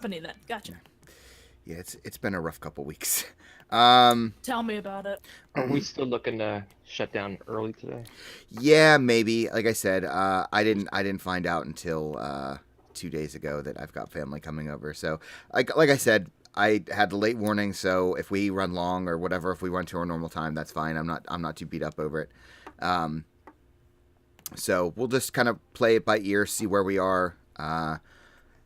company then. Gotcha. Yeah, it's been a rough couple weeks. Tell me about it. Are we still looking to shut down early today? Yeah, maybe. Like I said, I didn't find out until 2 days ago that I've got family coming over. So, like I said, I had the late warning. So if we run long or whatever, if we run to our normal time, that's fine. I'm not too beat up over it. Um, so we'll just kind of play it by ear, see where we are,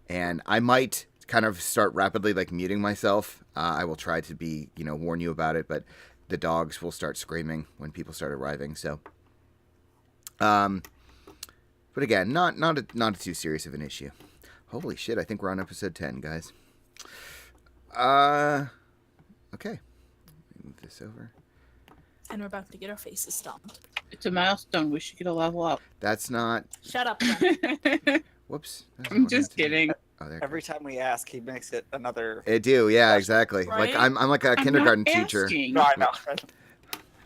and I might kind of start rapidly like muting myself. I will try to be warn you about it, but the dogs will start screaming when people start arriving. So. Um, But again, not too serious of an issue. Holy shit! I think we're on episode 10, guys. Uh, okay. Move this over. And we're about to get our faces stomped. It's a milestone. We should get a level up. That's not. Shut up, Glenn. Whoops. That's not I'm what I meant just to do. kidding. Oh, there. Every time we ask, he makes it another. I do. Yeah, exactly. Right? Like I'm like a I'm kindergarten not teacher. asking. No, I know.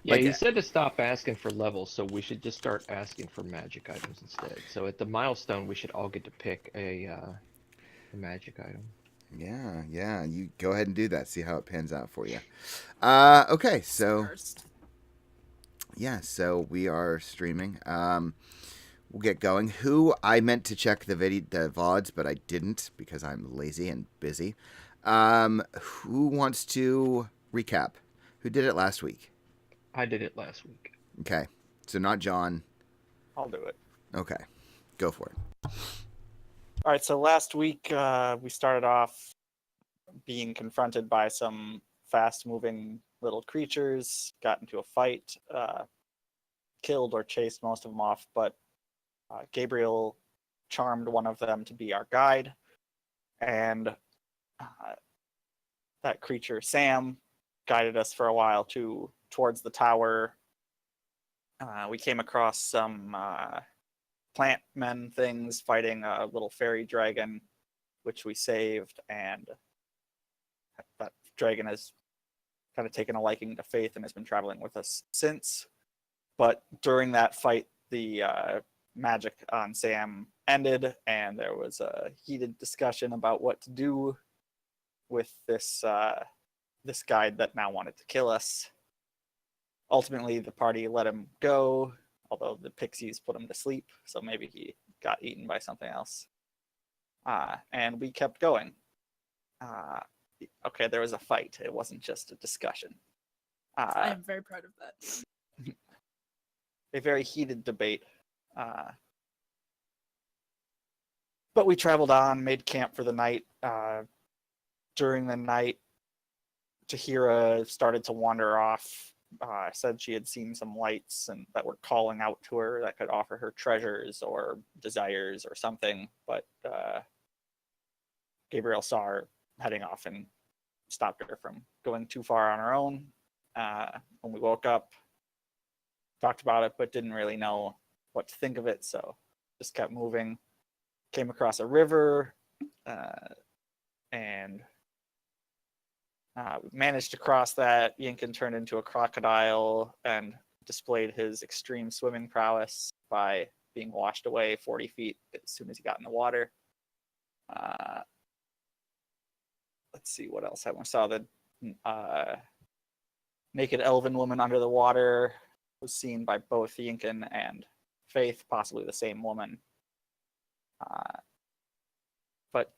Yeah, Like- he said to stop asking for levels, so we should just start asking for magic items instead. So at the milestone, we should all get to pick a magic item. Yeah. You go ahead and do that. See how it pans out for you. Okay. So First. yeah. So we are streaming. We'll get going. Who I meant to check the VODs, but I didn't because I'm lazy and busy. Who wants to recap? Who did it last week? I did it last week. Okay. So not John. I'll do it. Okay. Go for it. All right, so last week we started off being confronted by some fast-moving little creatures, got into a fight, killed or chased most of them off, but Gabriel charmed one of them to be our guide, and that creature, Sam, guided us for a while towards the tower. We came across some plant men things fighting a little fairy dragon, which we saved, and that dragon has kind of taken a liking to Faith and has been traveling with us since. But during that fight, the magic on Sam ended, and there was a heated discussion about what to do with this guide that now wanted to kill us. Ultimately, the party let him go, although the pixies put him to sleep, so maybe he got eaten by something else. And we kept going. Okay, there was a fight. It wasn't just a discussion. I am very proud of that. A very heated debate. But we traveled on, made camp for the night. During the night, Tahira started to wander off. Said she had seen some lights and that were calling out to her that could offer her treasures or desires or something. But Gabriel saw her heading off and stopped her from going too far on her own. When we woke up, talked about it, but didn't really know what to think of it, so just kept moving. Came across a river, and we managed to cross that. Yinkin turned into a crocodile and displayed his extreme swimming prowess by being washed away 40 feet as soon as he got in the water. Let's see what else. I saw the naked elven woman under the water was seen by both Yinkin and Faith, possibly the same woman. But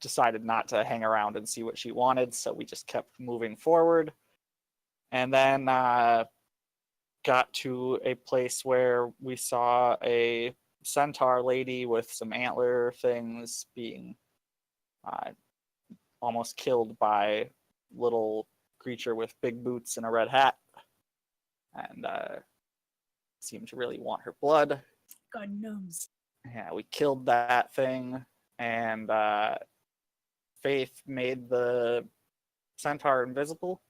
decided not to hang around and see what she wanted, so we just kept moving forward. And then got to a place where we saw a centaur lady with some antler things being almost killed by little creature with big boots and a red hat, and seemed to really want her blood. God knows. Yeah, we killed that thing, and Faith made the centaur invisible,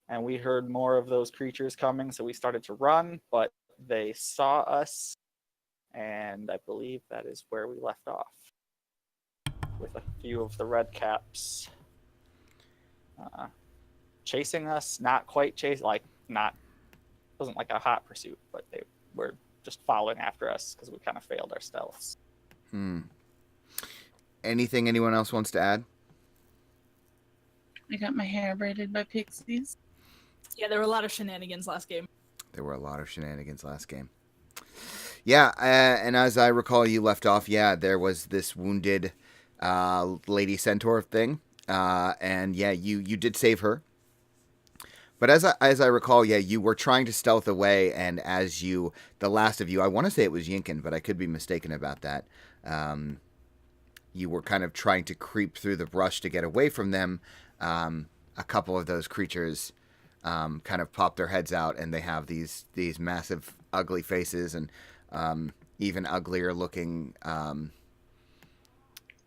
and we heard more of those creatures coming, so we started to run, but they saw us, and I believe that is where we left off, with a few of the red caps chasing us. Not quite chasing, wasn't like a hot pursuit, but they were just following after us because we kind of failed our stealths. Anything anyone else wants to add? I got my hair braided by pixies. Yeah, there were a lot of shenanigans last game. There were a lot of shenanigans last game. Yeah, and as I recall, you left off. Yeah, there was this wounded lady centaur thing, and yeah, you did save her. But as I recall, yeah, you were trying to stealth away, and as the last of you, I want to say it was Yinkin, but I could be mistaken about that. You were kind of trying to creep through the brush to get away from them. A couple of those creatures kind of pop their heads out, and they have these massive, ugly faces, and even uglier looking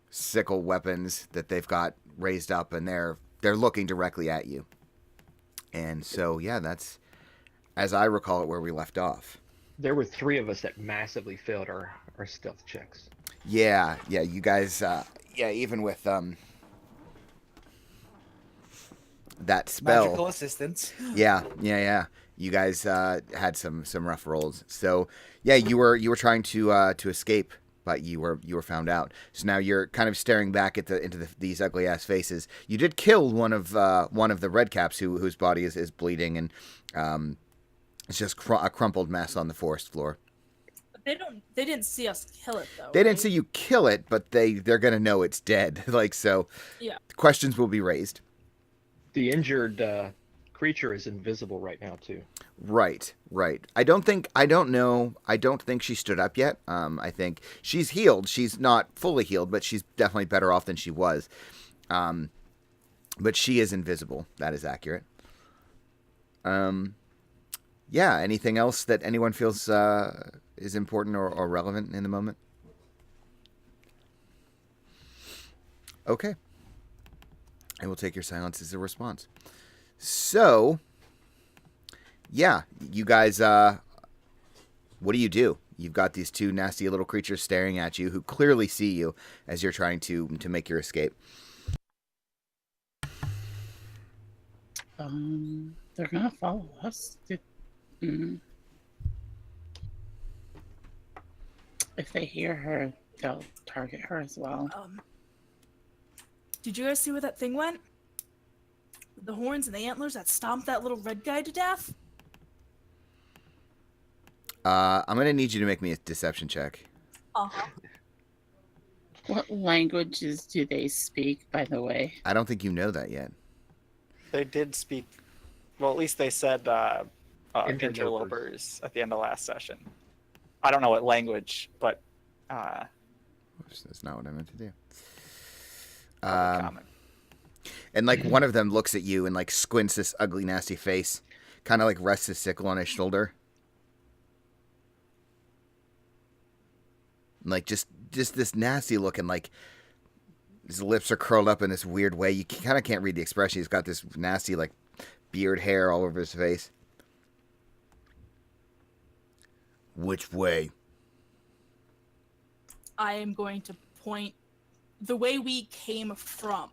sickle weapons that they've got raised up, and they're looking directly at you. And so, yeah, that's, as I recall it, where we left off. There were 3 of us that massively failed our stealth checks. Yeah, you guys, even with that spell. Magical assistance. Yeah. You guys had some rough rolls. So, yeah, you were trying to escape, but you were found out. So now you're kind of staring back at these ugly ass faces. You did kill one of the redcaps whose body is bleeding, and it's just a crumpled mess on the forest floor. They didn't see us kill it though. They didn't see you kill it, but they're gonna know it's dead. So Yeah. questions will be raised. The injured creature is invisible right now too. Right. I don't think she stood up yet. I think she's healed. She's not fully healed, but she's definitely better off than she was. But she is invisible. That is accurate. Yeah. Anything else that anyone feels is important or relevant in the moment? Okay. I will take your silence as a response. So, yeah, you guys, what do? You've got these 2 nasty little creatures staring at you who clearly see you as you're trying to make your escape. They're gonna follow us. If they hear her, they'll target her as well. Did you guys see where that thing went? The horns and the antlers that stomped that little red guy to death? I'm going to need you to make me a deception check. Uh-huh. What languages do they speak, by the way? I don't think you know that yet. They did speak. Well, at least they said interlopers at the end of last session. I don't know what language, but Oops, that's not what I meant to do. common. And like one of them looks at you and like squints this ugly, nasty face, kind of like rests his sickle on his shoulder. Like just this nasty looking, like his lips are curled up in this weird way. You kind of can't read the expression. He's got this nasty like beard hair all over his face. Which way? I am going to point the way we came from.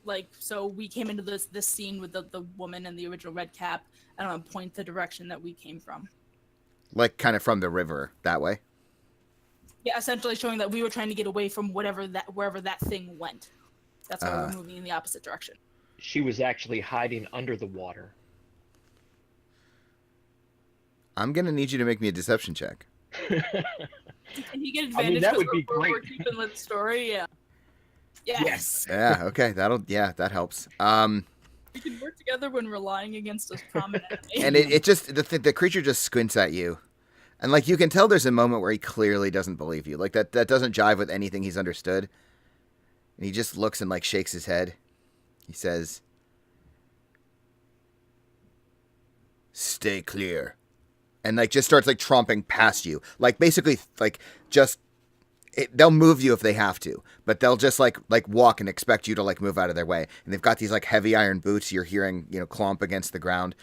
Like, so we came into this scene with the woman and the original red cap. I don't know, point the direction that we came from. Like kind of from the river that way? Yeah, essentially showing that we were trying to get away from wherever that thing went. That's why we're moving in the opposite direction. She was actually hiding under the water. I'm going to need you to make me a deception check. Can you get advantage? that would be we're great. keeping with the story, yeah. Yes. Yeah, okay. That helps. We can work together when we're lying against a common enemy. And it just, the creature just squints at you. And like you can tell there's a moment where he clearly doesn't believe you. Like that doesn't jive with anything he's understood. And he just looks and like shakes his head. He says, "Stay clear." And like just starts like tromping past you. Like basically like just they'll move you if they have to, but they'll just like walk and expect you to like move out of their way. And they've got these like heavy iron boots you're hearing, clomp against the ground.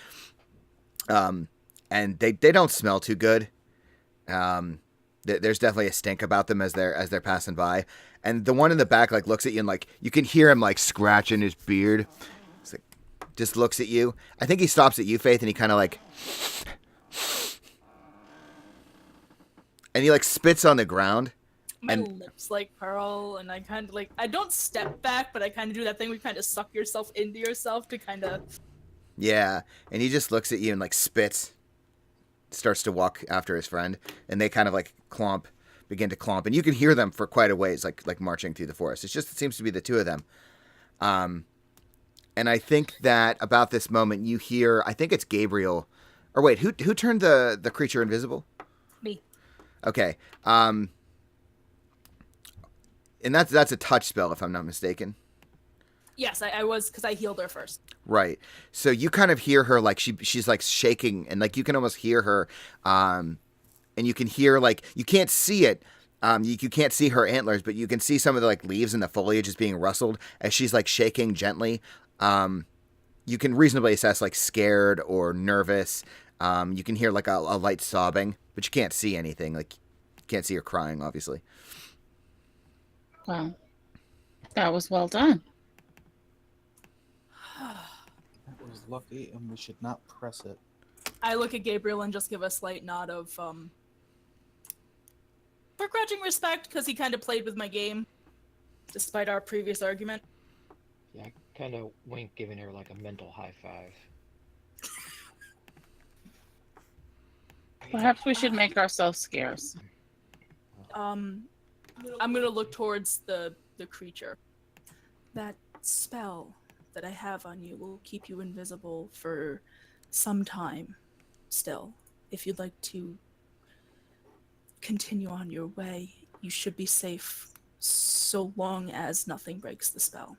And they don't smell too good. There's definitely a stink about them as they're passing by. And the one in the back like looks at you and like you can hear him like scratching his beard. It's like just looks at you. I think he stops at you, Faith, and he kind of like and he like spits on the ground My And- lips like curl, and I kind of like, I don't step back, but I kind of do that thing where you kind of suck yourself into yourself to kind of. Yeah, and he just looks at you and like spits, starts to walk after his friend, and they kind of like begin to clomp, and you can hear them for quite a ways, like marching through the forest. It seems to be the two of them. And I think that about this moment you hear, I think it's Gabriel, or wait, who turned the creature invisible? Me. Okay, and that's a touch spell if I'm not mistaken. Yes, I was, because I healed her first. Right. So you kind of hear her like she's like shaking, and like you can almost hear her, and you can hear like you can't see it. You can't see her antlers, but you can see some of the like leaves and the foliage is being rustled as she's like shaking gently. You can reasonably assess like scared or nervous. You can hear like a light sobbing, but you can't see anything. Like you can't see her crying, obviously. Well, that was well done. That was lucky, and we should not press it. I look at Gabriel and just give a slight nod of begrudging respect, because he kind of played with my game, despite our previous argument. Yeah, I kind of wink, giving her like a mental high five. Perhaps we should make ourselves scarce. I'm gonna look towards the creature. That spell that I have on you will keep you invisible for some time still. If you'd like to continue on your way, you should be safe so long as nothing breaks the spell.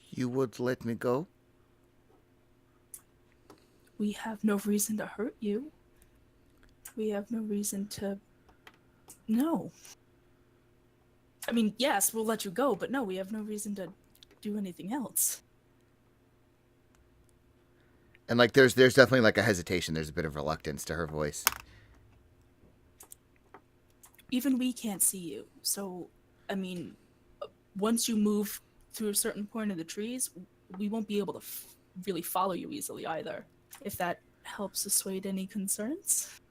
You would let me go? We have no reason to hurt you. We have no reason to... No. I mean, yes, we'll let you go, but no, we have no reason to do anything else. And like there's definitely like a hesitation. There's a bit of reluctance to her voice. Even we can't see you, so, I mean, once you move through a certain point of the trees, we won't be able to really follow you easily either. If that helps assuade any concerns.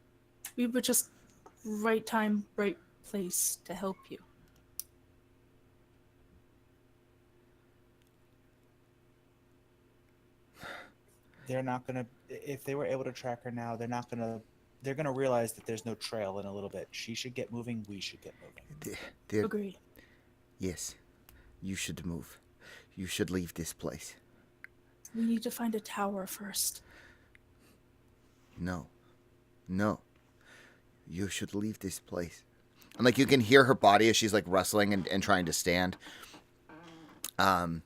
We were just right time, right place to help you. They're not gonna. If they were able to track her now, they're not gonna. They're gonna realize that there's no trail in a little bit. She should get moving. We should get moving. Dear, Agreed. yes, you should move. You should leave this place. We need to find a tower first. No. You should leave this place. And like you can hear her body as she's like rustling and trying to stand. And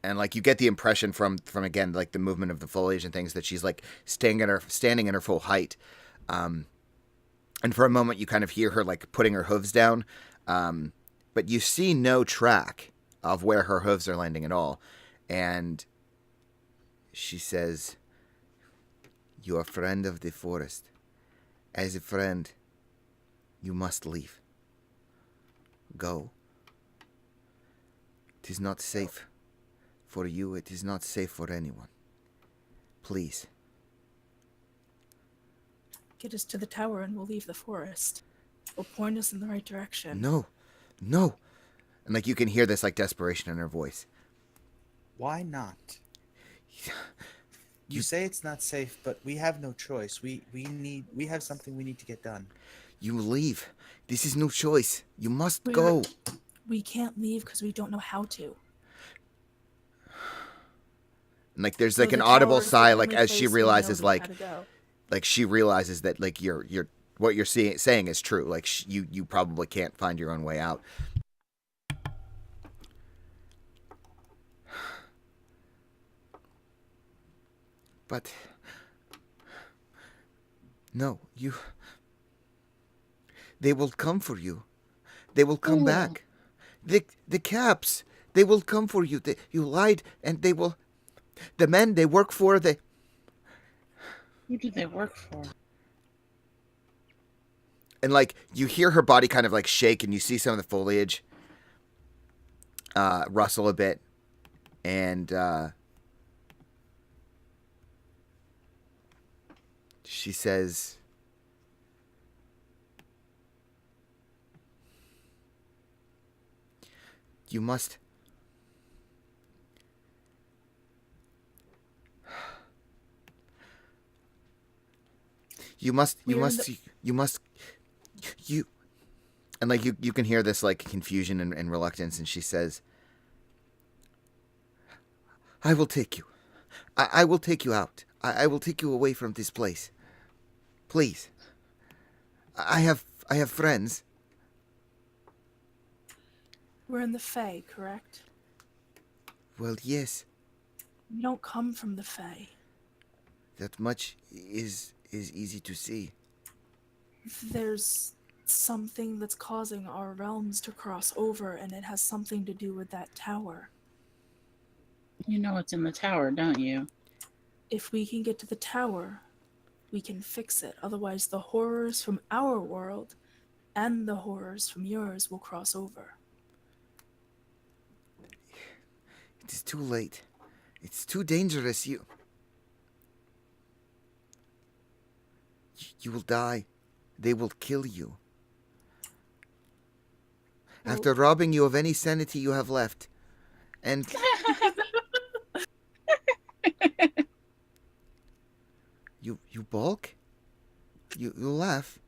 like you get the impression from again like the movement of the foliage and things that she's like standing in her full height. And for a moment you kind of hear her like putting her hooves down. But you see no track of where her hooves are landing at all. And she says, "You are a friend of the forest. As a friend, you must leave. Go. It is not safe for you. It is not safe for anyone. Please." Get us to the tower and we'll leave the forest. Or point us in the right direction. No. And like you can hear this like desperation in her voice. Why not? You say it's not safe, but we have no choice. We have something we need to get done. You leave. This is no choice. You must We're- go. We can't leave because we don't know how to. And like there's So like the an audible tower is the sigh like only as place she we realizes know like how to go. she realizes that like you're what you're saying is true. Like you probably can't find your own way out. But no, they will come for you. They will come Ooh. back. The caps, they will come for you. You lied, and they will. The men they work for, they. Who do they work for? And like you hear her body kind of like shake, and you see some of the foliage rustle a bit, and She says, "You must." You must, you We're in must, you must, you, and like you can hear this like confusion and reluctance, and she says, "I will take you. I will take you out. I will take you away from this place. Please. I have friends. We're in the Fae, correct? Well, yes, We don't come from the Fae. that much is easy to see. There's something that's causing our realms to cross over, and it has something to do with that tower. You know what's in the tower, don't you? If we can get to the tower, we can fix it. Otherwise, the horrors from our world and the horrors from yours will cross over. It is too late. It's too dangerous. You will die. They will kill you. Well- After robbing you of any sanity you have left. And you balk? You laugh.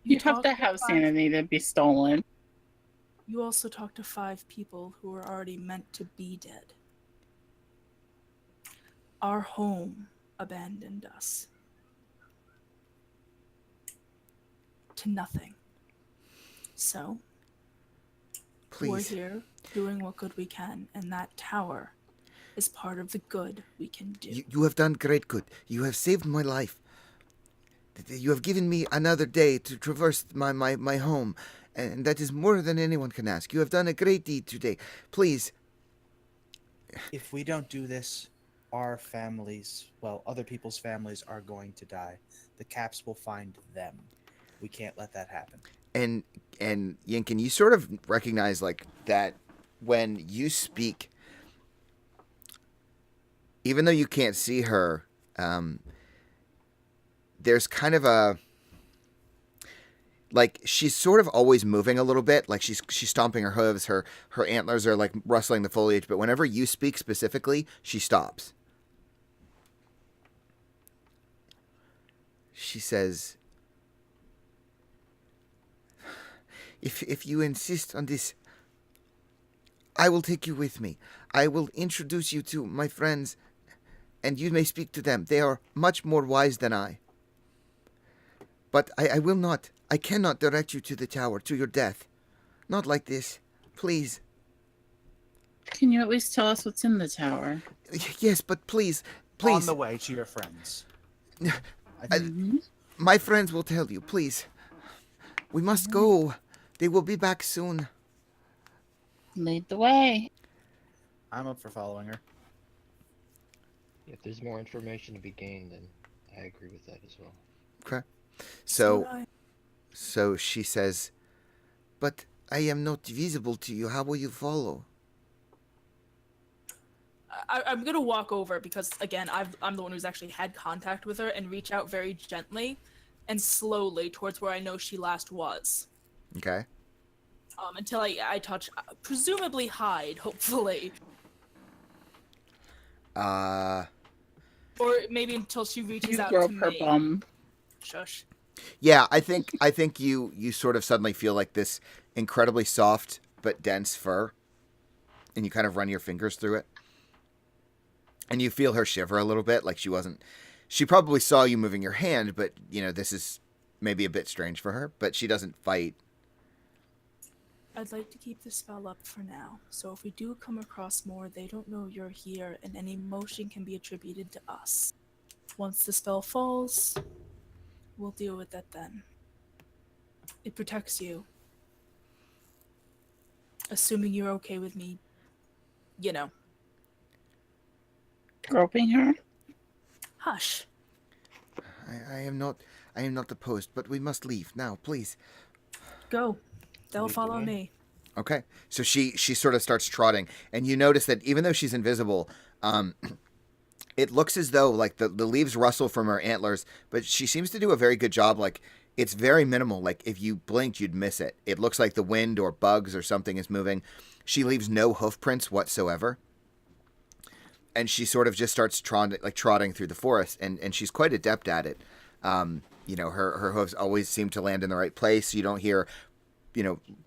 You have talked to have five- sanity to be stolen. You also talked to 5 people who were already meant to be dead. Our home abandoned us. To nothing. So, we're Please. here doing what good we can, and that tower is part of the good we can do. You have done great good. You have saved my life. You have given me another day to traverse my home, and that is more than anyone can ask. You have done a great deed today. Please, If we don't do this, our families, well, other people's families are going to die. The caps will find them. We can't let that happen. and Yinkin, you sort of recognize like that when you speak, even though you can't see her, there's kind of a like she's sort of always moving a little bit, like she's stomping her hooves, her antlers are like rustling the foliage, but whenever you speak specifically, she stops. She says, If you insist on this, I will take you with me. I will introduce you to my friends, and you may speak to them. They are much more wise than I. But I will not. I cannot direct you to the tower, to your death. Not like this. Please. Can you at least tell us what's in the tower? Yes, but please. On Please. the way to your friends. My friends will tell you. Please. We must go. They will be back soon. Lead the way. I'm up for following her. If there's more information to be gained, then I agree with that as well. Okay. So So, did I. so she says, but I am not visible to you. How will you follow? I'm gonna walk over because again, I'm the one who's actually had contact with her and reach out very gently and slowly towards where I know she last was. Okay. Until I touch, presumably hide, hopefully, Uh, or maybe until she reaches You out grope to her me. bum. Shush. yeah, I think you sort of suddenly feel like this incredibly soft but dense fur, and you kind of run your fingers through it, and you feel her shiver a little bit, like she probably saw you moving your hand, but this is maybe a bit strange for her, but she doesn't fight. I'd like to keep the spell up for now, so if we do come across more, they don't know you're here, and any motion can be attributed to us. Once the spell falls, we'll deal with that then. It protects you. Assuming you're okay with me, Groping her? Hush. I am not opposed, but we must leave now, please. Go. They'll Lead the follow way. me. Okay. So she sort of starts trotting, and you notice that even though she's invisible, it looks as though like the leaves rustle from her antlers, but she seems to do a very good job. Like it's very minimal. Like if you blinked, you'd miss it. It looks like the wind or bugs or something is moving. She leaves no hoof prints whatsoever. And she sort of just starts trotting through the forest, and she's quite adept at it. Her hooves always seem to land in the right place. You don't hear,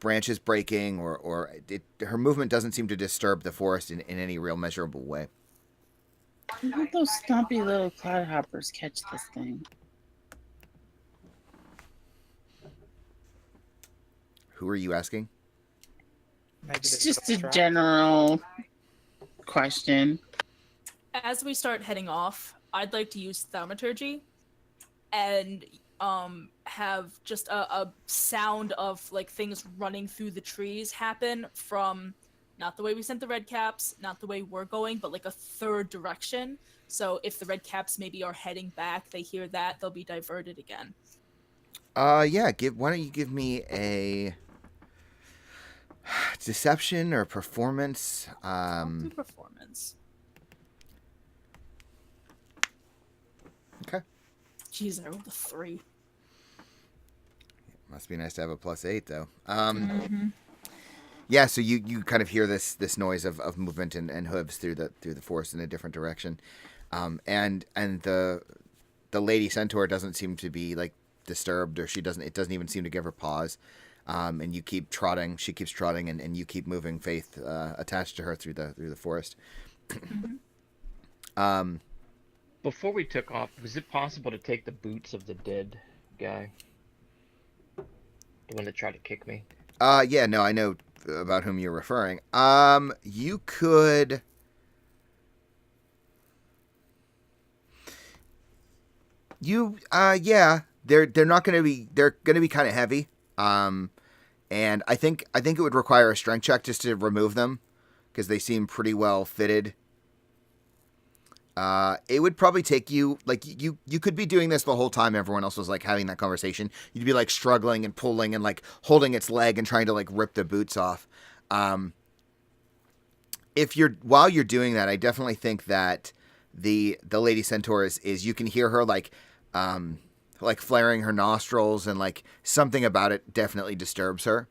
branches breaking her movement doesn't seem to disturb the forest in any real measurable way. How those stumpy little cloudhoppers catch this thing? Who are you asking? Maybe It's they just a trap. general question. As we start heading off, I'd like to use thaumaturgy and have just a sound of like things running through the trees happen from not the way we sent the red caps, not the way we're going, but like a third direction. So if the red caps maybe are heading back, they hear that, they'll be diverted again. Yeah, why don't you give me a deception or performance? I'll do performance. Okay. Jeez, I rolled a 3. Must be nice to have a +8 though. Yeah, so you kind of hear this noise of movement and hooves through the forest in a different direction, and the lady centaur doesn't seem to be like disturbed, or it doesn't even seem to give her pause, and you keep trotting. She keeps trotting, and you keep moving, Faith, attached to her through the forest. Before we took off, was it possible to take the boots of the dead guy? The one that tried to kick me? Yeah, no, I know about whom you're referring. You could. Yeah, they're not going to be. They're going to be kind of heavy. And I think it would require a strength check just to remove them, because they seem pretty well fitted. It would probably take you, like, you could be doing this the whole time everyone else was, like, having that conversation. You'd be, like, struggling and pulling and, like, holding its leg and trying to, like, rip the boots off. While you're doing that, I definitely think that the lady centaur is you can hear her, like flaring her nostrils, and, like, something about it definitely disturbs her.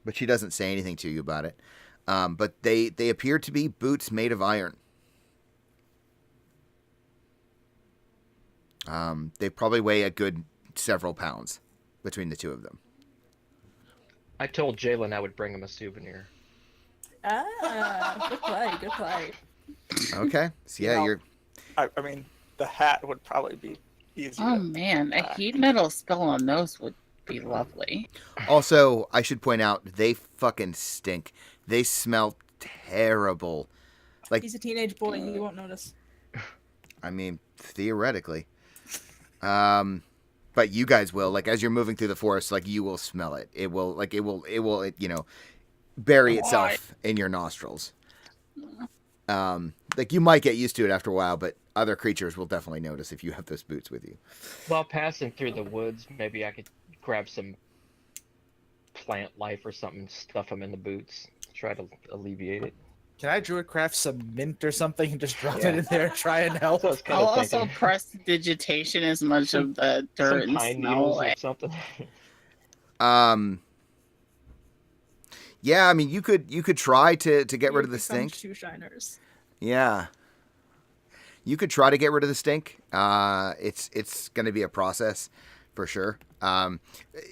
But she doesn't say anything to you about it. But they appear to be boots made of iron. They probably weigh a good several pounds between the two of them. I told Jalen I would bring him a souvenir. Good play, good play. Okay, so yeah, you're. I mean, the hat would probably be easier. Oh man, a heat metal spell on those would be lovely. Also, I should point out, they fucking stink. They smell terrible. Like, He's a teenage boy, he won't notice. I mean, theoretically. But you guys will, like, as you're moving through the forest, like, you will smell it. It will bury itself in your nostrils. Like, you might get used to it after a while, but other creatures will definitely notice if you have those boots with you. While passing through the woods, maybe I could grab some plant life or something, stuff them in the boots, try to alleviate it. Can I druidcraft some mint or something and just drop it in there and try and help? So I was kind I'll of also thinking press digitation as much of the dirt some and pine snow needles away. or something. Yeah, I mean, you could try to get rid of the stink. Two shiners. Yeah. You could try to get rid of the stink. It's going to be a process for sure.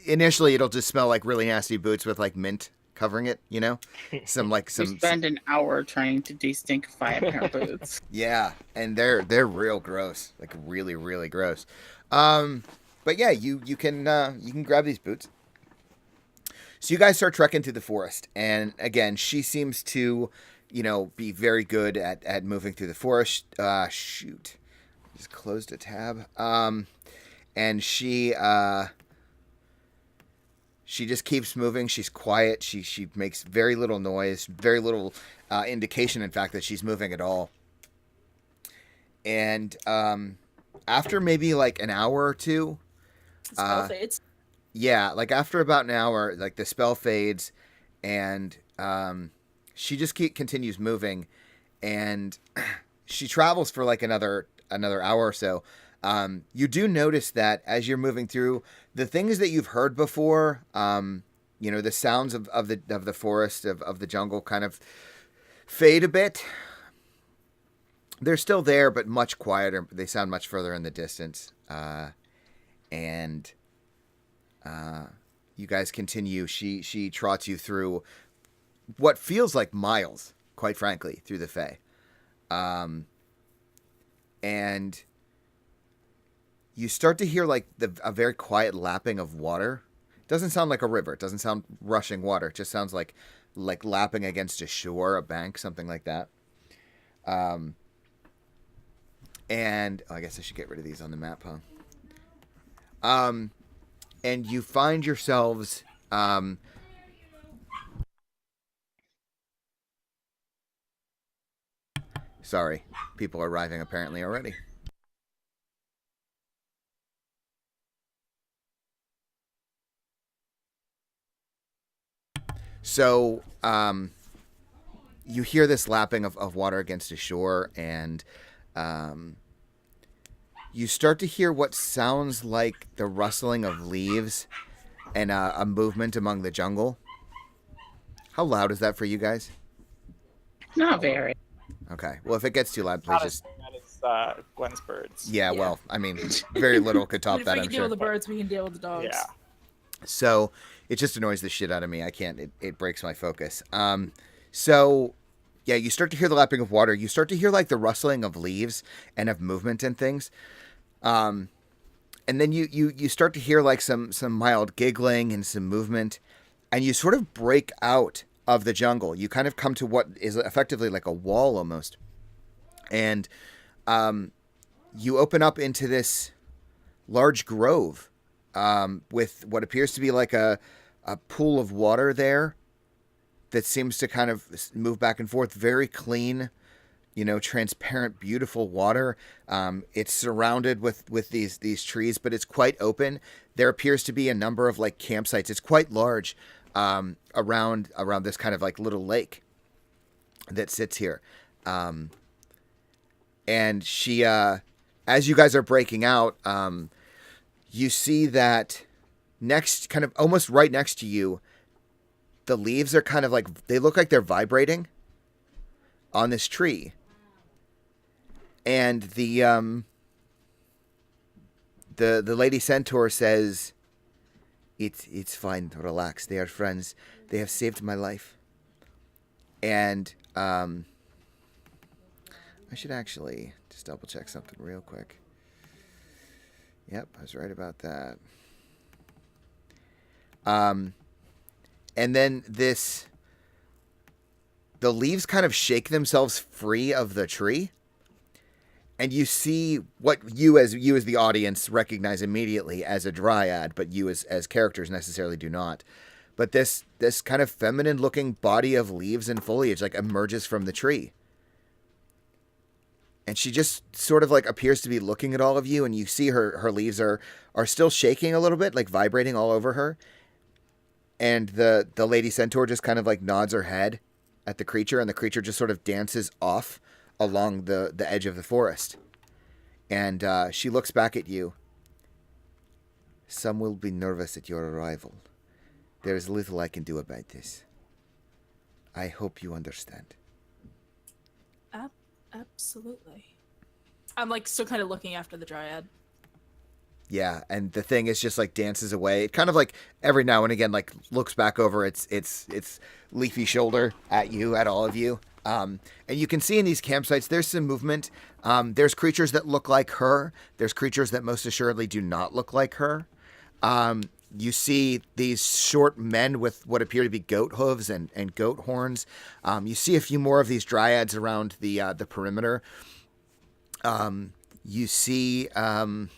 Initially, it'll just smell like really nasty boots with, like, mint covering it, some We spend an hour trying to de-stinkify a pair of boots. Yeah, and they're real gross, like really, really gross. But yeah, you can grab these boots. So you guys start trekking through the forest, and again, she seems to, be very good at moving through the forest. Shoot, just closed a tab. And she just keeps moving. She's quiet. She makes very little noise, very little indication, in fact, that she's moving at all. And after maybe like an hour or two, The spell fades. yeah, like after about an hour, like the spell fades, and she just continues moving, and she travels for like another hour or so. You do notice that as you're moving through, the things that you've heard before, the sounds of the forest, of the jungle kind of fade a bit. They're still there, but much quieter. They sound much further in the distance. And you guys continue. She trots you through what feels like miles, quite frankly, through the Fae. And you start to hear like a very quiet lapping of water. It doesn't sound like a river. It doesn't sound rushing water. It just sounds like lapping against a shore, a bank, something like that. And I guess I should get rid of these on the map, huh? And you find yourselves sorry, people are arriving apparently already. So, you hear this lapping of water against a shore, and you start to hear what sounds like the rustling of leaves and a movement among the jungle. How loud is that for you guys? Not very. Okay. Well, if it gets too loud, please Not just... as bad as Gwen's birds. Yeah, Yeah. well, I mean, very little could top If that, we I'm can deal sure. with the birds, we can deal with the dogs. Yeah. So it just annoys the shit out of me. I can't. It breaks my focus. So yeah, you start to hear the lapping of water. You start to hear like the rustling of leaves and of movement and things. And then you start to hear like some mild giggling and some movement, and you sort of break out of the jungle. You kind of come to what is effectively like a wall almost, and you open up into this large grove. With what appears to be like a pool of water there that seems to kind of move back and forth. Very clean, transparent, beautiful water. It's surrounded with these trees, but it's quite open. There appears to be a number of like campsites. It's quite large around this kind of like little lake that sits here. And she, as you guys are breaking out, you see that next, kind of almost right next to you, the leaves are kind of like, they look like they're vibrating on this tree. And the lady centaur says, it's fine, relax. They are friends. They have saved my life. And I should actually just double check something real quick. Yep, I was right about that. And then the leaves kind of shake themselves free of the tree, and you see what you as the audience recognize immediately as a dryad, but you as characters necessarily do not. But this kind of feminine looking body of leaves and foliage like emerges from the tree. And she just sort of like appears to be looking at all of you, and you see her leaves are still shaking a little bit, like vibrating all over her. And the lady centaur just kind of like nods her head at the creature, and the creature just sort of dances off along the edge of the forest. And she looks back at you. Some will be nervous at your arrival. There is little I can do about this. I hope you understand. Absolutely. I'm like still kind of looking after the dryad. Yeah, and the thing is just like dances away. It kind of like every now and again like looks back over its leafy shoulder at you, at all of you. And you can see in these campsites there's some movement. There's creatures that look like her. There's creatures that most assuredly do not look like her. You see these short men with what appear to be goat hooves and goat horns. You see a few more of these dryads around the perimeter. You see a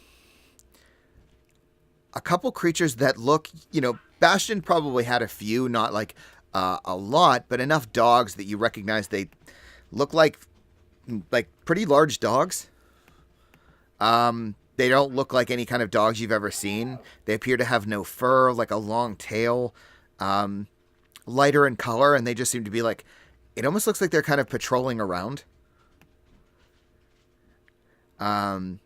couple creatures that look, Bastion probably had a few, not like a lot, but enough dogs that you recognize they look like pretty large dogs. They don't look like any kind of dogs you've ever seen. They appear to have no fur, like a long tail, lighter in color, and they just seem to be like, it almost looks like they're kind of patrolling around. As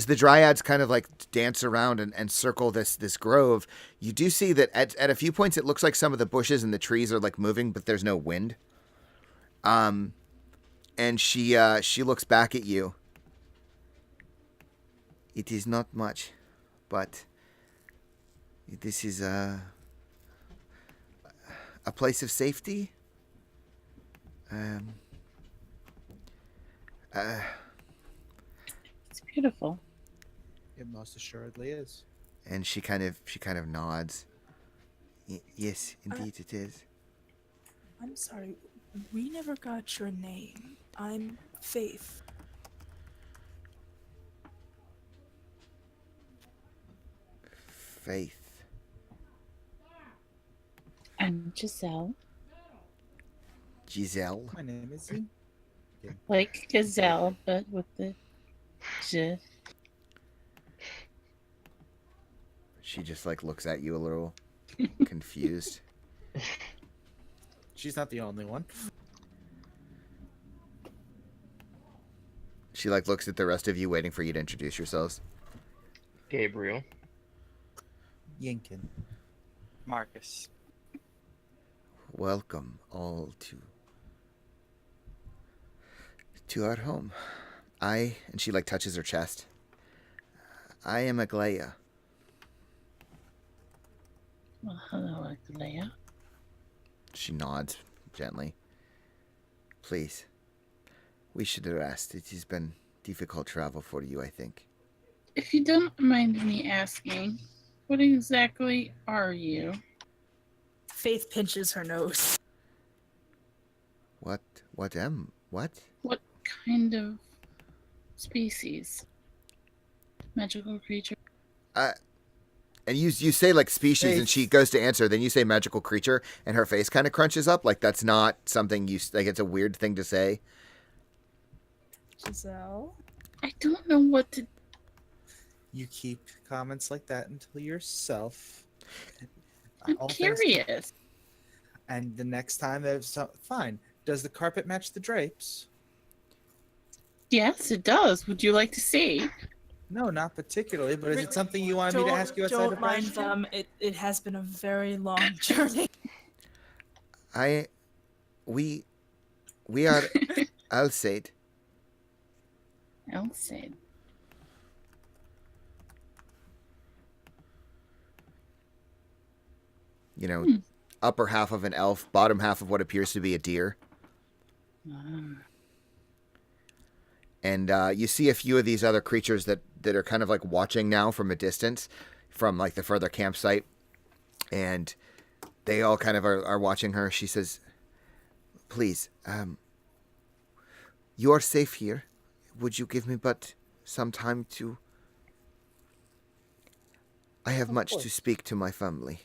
the dryads kind of like dance around and circle this grove, you do see that at a few points it looks like some of the bushes and the trees are like moving, but there's no wind. And she looks back at you. It is not much, but this is a place of safety. It's beautiful. It most assuredly is. And she kind of nods. Yes, indeed it is. I'm sorry, we never got your name. I'm Faith. Faith. And Giselle. Giselle. My name is Zeke. Like gazelle, but with the J. She just like looks at you a little confused. She's not the only one. She like looks at the rest of you, waiting for you to introduce yourselves. Gabriel. Yinkin. Marcus. Welcome all to our home. And she like touches her chest. I am Aglaya. Well, hello, Aglaya. She nods gently. Please, we should rest. It has been difficult travel for you, I think. If you don't mind me asking, what exactly are you? Faith pinches her nose. What? What? What kind of species? Magical creature? And you say like species, and she goes to answer. Then you say magical creature, and her face kind of crunches up. Like that's not something you like. It's a weird thing to say. Giselle? I don't know what to. You keep comments like that until yourself. I'm All things- curious. And the next time there's fine. Does the carpet match the drapes? Yes, it does. Would you like to see? No, not particularly. But is it something you wanted me to ask you outside Don't of mind Bastion? them. It has been a very long journey. We are Alsaid. Elsie. You know, upper half of an elf, bottom half of what appears to be a deer. And you see a few of these other creatures that are kind of like watching now from a distance, from like the further campsite. And they all kind of are watching her. She says, please, you are safe here. Would you give me but some time to... I have Of much to course. speak to my family.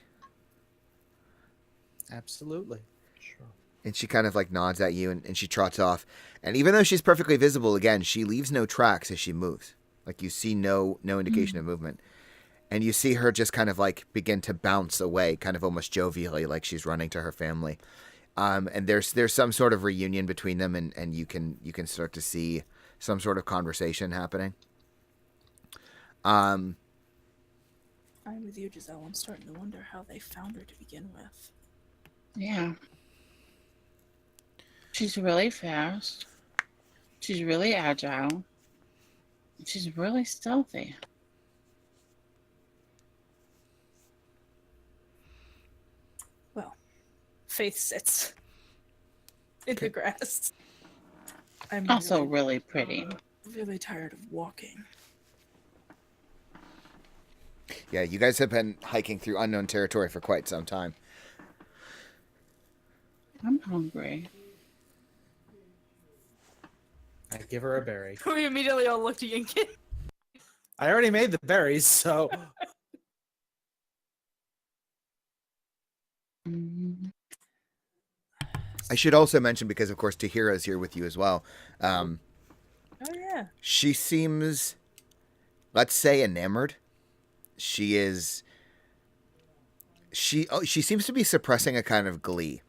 Absolutely. Sure. And she kind of like nods at you and she trots off. And even though she's perfectly visible again, she leaves no tracks as she moves. Like you see no indication of movement. And you see her just kind of like begin to bounce away, kind of almost jovially, like she's running to her family. And there's some sort of reunion between them, and you can start to see some sort of conversation happening. I'm with you, Giselle. I'm starting to wonder how they found her to begin with. Yeah. She's really fast. She's really agile. She's really stealthy. Well, Faith sits in the grass. I'm Also really pretty. really tired of walking. Yeah, you guys have been hiking through unknown territory for quite some time. I'm hungry. I give her a berry. We immediately all looked at Yinkin. I already made the berries, so Mm, I should also mention, because of course Tahira is here with you as well. Oh yeah. She seems, let's say, enamored. She seems to be suppressing a kind of glee.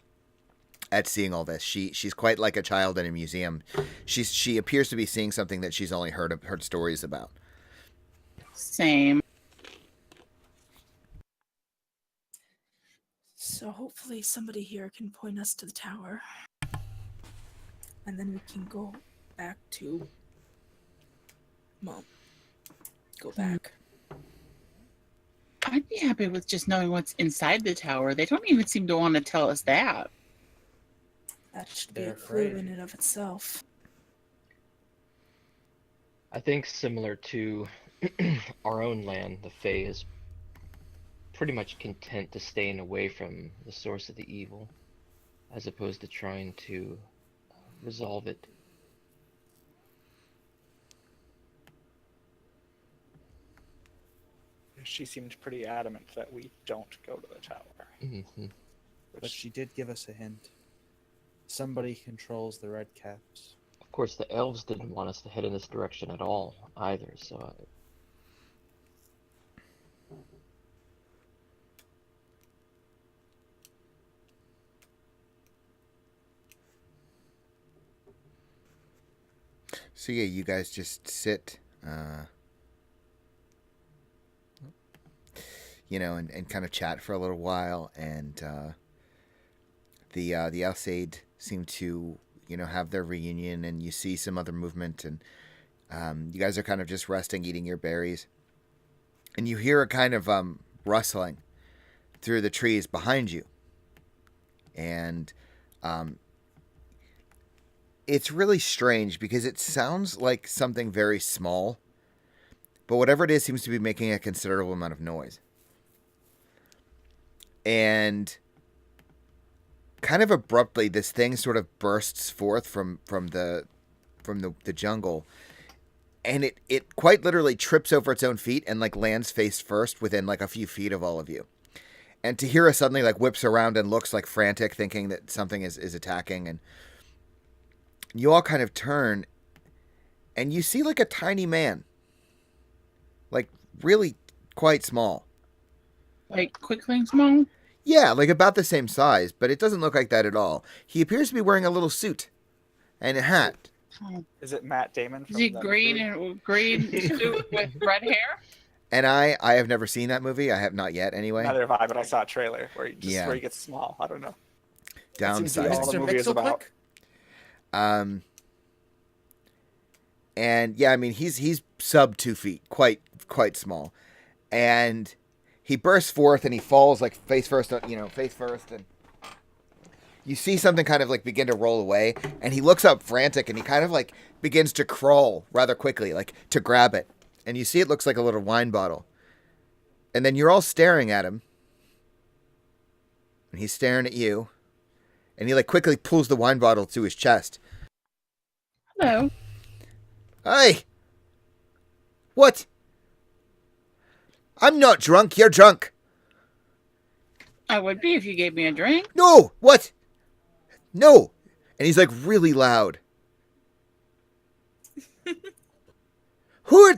at seeing all this. She's quite like a child in a museum. She appears to be seeing something that she's only heard stories about. Same. So hopefully somebody here can point us to the tower. And then we can go back to Mom. Go back. I'd be happy with just knowing what's inside the tower. They don't even seem to want to tell us that. That should be They're a clue afraid. in and of itself. I think similar to our own land, the Fae is pretty much content to staying away from the source of the evil, as opposed to trying to resolve it. She seemed pretty adamant that we don't go to the tower. Hmm. But she did give us a hint. Somebody controls the red caps. Of course, the elves didn't want us to head in this direction at all either, so So yeah, you guys just sit, and kind of chat for a little while, and the Alsaid seem to have their reunion, and you see some other movement, and you guys are kind of just resting, eating your berries, and you hear a kind of rustling through the trees behind you, and it's really strange because it sounds like something very small, but whatever it is seems to be making a considerable amount of noise. And kind of abruptly, this thing sort of bursts forth from the jungle, and it quite literally trips over its own feet and like lands face first within like a few feet of all of you. And Tahira suddenly like whips around and looks like frantic, thinking that something is attacking, and you all kind of turn, and you see like a tiny man, like really quite small. Like quickling small? Yeah, like about the same size, but it doesn't look like that at all. He appears to be wearing a little suit and a hat. Oh. Is it Matt Damon? Is he that green movie? and green suit with red hair? And I have never seen that movie. I have not yet, anyway. Neither have I, but I saw a trailer where Yeah. he gets small. I don't know. seems to be Downsized. all the movie is about. And yeah, I mean he's sub 2 feet, quite small, and he bursts forth and he falls like face first, and you see something kind of like begin to roll away, and he looks up frantic, and he kind of like begins to crawl rather quickly, like to grab it, and you see it looks like a little wine bottle, and then you're all staring at him, and he's staring at you, and he like quickly pulls the wine bottle to his chest. Hello. Hey! What? I'm not drunk, you're drunk. I would be if you gave me a drink. No! What? No! And he's like really loud. Who are...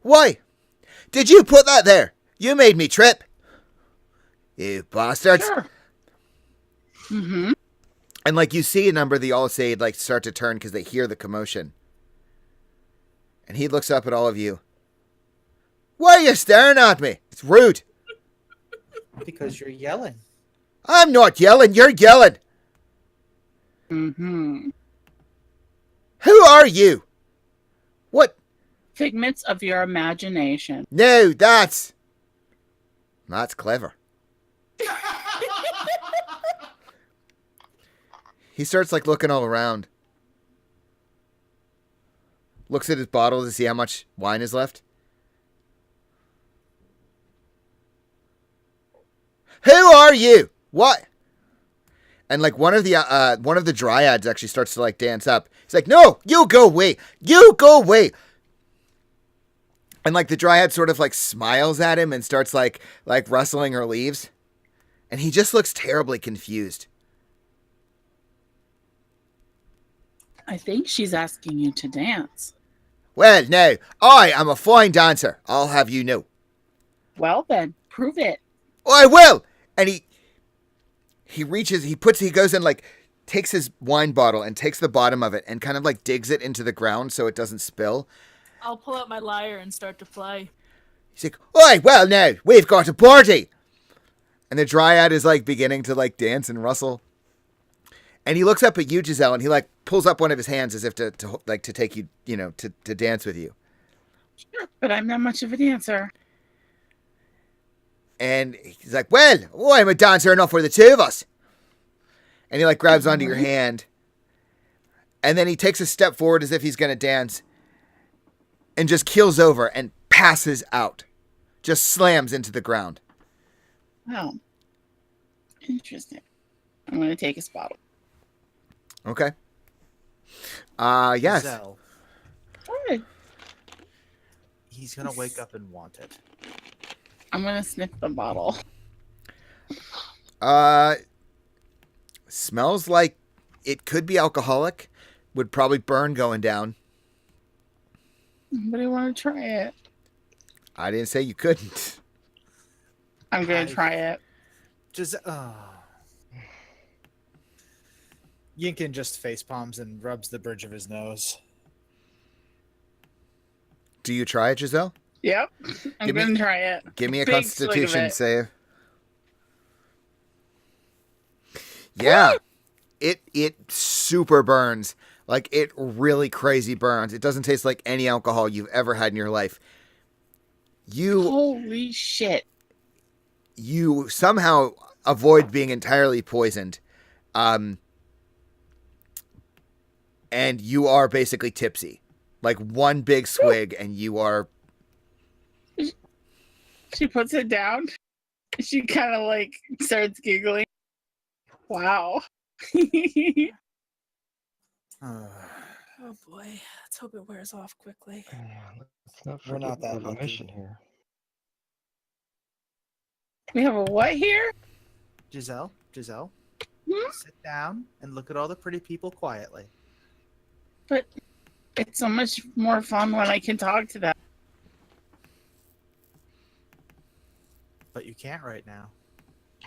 Why? Did you put that there? You made me trip. You bastards. Sure. Mm-hmm. And like you see a number of the Alsaid like start to turn because they hear the commotion. And he looks up at all of you. Why are you staring at me? It's rude. Because you're yelling. I'm not yelling, you're yelling. Mm-hmm. Who are you? What? Figments of your imagination. No, that's clever. He starts like looking all around. Looks at his bottle to see how much wine is left. Who are you? What? And like one of the dryads actually starts to like dance up. He's like, "No, you go away. You go away." And like the dryad sort of like smiles at him and starts like rustling her leaves. And he just looks terribly confused. I think she's asking you to dance. Well, no, I am a fine dancer, I'll have you know. Well then, prove it. I will! And he goes in, like, takes his wine bottle and takes the bottom of it and kind of like digs it into the ground so it doesn't spill. I'll pull out my lyre and start to play. He's like, "Oi, well now, we've got a party." And the dryad is like beginning to like dance and rustle. And he looks up at you, Giselle, and he like pulls up one of his hands as if to take you, to dance with you. Sure, but I'm not much of a dancer. And he's like, "Well, I'm a dancer enough for the two of us." And he like grabs onto your hand. And then he takes a step forward as if he's going to dance and just keels over and passes out. Just slams into the ground. Oh, interesting. I'm going to take his bottle. Okay. Yes. Giselle, What? he's gonna wake up and want it. I'm going to sniff the bottle. Smells like it could be alcoholic. Would probably burn going down. But I want to try it. I didn't say you couldn't. I'm going to try it. Yinkin just face palms and rubs the bridge of his nose. Do you try it, Giselle? Yep. I'm Give me- going to try it. Give me a Big swig of Constitution it. save. Yeah. It super burns. Like, it really crazy burns. It doesn't taste like any alcohol you've ever had in your life. Holy shit. You somehow avoid being entirely poisoned. And you are basically tipsy. Like, one big swig and you are... She puts it down. She kind of like starts giggling. Wow. Oh boy, let's hope it wears off quickly. Let's not We're forget not that we have a lucky. mission here. We have a what here? Giselle, Hmm? sit down and look at all the pretty people quietly. But it's so much more fun when I can talk to them. But you can't right now.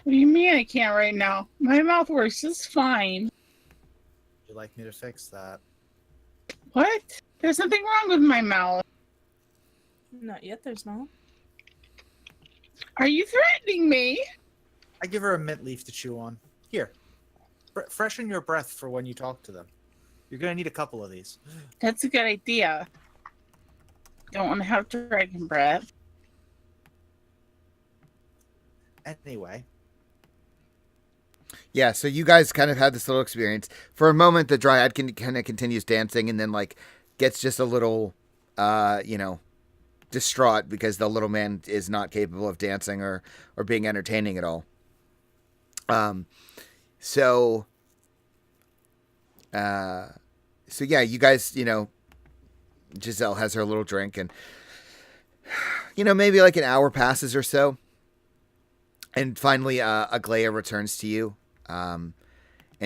What do you mean I can't right now? My mouth works just fine. Would you like me to fix that? What? There's nothing wrong with my mouth. Not yet, there's not. Are you threatening me? I give her a mint leaf to chew on. Here, freshen your breath for when you talk to them. You're gonna need a couple of these. That's a good idea. Don't want to have dragon breath. Anyway, Yeah, so you guys kind of had this little experience. For a moment, the dryad kind of continues dancing and then, like, gets just a little, distraught because the little man is not capable of dancing or being entertaining at all. So yeah, you guys, Giselle has her little drink and, maybe like an hour passes or so. And finally, Aglaia returns to you. And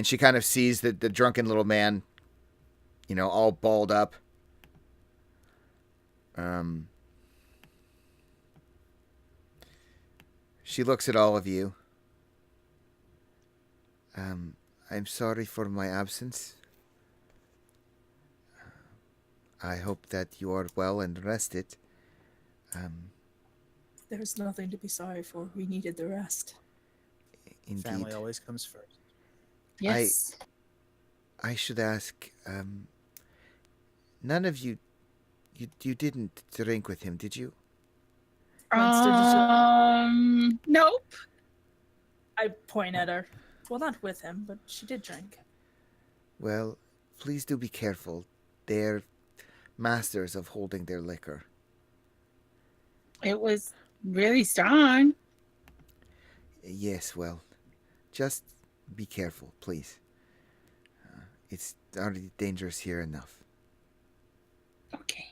she kind of sees the drunken little man, all balled up. She looks at all of you. I'm sorry for my absence. I hope that you are well and rested. There's nothing to be sorry for. We needed the rest. Indeed. family always comes first. Yes. I should ask, none of you didn't drink with him, did you? Nope. I point at her. Well, not with him, but she did drink. Well, please do be careful. They're masters of holding their liquor. It was really strong. Yes, well, just be careful, please. It's already dangerous here enough. Okay.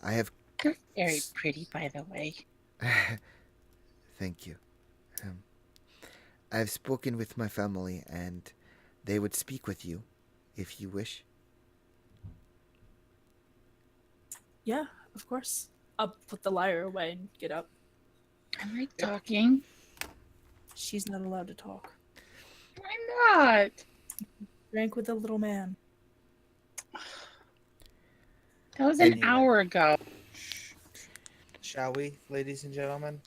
I have... You're very pretty, by the way. Thank you. I've spoken with my family, and they would speak with you, if you wish. Yeah, of course. I'll put the lyre away and get up. I like talking. She's not allowed to talk. Why not? Drank with the little man. That was an Anyway. hour ago. Shall we, ladies and gentlemen?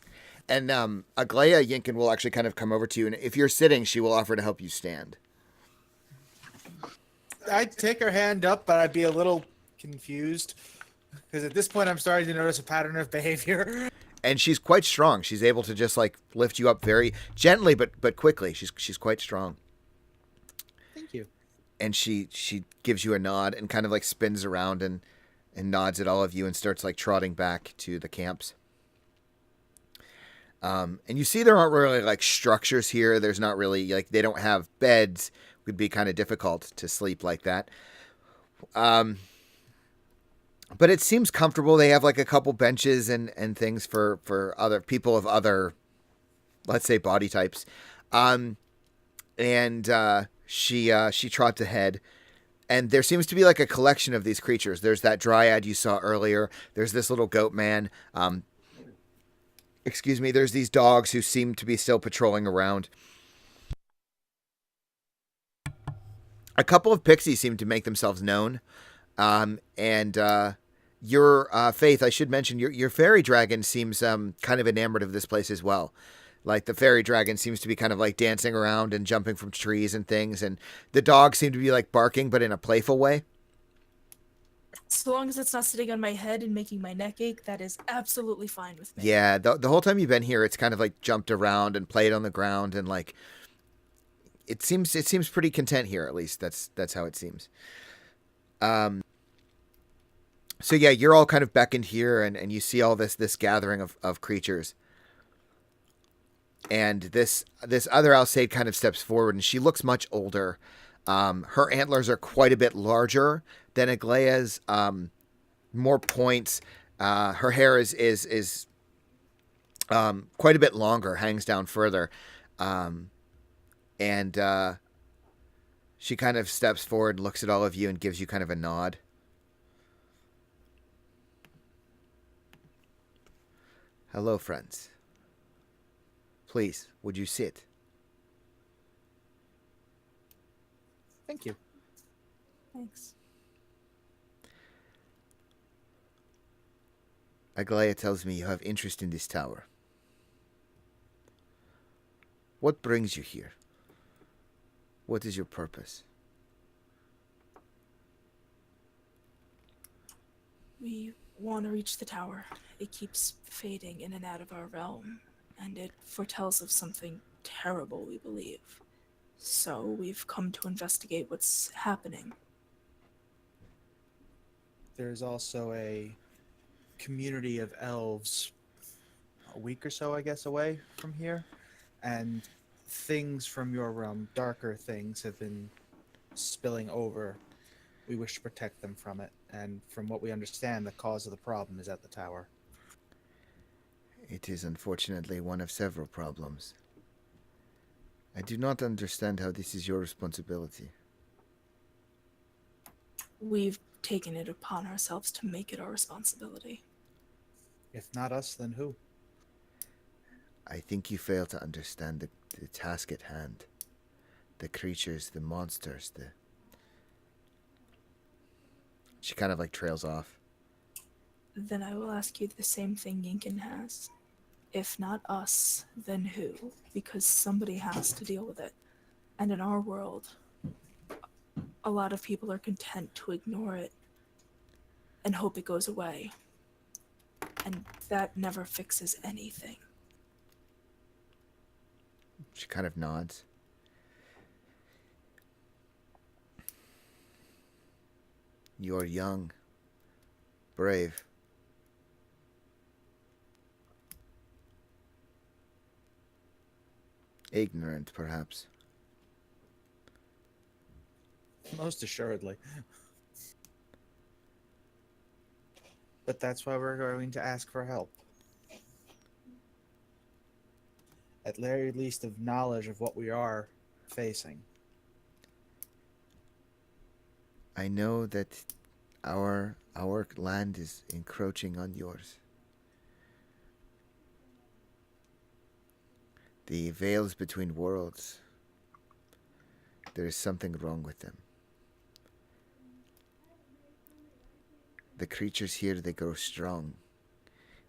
And Aglaya Yinkin will actually kind of come over to you, and if you're sitting, she will offer to help you stand. I'd take her hand up, but I'd be a little confused because at this point I'm starting to notice a pattern of behavior. And she's quite strong. She's able to just like lift you up very gently, but quickly. She's quite strong. Thank you. And she gives you a nod and kind of like spins around and nods at all of you and starts like trotting back to the camps. And you see there aren't really like structures here. There's not really like they don't have beds. It would be kind of difficult to sleep like that. But it seems comfortable. They have like a couple benches and things for other people of other, let's say, body types. She trots ahead. And there seems to be like a collection of these creatures. There's that dryad you saw earlier. There's this little goat man. There's these dogs who seem to be still patrolling around. A couple of pixies seem to make themselves known. Your Faith, I should mention, your fairy dragon seems kind of enamored of this place as well. Like the fairy dragon seems to be kind of like dancing around and jumping from trees and things, and the dogs seem to be like barking, but in a playful way. So long as it's not sitting on my head and making my neck ache, that is absolutely fine with me. Yeah, the whole time you've been here, it's kind of like jumped around and played on the ground, and like it seems pretty content here. At least that's how it seems. So yeah, you're all kind of beckoned here, and you see all this gathering of creatures. And this other Alsaid kind of steps forward, and she looks much older. Her antlers are quite a bit larger than Aglaya's. More points. Her hair is quite a bit longer, hangs down further. And she kind of steps forward, looks at all of you, and gives you kind of a nod. Hello, friends. Please, would you sit? Thank you. Thanks. Aglaya tells me you have interest in this tower. What brings you here? What is your purpose? We want to reach the tower. It keeps fading in and out of our realm, and it foretells of something terrible, we believe. So we've come to investigate what's happening. There's also a community of elves a week or so, I guess, away from here. And things from your realm, darker things, have been spilling over. We wish to protect them from it. And from what we understand, the cause of the problem is at the tower. It is unfortunately one of several problems. I do not understand how this is your responsibility. We've taken it upon ourselves to make it our responsibility. If not us, then who? I think you fail to understand the task at hand. The creatures, the monsters, She kind of like trails off. Then I will ask you the same thing Yinkin has. If not us, then who? Because somebody has to deal with it. And in our world, a lot of people are content to ignore it and hope it goes away. And that never fixes anything. She kind of nods. You're young, brave. Ignorant, perhaps. Most assuredly. But that's why we're going to ask for help. At very least of knowledge of what we are facing. I know that our land is encroaching on yours. The veils between worlds. There is something wrong with them. The creatures here, they grow strong.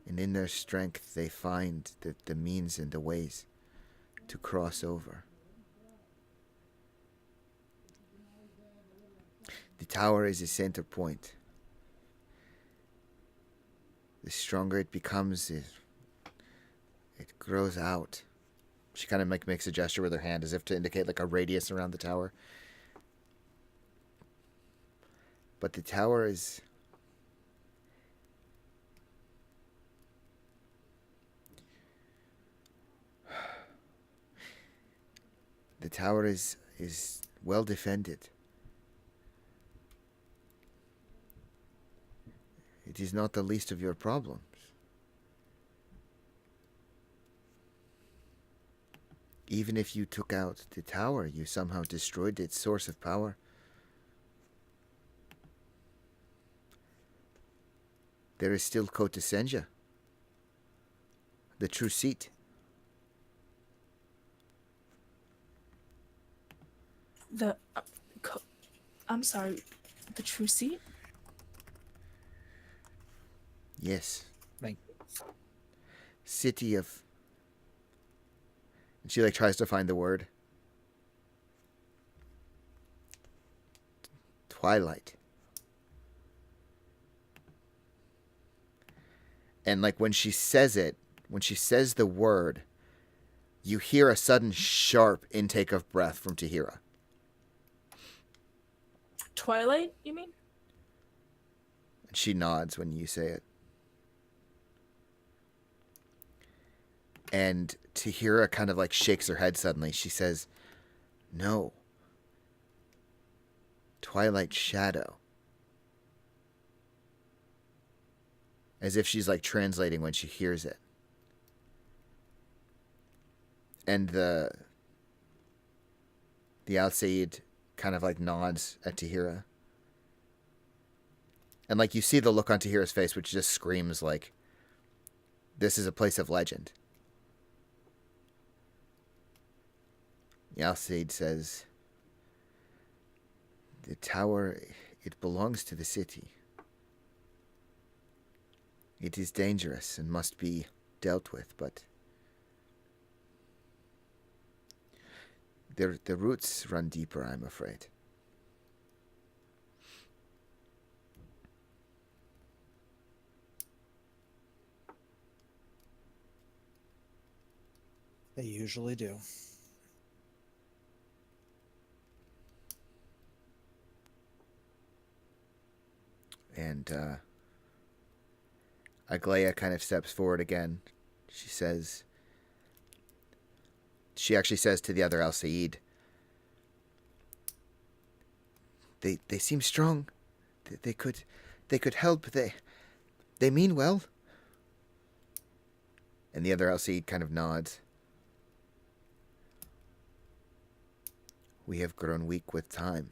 And in their strength, they find the means and the ways to cross over. The tower is a center point. The stronger it becomes, it grows out. She kind of makes a gesture with her hand as if to indicate like a radius around the tower. But the tower is... The tower is well defended. It is not the least of your problems. Even if you took out the tower, you somehow destroyed its source of power. There is still Kota Senja, the true seat. The I'm sorry, the true seat? Yes. Thank City of... And she like tries to find the word. Twilight. And like when she says it, when she says the word, you hear a sudden sharp intake of breath from Tahira. Twilight, you mean? And she nods when you say it. And Tahira kind of like shakes her head suddenly. She says, "No. Twilight Shadow." As if she's like translating when she hears it. And the Al-Sayed kind of like nods at Tahira. And like you see the look on Tahira's face, which just screams like, this is a place of legend. The Al-Sayed says, the tower, it belongs to the city. It is dangerous and must be dealt with, but the roots run deeper, I'm afraid. They usually do. And Aglaia kind of steps forward again. She actually says to the other Al-Sayed, They seem strong. They could help. They mean well. And the other Al-Sayed kind of nods. We have grown weak with time.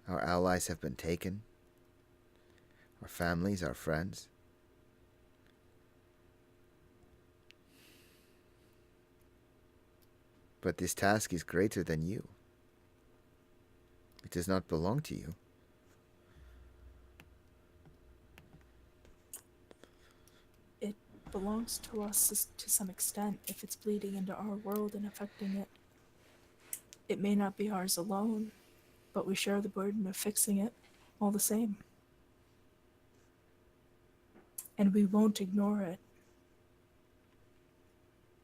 Our allies have been taken. Our families, our friends. But this task is greater than you. It does not belong to you. It belongs to us to some extent if it's bleeding into our world and affecting it. It may not be ours alone, but we share the burden of fixing it all the same. And we won't ignore it.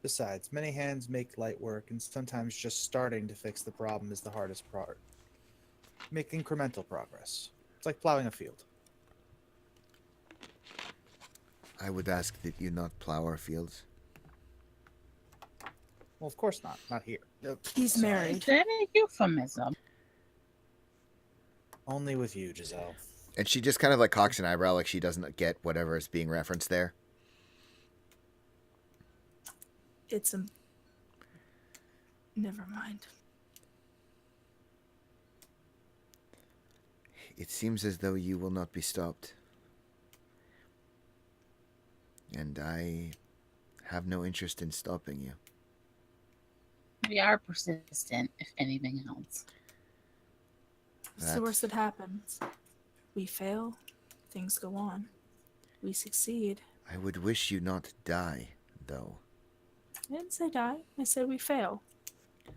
Besides, many hands make light work, and sometimes just starting to fix the problem is the hardest part. Make incremental progress. It's like plowing a field. I would ask that you not plow our fields. Well, of course not. Not here. He's Is married. that a euphemism? Only with you, Giselle. And she just kind of like cocks an eyebrow like she doesn't get whatever is being referenced there. It's a... Never mind. It seems as though you will not be stopped. And I have no interest in stopping you. We are persistent, if anything else. It's the worst That's- that happens. We fail, things go on. We succeed. I would wish you not die, though. I didn't say die. I said we fail.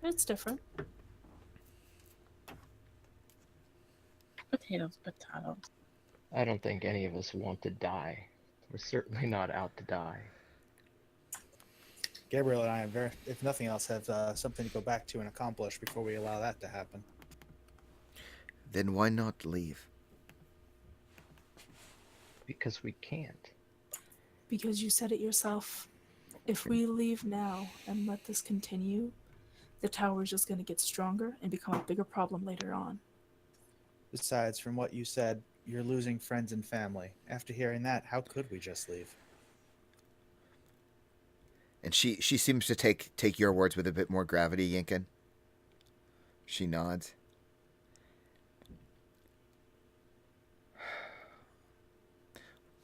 It's different. Potatoes, potatoes. I don't think any of us want to die. We're certainly not out to die. Gabriel and I, if nothing else, have something to go back to and accomplish before we allow that to happen. Then why not leave? Because we can't. Because you said it yourself. If we leave now and let this continue, the tower's just going to get stronger and become a bigger problem later on. Besides, from what you said, you're losing friends and family. After hearing that, how could we just leave? And she seems to take your words with a bit more gravity, Yinkin. She nods.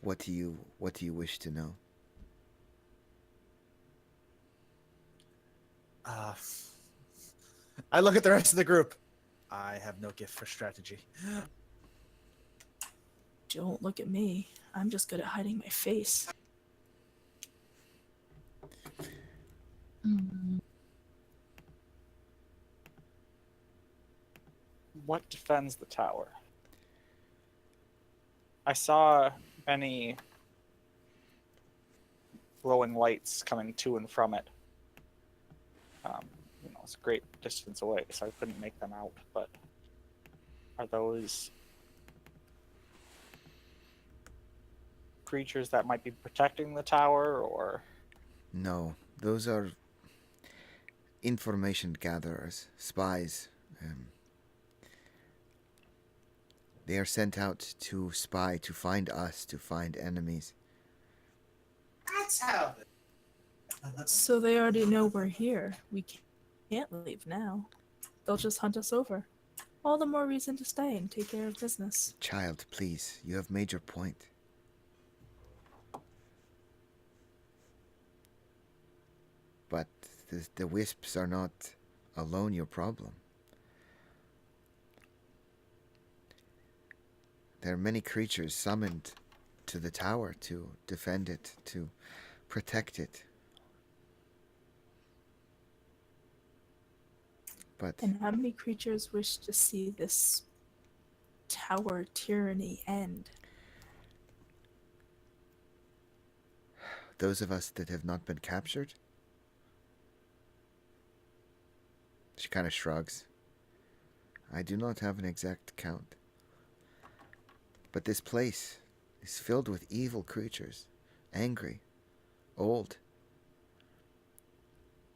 What do you wish to know? I look at the rest of the group. I have no gift for strategy. Don't look at me. I'm just good at hiding my face. Mm. What defends the tower? I saw many glowing lights coming to and from it. It's a great distance away, so I couldn't make them out. But are those creatures that might be protecting the tower, or? No, those are information gatherers, spies. They are sent out to spy, to find us, to find enemies. That's how. So they already know we're here. We can't leave now. They'll just hunt us over. All the more reason to stay and take care of business. Child, please, you have made your point. But the wisps are not alone your problem. There are many creatures summoned to the tower to defend it, to protect it. But And how many creatures wish to see this tower tyranny end? those of us that have not been captured? She kind of shrugs. I do not have an exact count. But this place is filled with evil creatures, angry, old.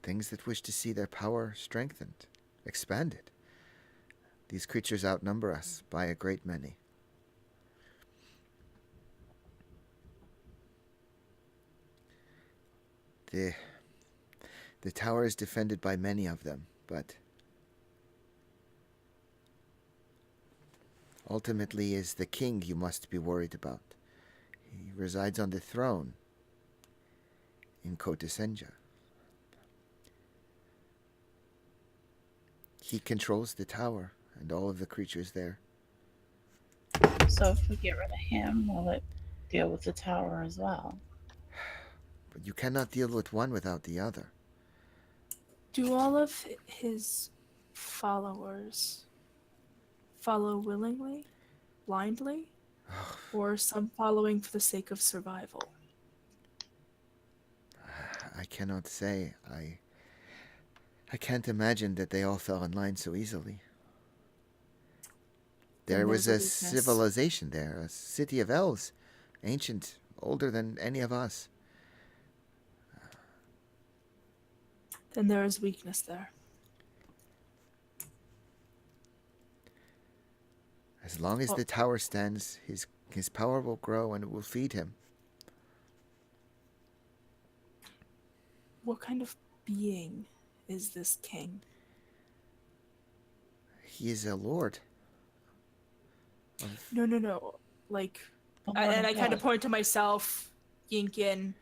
Things that wish to see their power strengthened, expanded. These creatures outnumber us by a great many. The tower is defended by many of them, but ultimately is the king you must be worried about. He resides on the throne in Kotasenja. He controls the tower and all of the creatures there. So if we get rid of him, will it deal with the tower as well? But you cannot deal with one without the other. Do all of his followers follow willingly, blindly, or some following for the sake of survival? I cannot say. I can't imagine that they all fell in line so easily. Then There was a there's a weakness. civilization there, a city of elves, ancient, older than any of us. Then there is weakness there. As long as Oh. the tower stands, his power will grow and it will feed him. What kind of being is this king? He is a lord. No. Like, The and Lord I of kind of God. point to myself, Yinkin,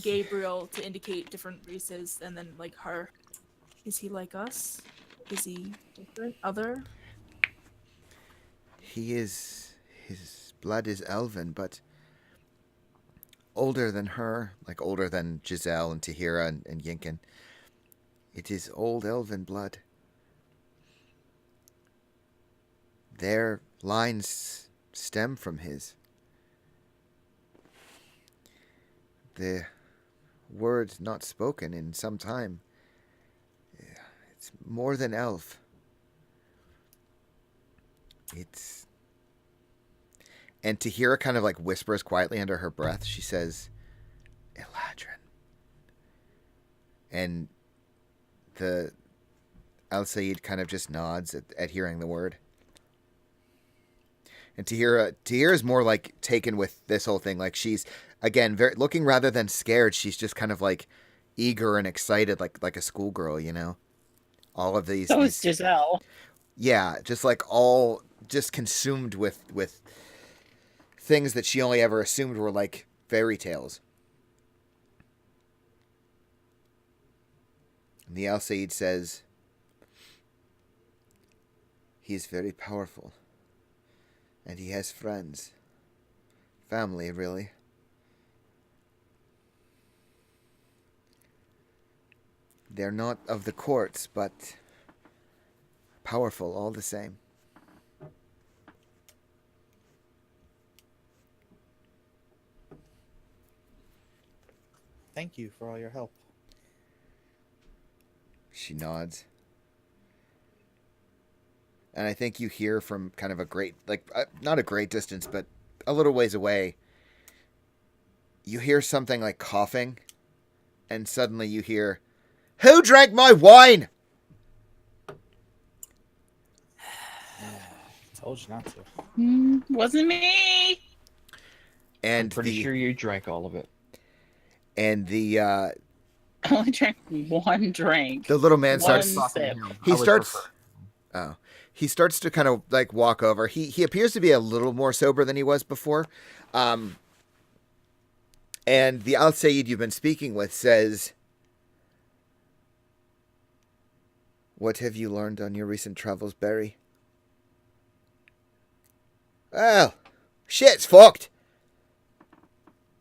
Gabriel to indicate different races, and then like her. Is he like us? Is he different? Other? His blood is elven, but older than her, like older than Giselle and Tahira and Yinkin. It is old elven blood. Their lines stem from his. The word not spoken in some time. It's more than elf. It's... And Tahira kind of like whispers quietly under her breath. She says, Eladrin. And the Al Sayed kind of just nods at hearing the word. And Tahira's more like taken with this whole thing. Like she's, again, very looking rather than scared. She's just kind of like eager and excited, like a schoolgirl, you know? All of these. So is Giselle. Yeah, just like all just consumed with things that she only ever assumed were like fairy tales. And the Al Sayed says, he is very powerful. And he has friends. Family, really. They're not of the courts, but powerful all the same. Thank you for all your help. She nods. And I think you hear from kind of a great, like, not a great distance, but a little ways away, you hear something like coughing, and suddenly you hear, "Who drank my wine?" Told you not to. Wasn't me. I'm And pretty sure you drank all of it. And the I only drank one drink. the little man One starts. sip. He starts. Oh, he starts to kind of like walk over. He appears to be a little more sober than he was before. And the Al Sayed you've been speaking with says, "What have you learned on your recent travels, Barry?" Well, shit's fucked.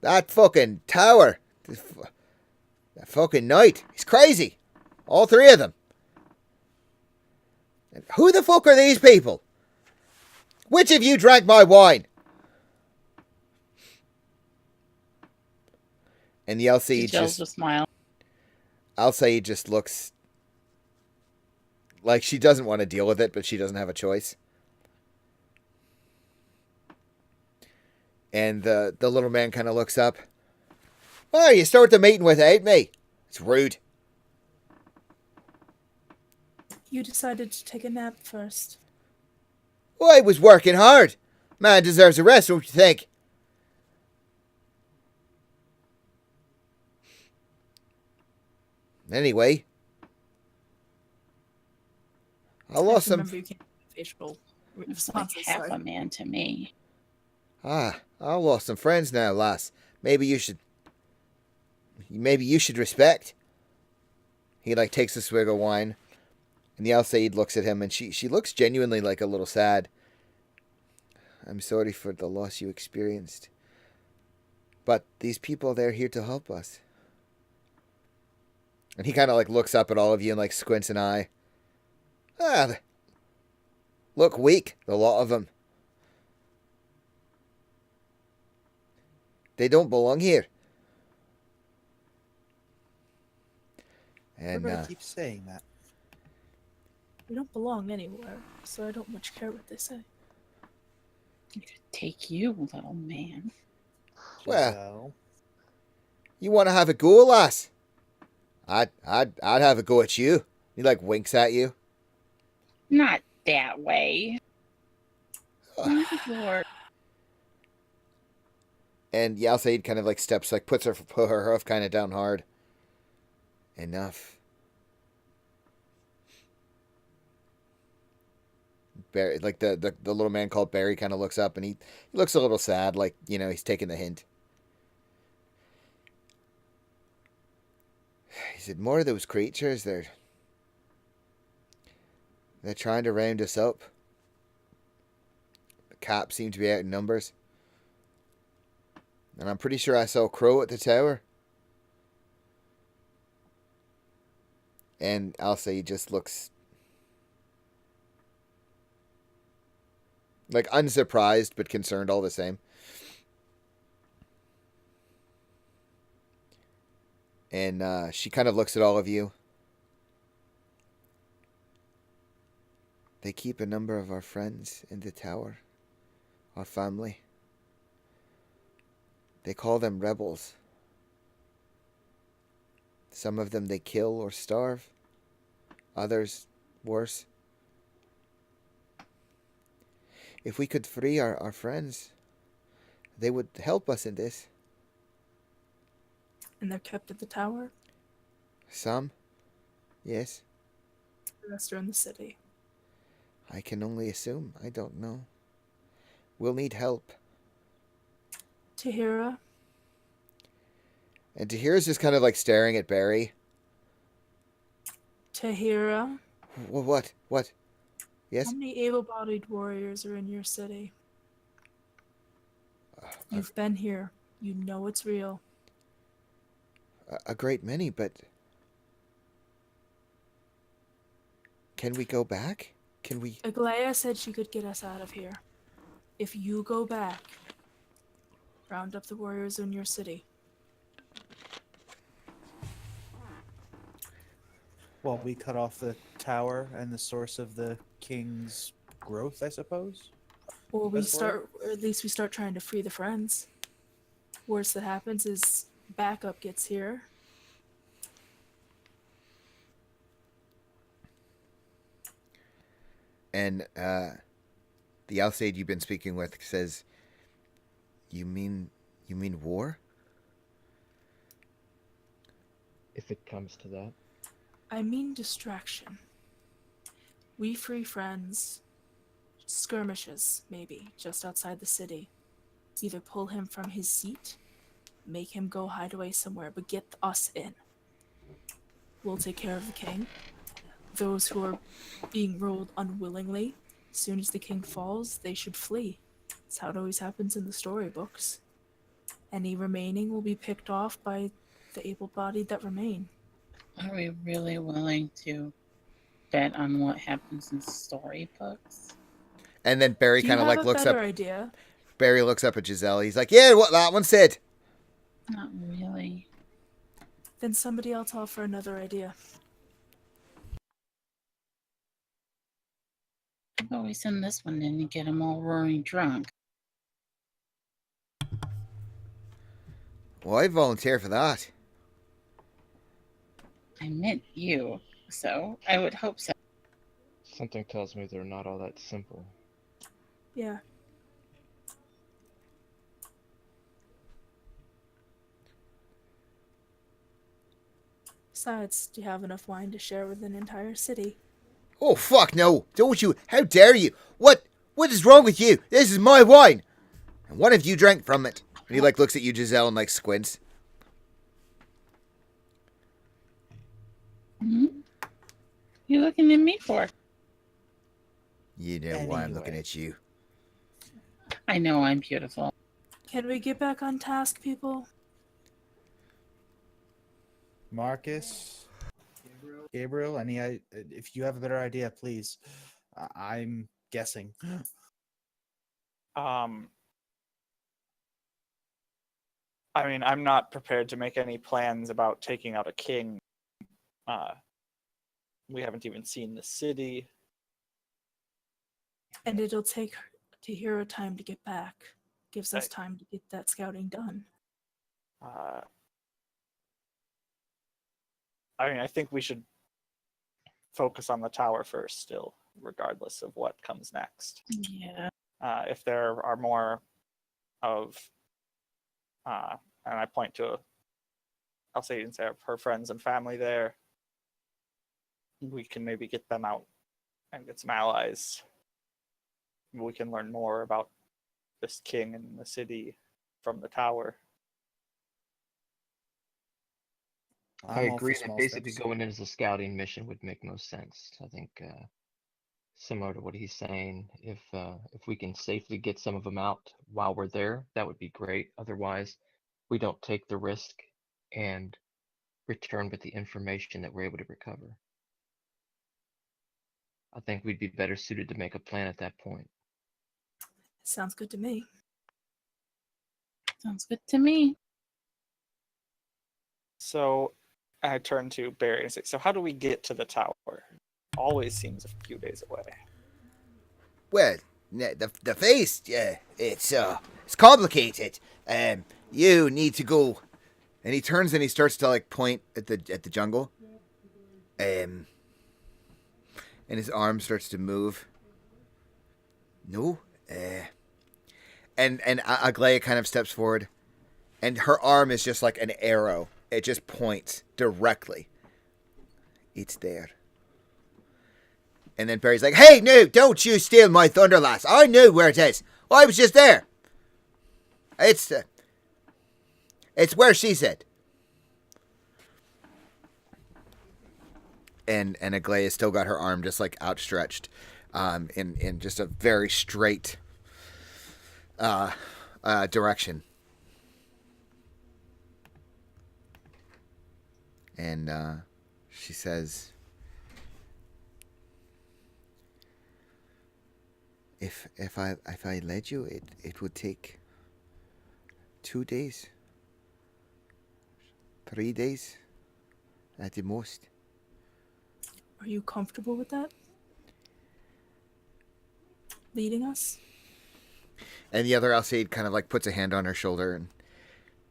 That fucking tower. That fucking knight. He's crazy. All three of them. And who the fuck are these people? Which of you drank my wine? And the Al Sayed Giselle's just smile. Al Sayed just looks like she doesn't want to deal with it, but she doesn't have a choice. And the little man kind of looks up. "Oh, you start the meeting without me. It's rude." You decided to take a nap first. Well, I was working hard. Man deserves a rest, don't you think? Anyway, I lost some. Remember, you can't do facial Like responses. half Sorry. a man to me. I lost some friends now, lass. Maybe you should respect. He like takes a swig of wine, and the Al Sayed looks at him, and she looks genuinely like a little sad. "I'm sorry for the loss you experienced, but these people, they're here to help us." And he kind of like looks up at all of you and like squints an eye. They look weak, the lot of them. They don't belong here. And Everybody keeps saying that. We don't belong anywhere, so I don't much care what they say. Take you, little man. Well. Giselle. you want to have a go, lass? I'd have a go at you. He like winks at you. Not that way. Lord. And Al Sayed kind of like steps, like put her hoof kind of down hard. Enough. Barry, like the little man called Barry, kind of looks up and he looks a little sad, like, you know, he's taking the hint. He said, "More of those creatures, they're They're trying to round us up. The Cap seem to be out in numbers. And I'm pretty sure I saw Crow at the tower. And Alcide just looks like unsurprised but concerned all the same. And she kind of looks at all of you. They keep a number of our friends in the tower. Our family. They call them rebels. Some of them they kill or starve. Others, worse. If we could free our friends, they would help us in this. And they're kept at the tower. Some, yes. The rest are in the city. I can only assume. I don't know. We'll need help. Tahira, And Tahira's just kind of like staring at Barry. Tahira, What? What? Yes? how many able-bodied warriors are in your city? You've been here. You know it's real. A great many, but... Can we go back? Can we... Aglaya said she could get us out of here. If you go back, round up the warriors in your city. Well, we cut off the tower and the source of the king's growth, I suppose. Or we That's right. start, or at least we start trying to free the friends. Worst that happens is backup gets here. And the Alcide you've been speaking with says, You mean war? If it comes to that. I mean distraction. We free friends. Skirmishes, maybe, just outside the city. Either pull him from his seat, make him go hide away somewhere, but get us in. We'll take care of the king. Those who are being ruled unwillingly, as soon as the king falls, they should flee. That's how it always happens in the storybooks. Any remaining will be picked off by the able-bodied that remain. Are we really willing to bet on what happens in storybooks? And then Barry Do you kind of have like a looks better up. idea? Barry looks up at Giselle. He's like, Yeah, what that one said. Not really. Then somebody else offer another idea. How about we send this one in and get them all roaring drunk? Well, I'd volunteer for that. I meant you, so I would hope so. Something tells me they're not all that simple. Yeah. Besides, do you have enough wine to share with an entire city? Oh, fuck no. Don't you? How dare you? What is wrong with you? This is my wine. And what have you drank from it? And he like looks at you, Giselle, and like squints. Hmm? You looking at me for? You know why I'm looking Anyway. at you. I know I'm beautiful. Can we get back on task, people? Marcus, Gabriel, if you have a better idea, please. I'm guessing. I mean, I'm not prepared to make any plans about taking out a king. We haven't even seen the city. And it'll take Tahira time to get back. Gives us time to get that scouting done. I mean, I think we should focus on the tower first, still, regardless of what comes next. Yeah. If there are more of, and I point to, I'll say her friends and family there, we can maybe get them out and get some allies. We can learn more about this king and the city from the tower. I I'm all for agree that small basically steps. going in as a scouting mission would make most sense. I think similar to what he's saying. If we can safely get some of them out while we're there, that would be great. Otherwise, we don't take the risk and return with the information that we're able to recover. I think we'd be better suited to make a plan at that point. Sounds good to me. Sounds good to me. So I turn to Barry and say, so how do we get to the tower? Always seems a few days away. Well, the face, yeah, it's complicated. You need to go, and he turns and he starts to like point at the jungle. And his arm starts to move. No, and Aglaia kind of steps forward, and her arm is just like an arrow. It just points directly. It's there. And then Barry's like, "Hey, no, don't you steal my thunder, lass. I know where it is. I was just there. It's where she said." And Aglaia still got her arm just like outstretched, in just a very straight direction. And she says, If I led you, it would take 2 days, 3 days, at the most." Are you comfortable with that? Leading us? And the other Alcide kind of like puts a hand on her shoulder and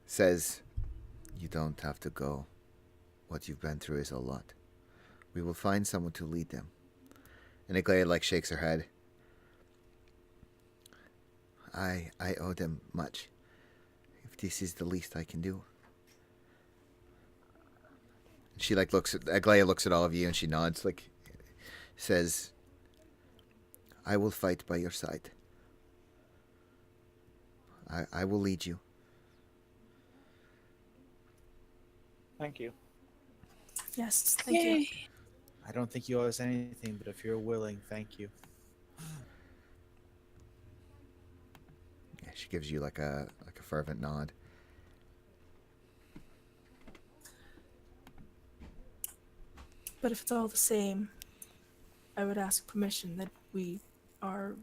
says, "You don't have to go. What you've been through is a lot. We will find someone to lead them." And Aglaia like shakes her head. I owe them much. If this is the least I can do. She like Aglaia looks at all of you and she nods, like says, "I will fight by your side. I will lead you." Thank you. Yes, thank Yay. you. I don't think you owe us anything, but if you're willing, thank you. Yeah, she gives you like a fervent nod. But if it's all the same, I would ask permission that we are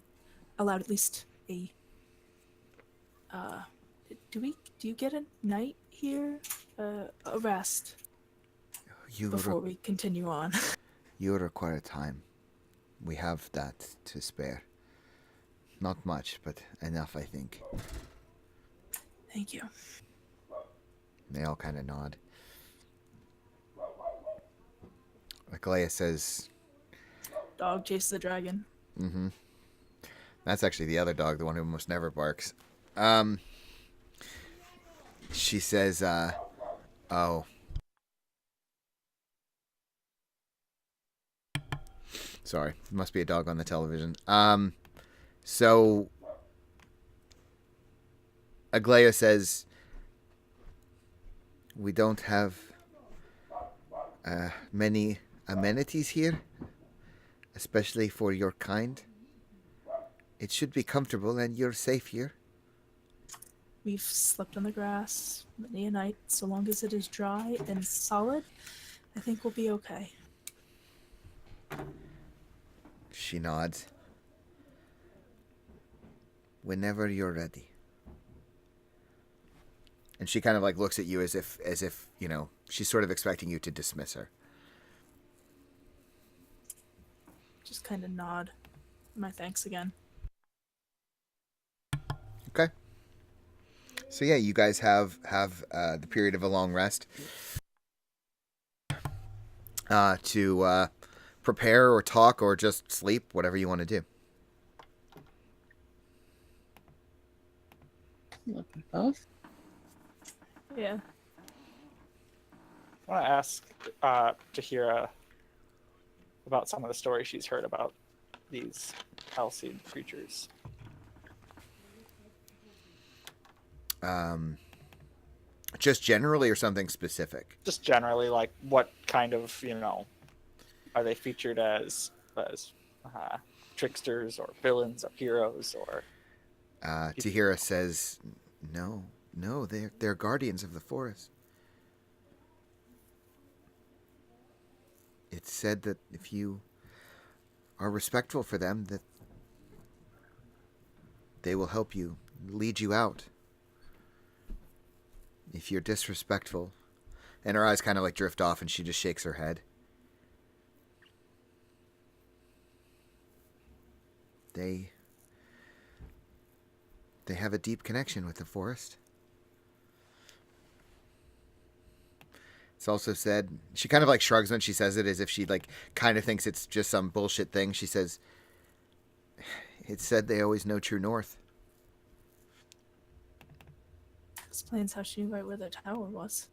allowed at least a do you get a night here? A rest before we continue on. You require time. We have that to spare. Not much, but enough, I think. Thank you. They all kind of nod. Aglaia says, Dog chases the dragon. "Mm-hmm." That's actually the other dog, the one who almost never barks. She says, "Oh. Sorry, must be a dog on the television." So Aglaia says, "We don't have many amenities here, especially for your kind. It should be comfortable, and you're safe here." We've slept on the grass many a night. So long as it is dry and solid, I think we'll be okay. She nods. "Whenever you're ready." And she kind of like looks at you as if, you know, she's sort of expecting you to dismiss her. Just kind of nod. My thanks again. Okay. So yeah, you guys have the period of a long rest to prepare or talk or just sleep, whatever you want to do. Look at both. Yeah. I want to ask Tahira about some of the stories she's heard about these Alcide creatures. Just generally or something specific? Just generally, like what kind of, are they featured as tricksters or villains or heroes or. Tahira says, no, they're guardians of the forest. It's said that if you are respectful for them, that they will help you, lead you out. If you're disrespectful, and her eyes kind of like drift off, and she just shakes her head. They have a deep connection with the forest. It's also said, she kind of like shrugs when she says it, as if she like kind of thinks it's just some bullshit thing. She says, it's said they always know true north. Explains how she knew right where the tower was.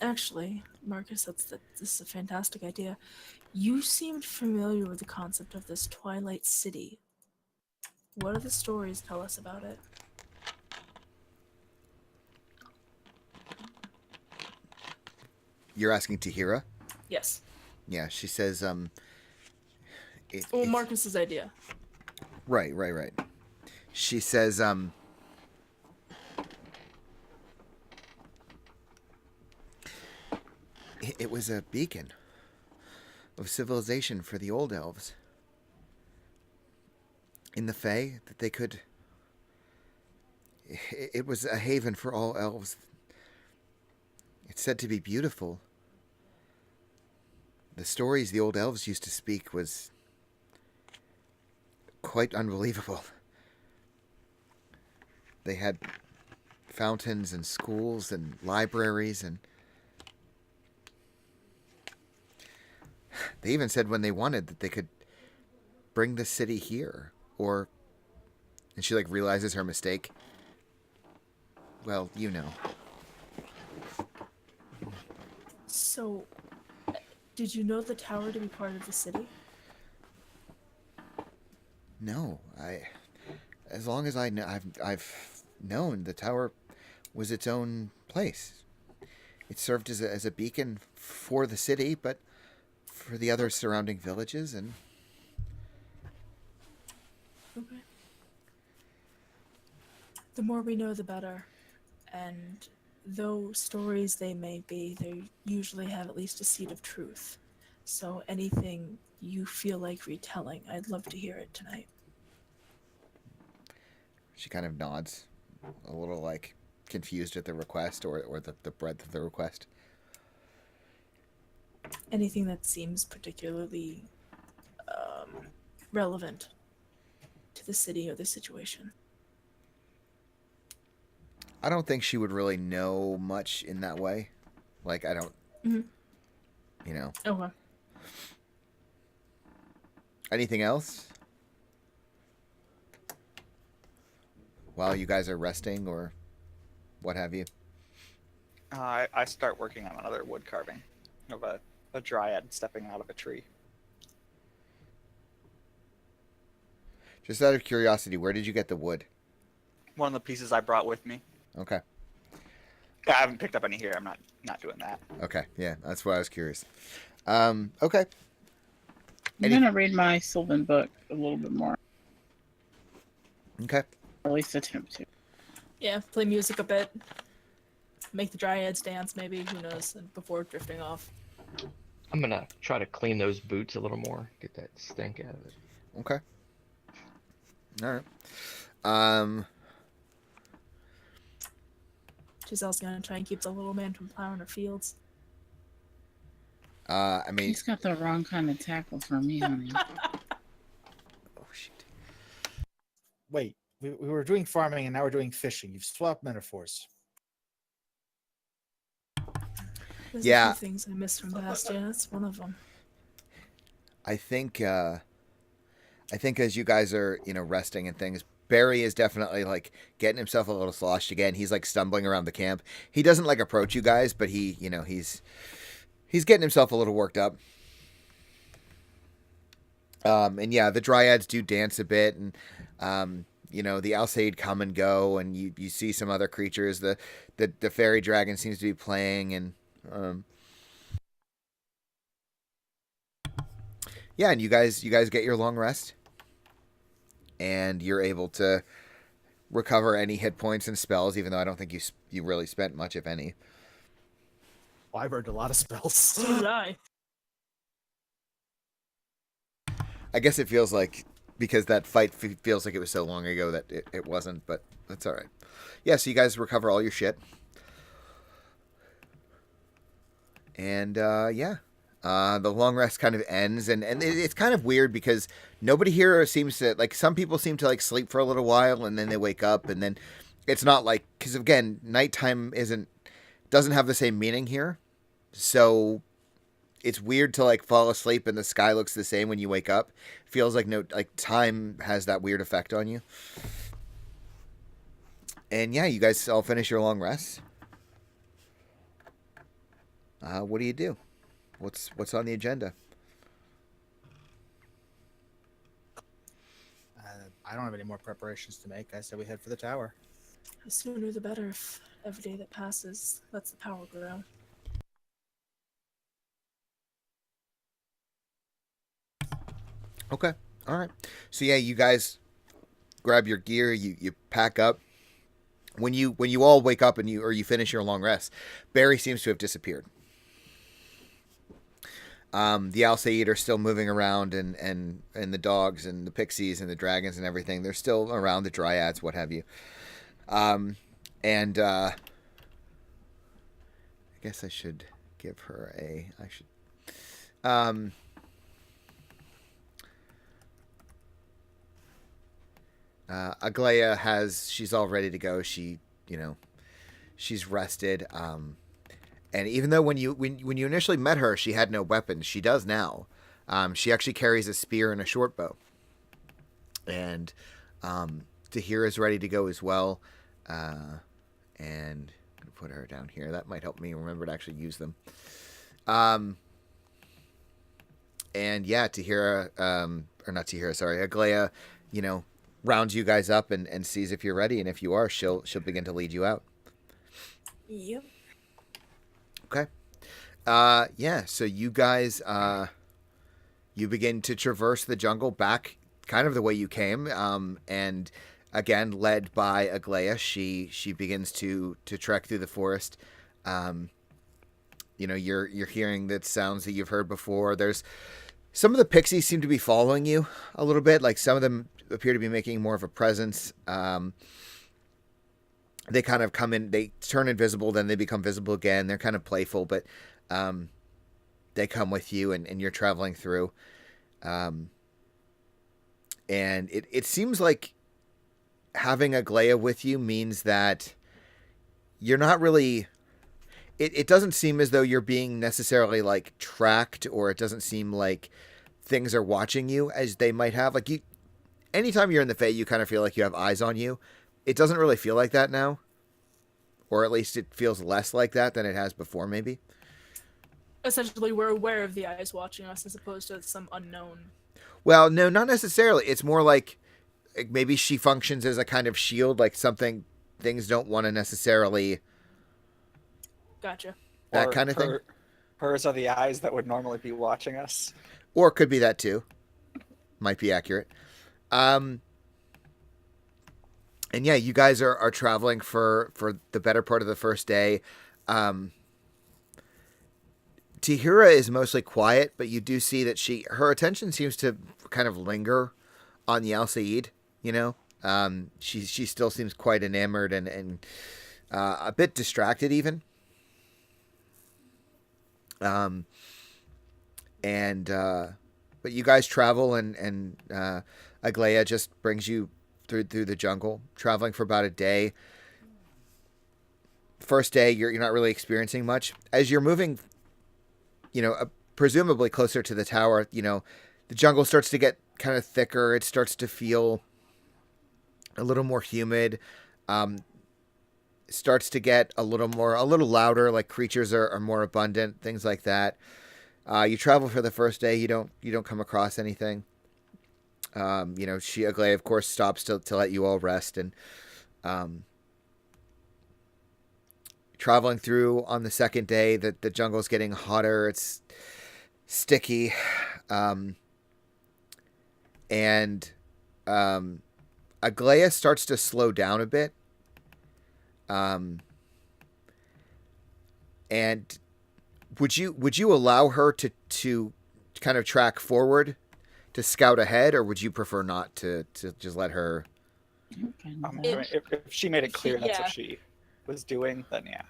Actually, Marcus, this is a fantastic idea. You seemed familiar with the concept of this Twilight City. What do the stories tell us about it? You're asking Tahira? Yes. Yeah, she says, Well, Marcus's idea. Right. She says, it was a beacon of civilization for the old elves. In the Fae, that they could... It was a haven for all elves. It's said to be beautiful. The stories the old elves used to speak was quite unbelievable. They had fountains and schools and libraries, and they even said when they wanted that they could bring the city here, or... And she like realizes her mistake. Well, you know. So, did you know the tower to be part of the city? No, as long as I know, I've known the tower was its own place. It served as a beacon for the city, but for the other surrounding villages, and Okay. The more we know, the better. And though stories they may be, they usually have at least a seed of truth. So anything you feel like retelling, I'd love to hear it tonight. she kind of nods, a little like confused at the request or the breadth of the request. Anything that seems particularly relevant to the city or the situation. I don't think she would really know much in that way. Like, I don't... Mhm. You know. Okay. Anything else? While you guys are resting or what have you? I start working on another wood carving of a dryad stepping out of a tree. Just out of curiosity, where did you get the wood? One of the pieces I brought with me. Okay. I haven't picked up any here. I'm not doing that. Okay. Yeah, that's why I was curious. Okay. I'm gonna read my Sylvan book a little bit more. Okay. Or at least attempt to. Yeah, play music a bit. Make the dryads dance, maybe. Who knows? And before drifting off. I'm gonna try to clean those boots a little more, get that stink out of it. Okay. All right. Giselle's gonna try and keep the little man from plowing her fields. I mean... He's got the wrong kind of tackle for me, honey. Oh, shit. Wait, we were doing farming and now we're doing fishing. You've swapped metaphors. There's Yeah. a few things I missed from Bastion. That's one of them. I think as you guys are, resting and things, Barry is definitely like getting himself a little sloshed again. He's like stumbling around the camp. He doesn't like approach you guys, but he's getting himself a little worked up. And yeah, the dryads do dance a bit, and the Alsaid come and go, and you see some other creatures. The fairy dragon seems to be playing, and yeah, and you guys get your long rest, and you're able to recover any hit points and spells, even though I don't think you really spent much, if any. Well, I burned a lot of spells. So did I. I guess it feels like, because that fight feels like it was so long ago that it wasn't, but that's all right. Yeah, so you guys recover all your shit. And, the long rest kind of ends, and it's kind of weird because nobody here seems to, like, some people seem to, like, sleep for a little while, and then they wake up, and then it's not like, because, again, nighttime doesn't have the same meaning here, so it's weird to, like, fall asleep and the sky looks the same when you wake up. It feels like time has that weird effect on you. And yeah, you guys all finish your long rest. What do you do? What's on the agenda? I don't have any more preparations to make. I said we head for the tower. The sooner the better. If every day that passes lets the power grow. Okay. All right. So yeah, you guys grab your gear, you pack up. When you all wake up and you finish your long rest, Barry seems to have disappeared. The Alsaid are still moving around, and the dogs and the pixies and the dragons and everything, they're still around, the dryads, what have you. I guess I should give her Aglaia she's all ready to go. She's rested. And even though when you initially met her, she had no weapons, she does now. She actually carries a spear and a short bow. And Tahira's ready to go as well. And I'm gonna put her down here. That might help me remember to actually use them. And yeah, Tahira, or not Tahira, sorry, Aglaia, rounds you guys up and sees if you're ready, and if you are, she'll begin to lead you out. Yep. Okay. Yeah, so you guys you begin to traverse the jungle back kind of the way you came, and again led by Aglaia. She begins to trek through the forest. You're hearing the sounds that you've heard before. There's some of the pixies seem to be following you a little bit, like some of them appear to be making more of a presence. They kind of come in, they turn invisible, then they become visible again. They're kind of playful, but they come with you, and you're traveling through. And it seems like having Aglaia with you means that you're not really... It doesn't seem as though you're being necessarily, like, tracked, or it doesn't seem like things are watching you as they might have. Like, anytime you're in the Fae, you kind of feel like you have eyes on you. It doesn't really feel like that now. Or at least it feels less like that than it has before, maybe. Essentially, we're aware of the eyes watching us as opposed to some unknown. Well, no, not necessarily. It's more like maybe she functions as a kind of shield, like things don't want to necessarily... Gotcha. That Or kind of thing. Hers are the eyes that would normally be watching us. Or it could be that too. Might be accurate. And yeah, you guys are traveling for the better part of the first day. Tahira is mostly quiet, but you do see that her attention seems to kind of linger on the Alsaid, She still seems quite enamored and a bit distracted even. But you guys travel, and Aglaia just brings you through the jungle, traveling for about a day. First day, you're not really experiencing much. As you're moving, presumably closer to the tower, the jungle starts to get kind of thicker. It starts to feel a little more humid. Starts to get a little louder, like creatures are more abundant, things like that. You travel for the first day, you don't come across anything. Aglaia, of course, stops to let you all rest, and um, traveling through on the second day, the jungle's getting hotter. It's sticky, um, and Aglaia starts to slow down a bit. And would you allow her to kind of track forward to scout ahead, or would you prefer not to just let her? I'm fine with I that. mean, if she made it If she- clear that's yeah. what she was doing, then yeah.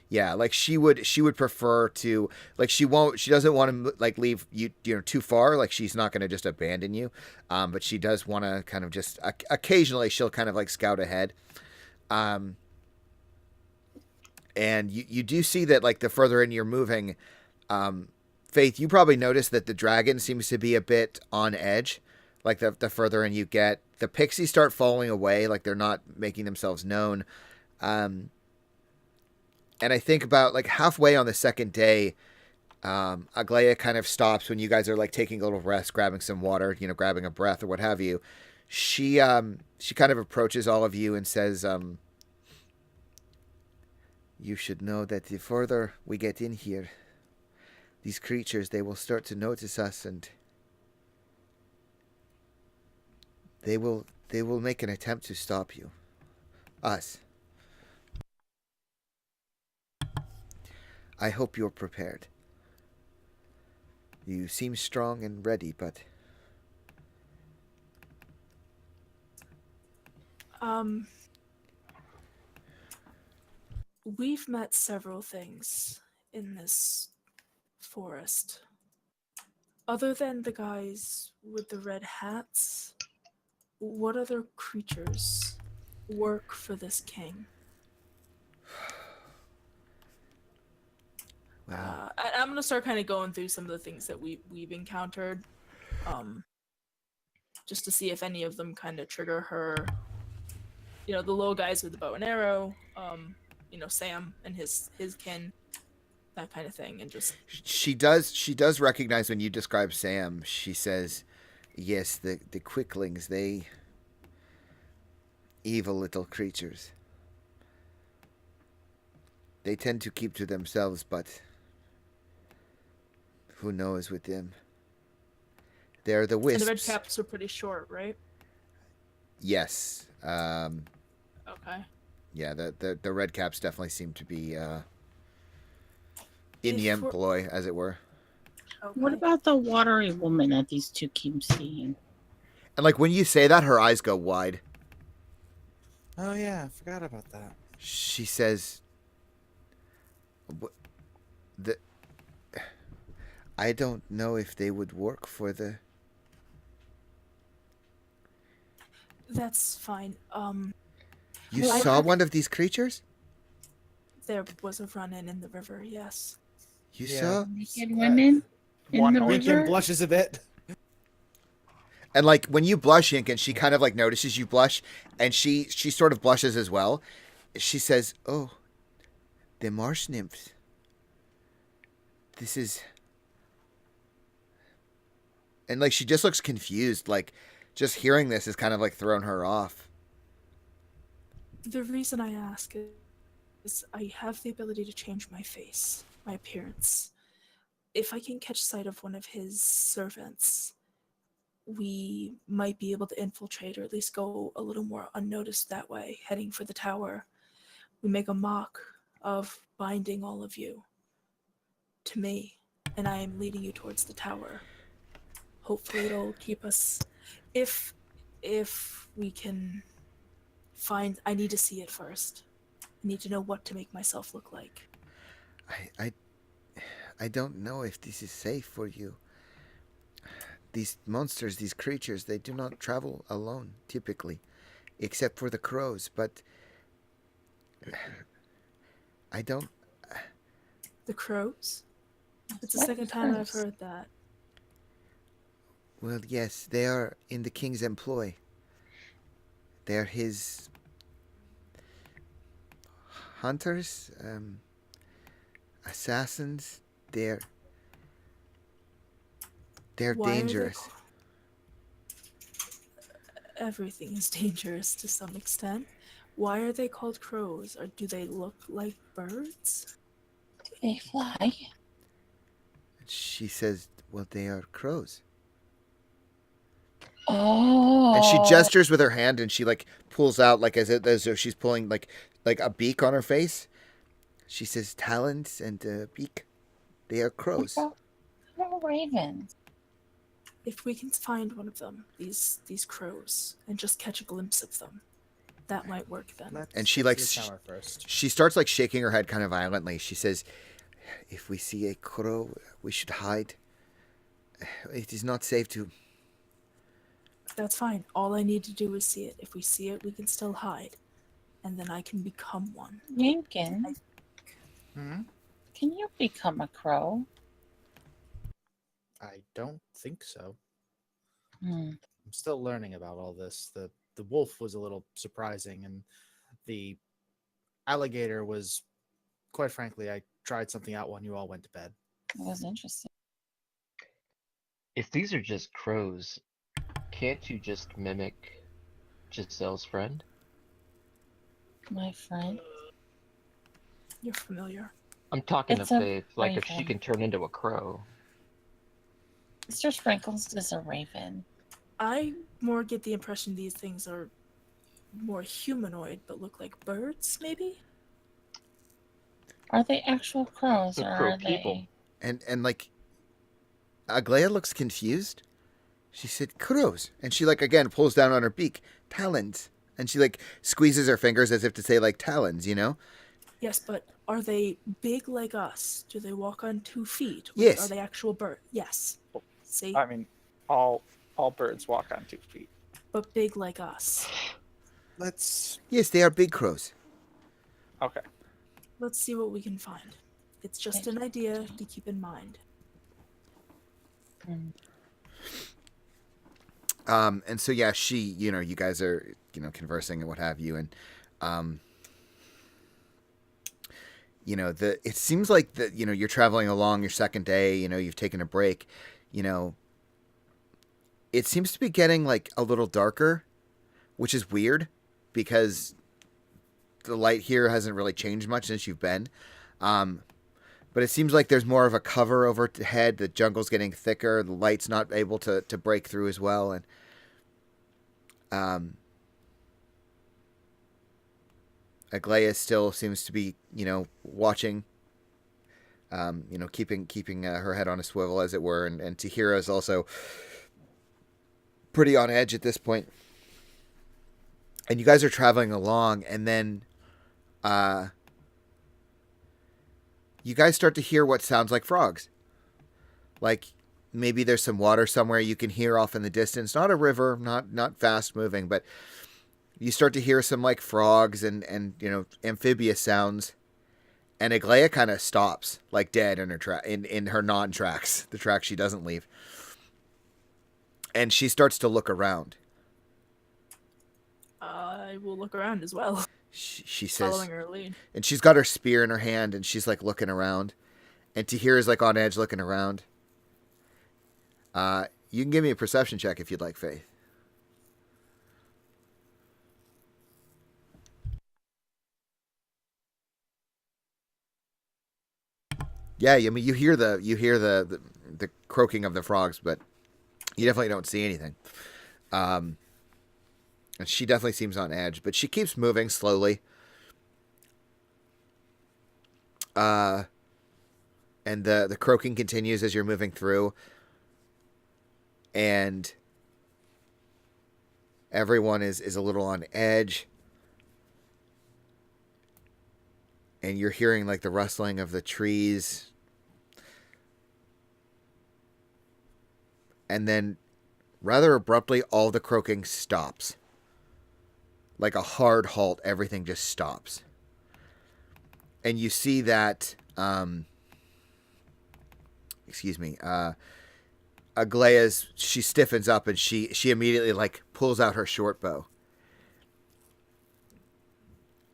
Yeah, like she would prefer to, like she doesn't want to like leave you too far, like she's not going to just abandon you, but she does want to kind of just occasionally she'll kind of like scout ahead. And you do see that like the further in you're moving, Faith, you probably noticed that the dragon seems to be a bit on edge. Like the further in you get, the pixies start falling away, like they're not making themselves known. And I think about like halfway on the second day, Aglaia kind of stops when you guys are like taking a little rest, grabbing some water, grabbing a breath or what have you. She kind of approaches all of you and says, "You should know that the further we get in here, these creatures, they will start to notice us, and they will make an attempt to stop you. Us. I hope you're prepared. You seem strong and ready, but We've met several things in this forest. Other than the guys with the red hats, what other creatures work for this king? wow. I'm gonna start kind of going through some of the things that we've encountered, just to see if any of them kind of trigger her. The little guys with the bow and arrow, Sam and his kin, that kind of thing, and just She does recognize when you describe Sam. She says, "Yes, the quicklings, they evil little creatures. They tend to keep to themselves, but who knows with them? They're the and wisps." the red caps are pretty short, right? Yes. Okay. Yeah. The red caps definitely seem to be in If the we're- employ, as it were. Okay. What about the watery woman that these two keep seeing? And like when you say that, her eyes go wide. Oh yeah, I forgot about that. She says, "The I don't know if they would work for the." That's fine. You I saw have- one of these creatures? There was a run-in in the river, yes. You Yeah. saw? Naked women in One the noise. Lincoln river? blushes a bit. And like when you blush, Yinkin, she kind of like notices you blush, and she sort of blushes as well. She says, "Oh, the marsh nymphs. This is," and like she just looks confused. Like just hearing this is kind of like thrown her off. The reason I ask is I have the ability to change my face, my appearance. If I can catch sight of one of his servants, we might be able to infiltrate or at least go a little more unnoticed that way, heading for the tower. We make a mock of binding all of you to me, and I am leading you towards the tower. Hopefully it'll keep us, if we can find, I need to see it first. I need to know what to make myself look like. I don't know if this is safe for you. These monsters, these creatures, they do not travel alone typically, except for the crows. But I don't. The crows? It's the What second time I've crows? heard that. Well, yes, they are in the king's employ. They're his hunters, assassins. They're Why are they dangerous. ca- everything is dangerous to some extent. Why are they called crows? Or do they look like birds? Do they fly? She says, well, they are crows. Oh. And she gestures with her hand, and she like pulls out like as if she's pulling like a beak on her face. She says, talons and beak. They are crows. What about ravens? If we can find one of them, these crows, and just catch a glimpse of them, that might work then. Let's And she, get like, to the tower first. She starts like shaking her head kind of violently. She says, if we see a crow, we should hide. It is not safe to... That's fine. All I need to do is see it. If we see it, we can still hide. And then I can become one. Yankin, Hmm? can you become a crow? I don't think so. Hmm. I'm still learning about all this. The wolf was a little surprising, and the alligator was, quite frankly, I tried something out when you all went to bed. It was interesting. If these are just crows, can't you just mimic Giselle's friend? My friend. You're familiar. I'm talking It's of a Faith, like if she raven. can turn into a crow. Mr. Sprinkles is a raven. I more get the impression these things are more humanoid, but look like birds, maybe? Are they actual crows, They're or crow are people. they? And like, Aglaya looks confused. She said, crows. And she like, again, pulls down on her beak. Talons. And she like squeezes her fingers as if to say like talons, you know? Yes, but are they big like us? Do they walk on 2 feet? Yes. Are they actual birds? Yes. See? I mean, all birds walk on 2 feet. But big like us. Let's. Yes, they are big crows. Okay. Let's see what we can find. It's just an idea to keep in mind. Hmm. And so, yeah, she, you know, you guys are, you know, conversing and what have you. And, you know, it seems like that, you know, you're traveling along your second day, you know, you've taken a break, you know, it seems to be getting like a little darker, which is weird because the light here hasn't really changed much since you've been. But it seems like there's more of a cover overhead. The jungle's getting thicker. The light's not able to break through as well. And Aglaya still seems to be, you know, watching, you know, keeping her head on a swivel, as it were. And Tahira is also pretty on edge at this point. And you guys are traveling along, and then you guys start to hear what sounds like frogs. Like maybe there's some water somewhere you can hear off in the distance. Not a river, not fast moving, but you start to hear some like frogs and you know, amphibious sounds. And Aglaya kind of stops, like dead in her in her non-tracks, the track she doesn't leave. And she starts to look around. I will look around as well, She says, following her lead. and she's got her spear in her hand, and she's like looking around. And Tahira's like on edge looking around. You can give me a perception check if you'd like, Faith. Yeah, I mean you hear the croaking of the frogs, but you definitely don't see anything. And she definitely seems on edge, but she keeps moving slowly. And the croaking continues as you're moving through. And everyone is a little on edge. And you're hearing like the rustling of the trees. And then rather abruptly, all the croaking stops. Like a hard halt, everything just stops. And you see that, Aglaya's, she stiffens up and she immediately like pulls out her short bow.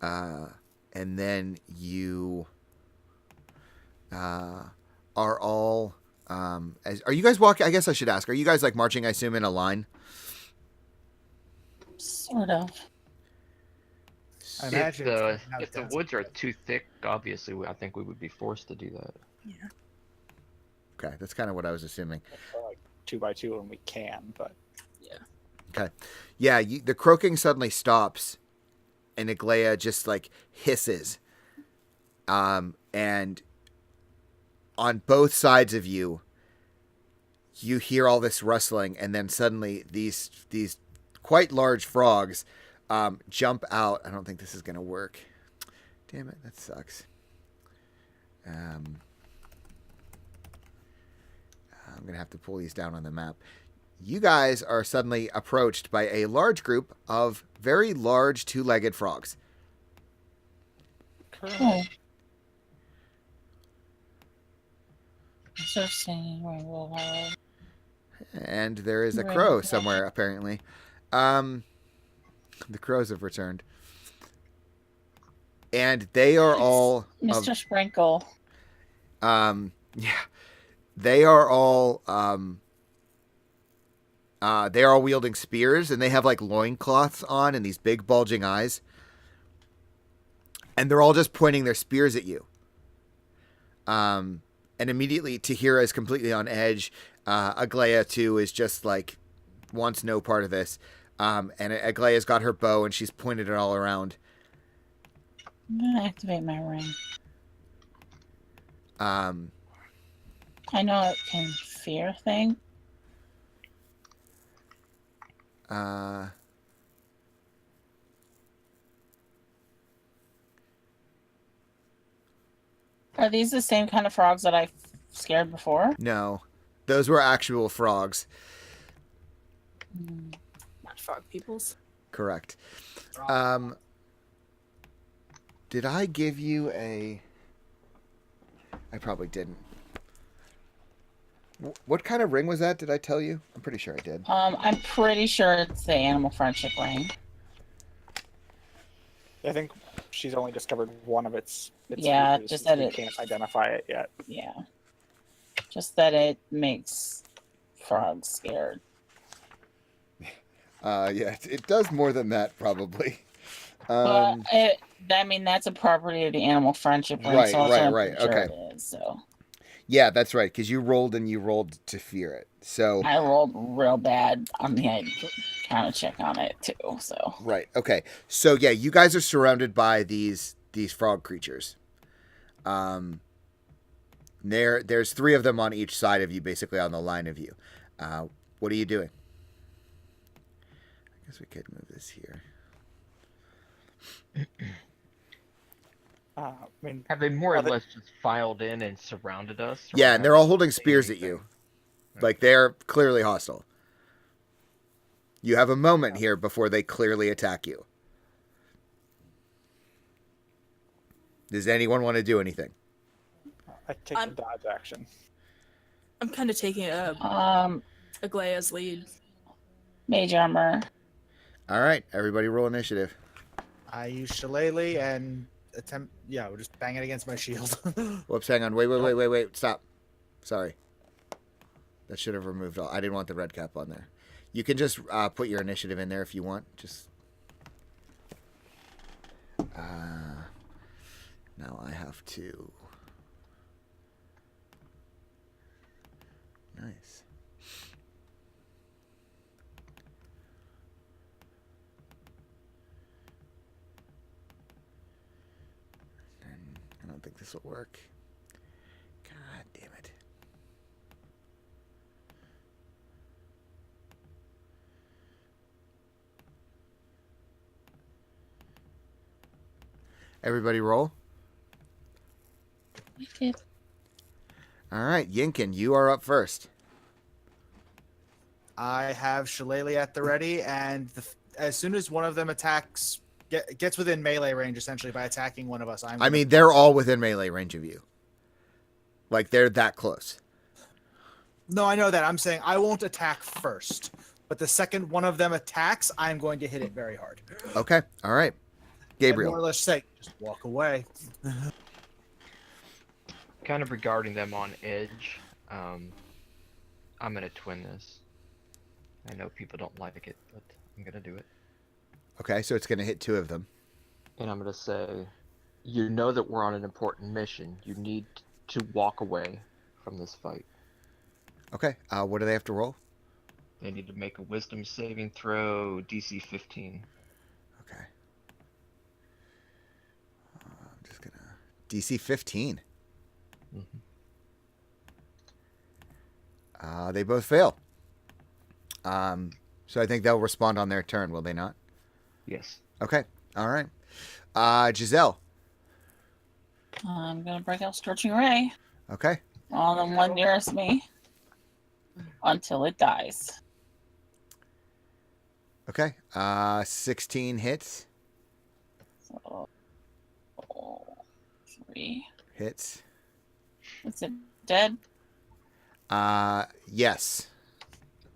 And then you are all, are you guys walking? I guess I should ask, are you guys like marching, I assume, in a line? Sort of. I If imagine it's the coming out if the densely. woods are too thick, obviously, I think we would be forced to do that. Yeah. Okay, that's kind of what I was assuming. Like 2x2 when we can, but Yeah. Yeah, the croaking suddenly stops, and Iglea just like hisses. And on both sides of you, you hear all this rustling, and then suddenly these quite large frogs jump out. I don't think this is gonna work. Damn it, that sucks. I'm gonna have to pull these down on the map. You guys are suddenly approached by a large group of very large two-legged frogs. Cool. Interesting. Well, And there is a Right. crow somewhere, apparently. The crows have returned. And they are all... Mr. Sprinkle. Yeah. They are all... they are all wielding spears, and they have, like, loincloths on and these big bulging eyes. And they're all just pointing their spears at you. And immediately, Tahira is completely on edge. Aglaya, too, is just, like, wants no part of this. And Aglaya's got her bow, and she's pointed it all around. I'm gonna activate my ring. I know it can fear thing. Are these the same kind of frogs that I scared before? No. Those were actual frogs. Hmm. Not frog peoples. Correct. Did I give you a... I probably didn't. What kind of ring was that? Did I tell you? I'm pretty sure I did. I'm pretty sure it's the animal friendship ring. I think she's only discovered one of its Yeah, features, just since that we it- can't identify it yet. Yeah. Just that it makes frogs scared. Yeah, it does more than that, probably. But I mean, that's a property of the animal friendship ring. Right, so also right, I'm right, pretty sure okay. It is, so Yeah, that's right, because you rolled to fear it. So, I rolled real bad on the kind of check on it too. So right, okay. So, yeah, you guys are surrounded by these frog creatures. There's 3 of them on each side of you, basically on the line of you. What are you doing? I guess we could move this here. I mean, Have they more or Well, they- less just filed in and surrounded us? or Yeah, have and they're all they holding seen spears at anything? you. Like, they're clearly hostile. You have a moment here before they clearly attack you. Does anyone want to do anything? I take I'm- the dodge action. I'm kind of taking Aglaya's lead. mage armor. All right, everybody roll initiative. I use Shillelagh and attempt. Yeah, we'll just bang it against my shield. Whoops, hang on. Wait. Stop. Sorry. That should have removed all. I didn't want the red cap on there. You can just put your initiative in there if you want. Just. Now I have to. Nice. And I don't think this will work. God damn it. Everybody roll. Wicked. All right, Yinkin, you are up first. I have Shillelagh at the ready, and as soon as one of them attacks, gets within melee range, essentially by attacking one of us, I mean, they're all within melee range of you. Like, they're that close. No, I know that. I'm saying I won't attack first, but the second one of them attacks, I'm going to hit it very hard. Okay, all right. And Gabriel. more or less say, just walk away. Kind of regarding them on edge, I'm gonna twin this. I know people don't like it, but I'm gonna do it. Okay, so it's going to hit 2 of them. And I'm gonna say, you know that we're on an important mission. You need to walk away from this fight. Okay, what do they have to roll? They need to make a wisdom saving throw, DC 15. Okay. I'm just going to... DC 15. They both fail. So I think they'll respond on their turn, will they not? Yes. Okay, all right. Giselle. I'm gonna break out Scorching Ray Okay. on the one nearest me until it dies. Okay. 16 hits. So 3. Hits. Is it dead? Yes.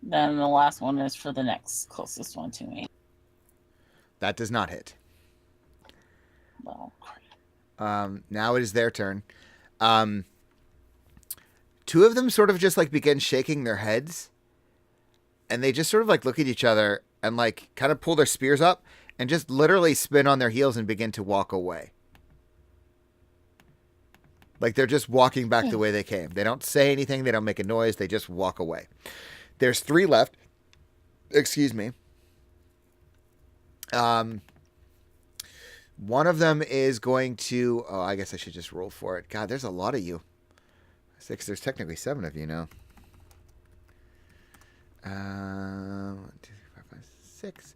Then the last one is for the next closest one to me. That does not hit. Well, crap. Now it is their turn. 2 of them sort of just like begin shaking their heads, and they just sort of like look at each other and like kind of pull their spears up and just literally spin on their heels and begin to walk away. Like they're just walking back the way they came. They don't say anything. They don't make a noise. They just walk away. There's 3 left. Excuse me. One of them is going to... Oh, I guess I should just roll for it. God, there's a lot of you. 6. There's technically 7 of you now. 1, 2, 3, 4, 5, 6.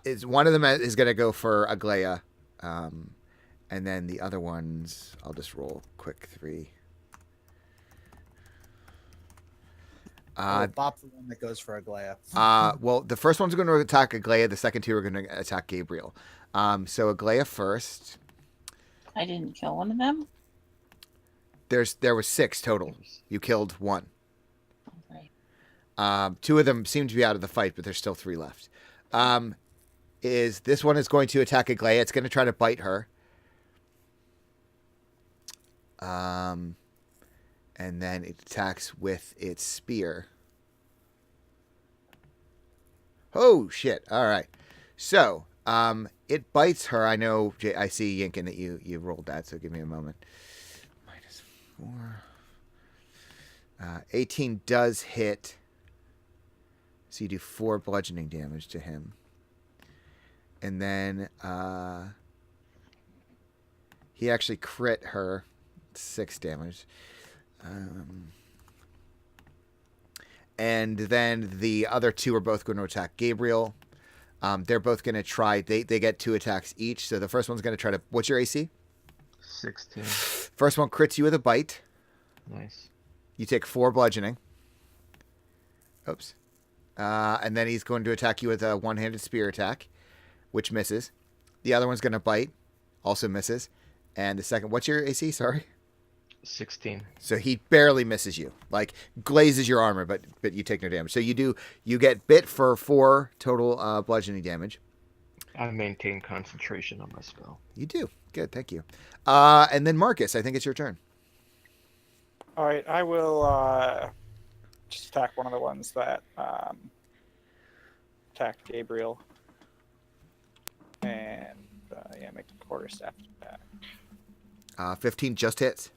Is one of them is going to go for Aglaya. And then the other ones, I'll just roll quick 3. Bob's the one that goes for Aglaya. Well, the first one's going to attack Aglaya. The second 2 are going to attack Gabriel. So Aglaya first. I didn't kill one of them. There was 6 total. You killed 1. Okay. 2 of them seem to be out of the fight, but there's still 3 left. This one is going to attack Aglaya. It's going to try to bite her. And then it attacks with its spear. Oh, shit. All right. So, it bites her. I know, I see, Yinkin, that you rolled that, so give me a moment. -4. 18 does hit. So you do 4 bludgeoning damage to him. And then he actually crit her. 6 damage. And then the other 2 are both going to attack Gabriel. They're both going to try. They get 2 attacks each. So the first one's going to try to... What's your AC? 16. First one crits you with a bite. Nice. You take 4 bludgeoning. Oops. And then he's going to attack you with a one-handed spear attack, which misses. The other one's going to bite. Also misses. And the second... What's your AC? Sorry? 16. So he barely misses you, like glazes your armor, but you take no damage. So you get bit for 4 total bludgeoning damage. I maintain concentration on my spell. You do. Good, thank you. And then Marcus, I think it's your turn. All right, I will just attack one of the ones that attacked Gabriel, and make the quarterstaff attack. 15 just hits.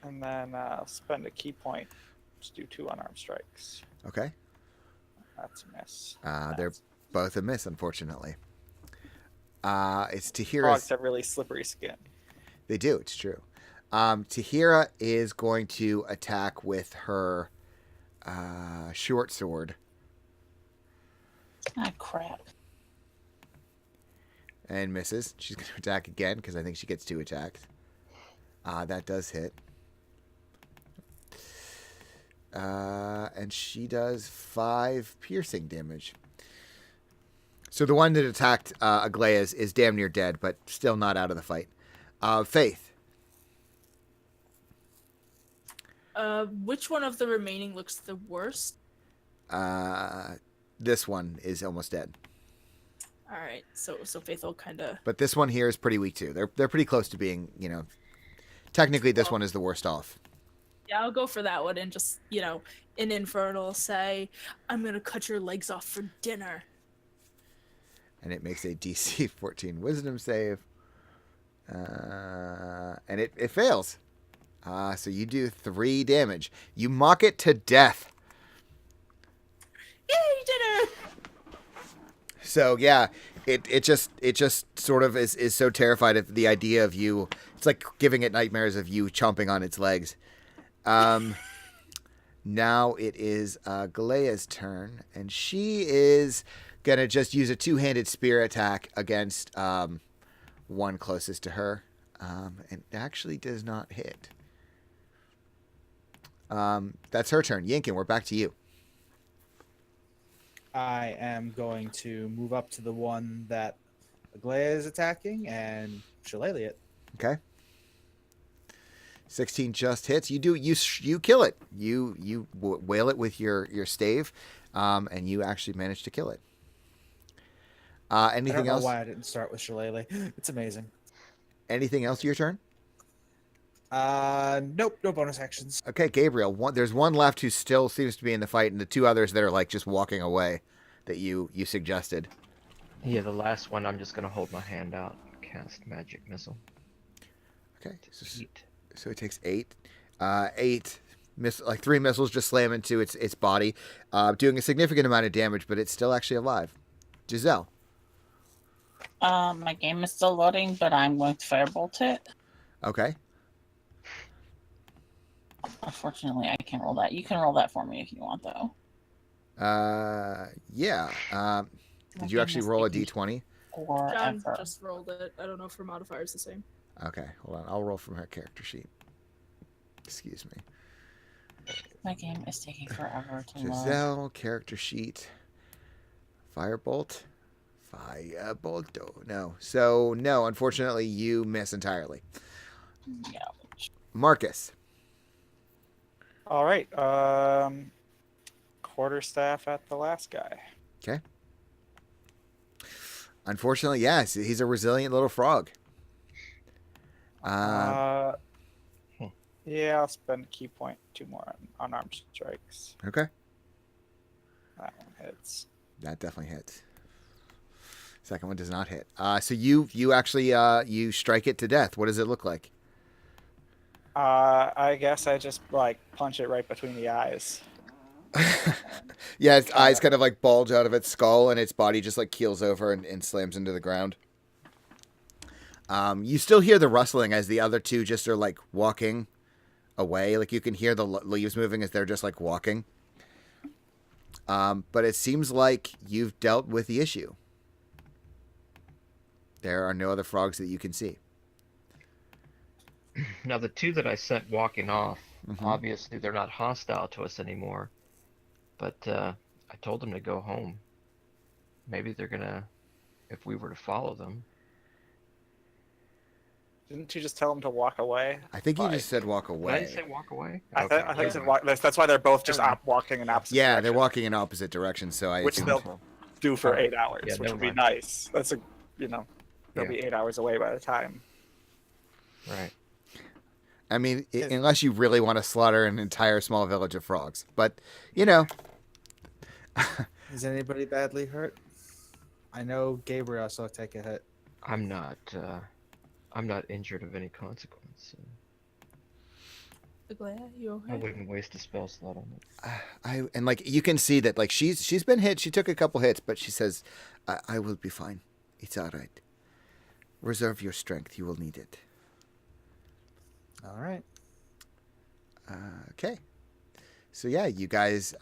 And then spend a key point. Just do 2 unarmed strikes. Okay. That's a miss. They're both a miss, unfortunately. It's Tahira's. Frogs have really slippery skin. They do. It's true. Tahira is going to attack with her short sword. Ah, crap. And misses. She's going to attack again because I think she gets 2 attacks. That does hit. And she does 5 piercing damage. So the one that attacked Aglaya is damn near dead, but still not out of the fight. Faith. Which one of the remaining looks the worst? This one is almost dead. All right, so Faith will kind of... But this one here is pretty weak too. They're pretty close to being, technically this one is the worst off. Yeah, I'll go for that one and just, in Infernal say, I'm going to cut your legs off for dinner. and it makes a DC 14 Wisdom save, and it fails. So you do 3 damage. You mock it to death. Yay, you did it! So yeah, it just sort of is so terrified of the idea of you. It's like giving it nightmares of you chomping on its legs. Now it is Galea's turn, and she is gonna just use a 2-handed spear attack against one closest to her, and it actually does not hit. That's her turn. Yinkin, we're back to you. I am going to move up to the one that Aglaya is attacking and shillelagh it. Okay. 16 just hits. You kill it. You whale it with your stave, and you actually manage to kill it. I Anything don't know else? why I didn't start with shillelagh. It's amazing. Anything else? Your turn. Nope, no bonus actions. Okay, Gabriel. There's one left who still seems to be in the fight, and the 2 others that are like just walking away, that you suggested. Yeah, the last one, I'm just gonna hold my hand out, cast magic missile. Okay. Eat. So it takes 8. 3 missiles just slam into its body, doing a significant amount of damage, but it's still actually alive. Giselle. My game is still loading, but I'm going to firebolt it. Okay. Unfortunately, I can't roll that. You can roll that for me if you want, though. Yeah. Did you actually roll a d20? John Forever. just rolled it. I don't know if her modifier is the same. Okay, hold on. I'll roll from her character sheet. Excuse me. My game is taking forever to load. Giselle, character sheet. Firebolt. Firebolt. Oh, no. So, no, unfortunately, you miss entirely. Yeah. Marcus. All right. Quarterstaff at the last guy. Okay. Unfortunately, yes, he's a resilient little frog. Yeah, I'll spend a key point 2 more on unarmed strikes. Okay. That one hits. That definitely hits. Second one does not hit. So you actually you strike it to death. What does it look like? I guess I just like punch it right between the eyes. Yeah, its eyes kind of like bulge out of its skull, and its body just like keels over and slams into the ground. You still hear the rustling as the other 2 just are like walking away. Like you can hear the leaves moving as they're just like walking. But it seems like you've dealt with the issue. There are no other frogs that you can see. Now, the 2 that I sent walking off, Mhm. obviously they're not hostile to us anymore. But I told them to go home. Maybe they're gonna, if we were to follow them. Didn't you just tell him to walk away? I think you Like- just said walk Did I away. say walk away? I Okay. thought you said walk. That's why they're both just walking in opposite Yeah, they're directions, walking in opposite directions. So I which assumed- they'll do for Alright. 8 hours, Yeah, which never would be mind. nice. That's they'll Yeah. be 8 hours away by the time. Right. I mean, unless you really want to slaughter an entire small village of frogs, but you know. Is anybody badly hurt? I know Gabriel saw take a hit. I'm not injured of any consequence. So Aglaya, you I okay? wouldn't waste a spell slot on it. And like you can see that like she's been hit. She took a couple hits, but she says, "I will be fine. It's all right. Reserve your strength. You will need it." All right. Okay. So yeah, you guys,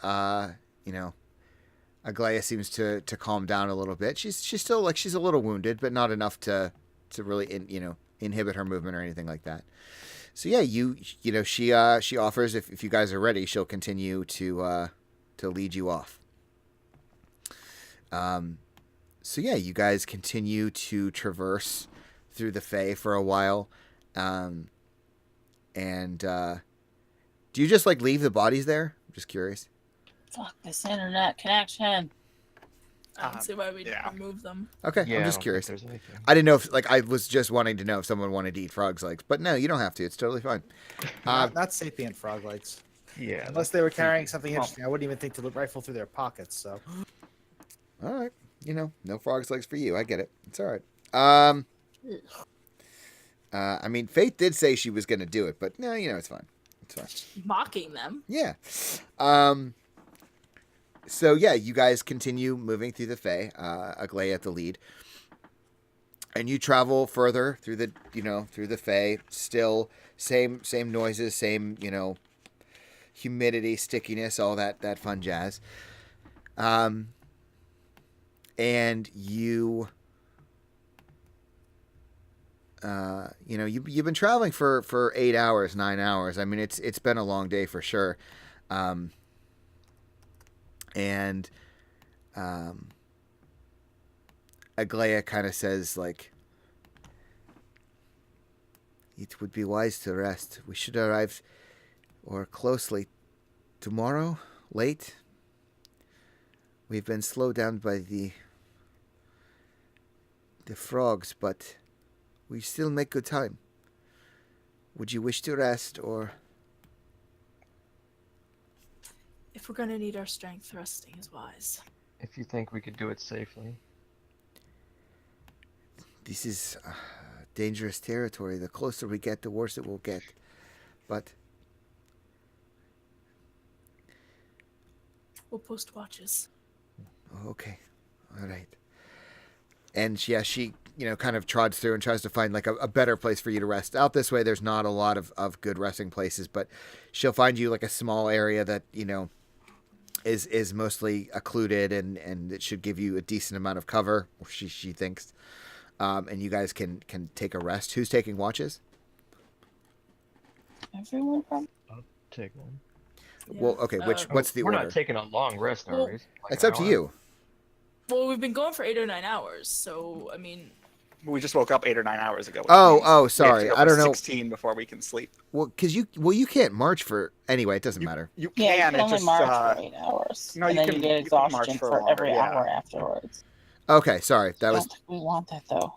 you know, Aglaya seems to calm down a little bit. She's still like she's a little wounded, but not enough to really inhibit her movement or anything like that. So yeah, you know she offers if you guys are ready, she'll continue to lead you off. So yeah, you guys continue to traverse through the Fae for a while, and do you just like leave the bodies there? I'm just curious. Fuck this internet connection. I don't see why we yeah. remove them. Okay, Yeah, I'm I just don't think curious. there's anything. I didn't know if like I was just wanting to know if someone wanted to eat frogs legs, but no, you don't have to. It's totally fine. Not sapient frog legs. Yeah. Unless they were carrying creepy. something interesting, I wouldn't even think to rifle through their pockets. So All right. no frog's legs for you. I get it. It's all right. I mean, Faith did say she was going to do it, but no, it's fine. It's fine. Mocking them. Yeah. So yeah, you guys continue moving through the Fae, Aglaya at the lead. And you travel further through the Fae, still same noises, same, humidity, stickiness, all that fun jazz. And you've been traveling for 8 hours, 9 hours. I mean, it's been a long day for sure. Aglaya kind of says, like, it would be wise to rest. We should arrive, or closely, tomorrow, late. We've been slowed down by the frogs, but we still make good time. Would you wish to rest, or... If we're gonna need our strength, resting is wise. If you think we could do it safely. This is dangerous territory. The closer we get, the worse it will get. But... We'll post watches. Okay. All right. And she kind of trods through and tries to find like a better place for you to rest. Out this way, there's not a lot of good resting places, but she'll find you like a small area that, is mostly occluded and it should give you a decent amount of cover, she thinks. And you guys can take a rest. Who's taking watches? Everyone from I'll take one. Well, okay, what's the We're order? not taking a long rest, are Well, we? Like It's an up to hour? you. Well, we've been going for 8 or 9 hours, so I mean, We just woke up 8 or 9 hours ago. which Oh, means we have to sorry. go I don't for know. 16 before we can sleep. Well, because you can't march for... Anyway, it doesn't matter. You yeah, you can. can It only just march for 8 hours, no, and you then can- you get you can march exhaustion for for every longer, yeah. hour afterwards. Okay, sorry. That was... Don't think we want that though.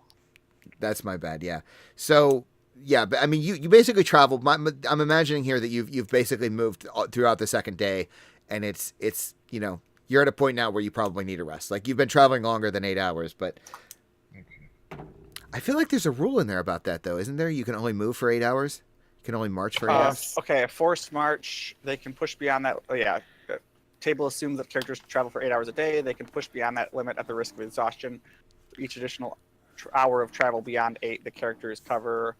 That's my bad. Yeah. So yeah, but I mean, you basically traveled. I'm imagining here that you've basically moved throughout the second day, and it's you're at a point now where you probably need a rest. Like you've been traveling longer than 8 hours, but I feel like there's a rule in there about that though, isn't there? You can only move for 8 hours. You can only march for 8 hours. Okay, a forced march, they can push beyond that. Oh, yeah. The table assumes that characters travel for 8 hours a day. They can push beyond that limit at the risk of exhaustion. For each additional hour of travel beyond 8, the characters cover.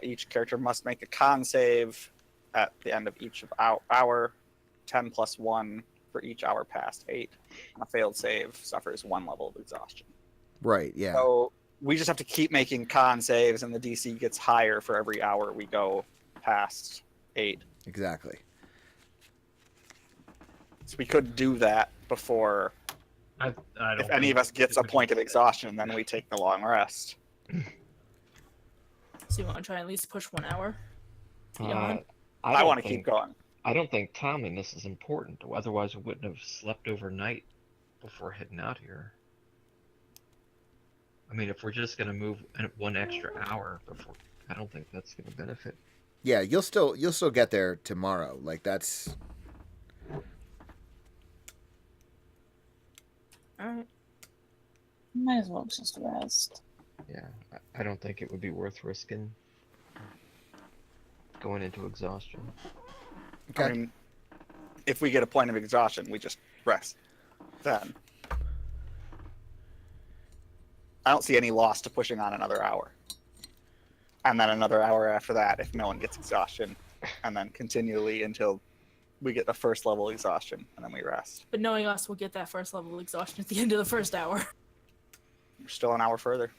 Each character must make a con save at the end of each hour. 10 plus 1 for each hour past 8. A failed save suffers 1 level of exhaustion. Right. Yeah. So we just have to keep making con saves, and the DC gets higher for every hour we go past 8. Exactly. So we could do that before, I don't if any of us gets a point of exhaustion, then we take the long rest. so you want to try and at least push 1 hour? Uh, beyond? I don't want to think- keep going. I don't think timeliness is important. Otherwise, we wouldn't have slept overnight before heading out here. I mean, if we're just gonna move 1 extra hour before, I don't think that's gonna benefit. Yeah. You'll still get there tomorrow. Like that's... Alright. Might as well just rest. Yeah, I don't think it would be worth risking going into exhaustion. Okay. I mean, if we get a point of exhaustion, we just rest. Then I don't see any loss to pushing on another hour, and then another hour after that if no one gets exhaustion, and then continually until we get the first level exhaustion, and then we rest. But knowing us, we'll get that first level of exhaustion at the end of the first hour. We're still an hour further.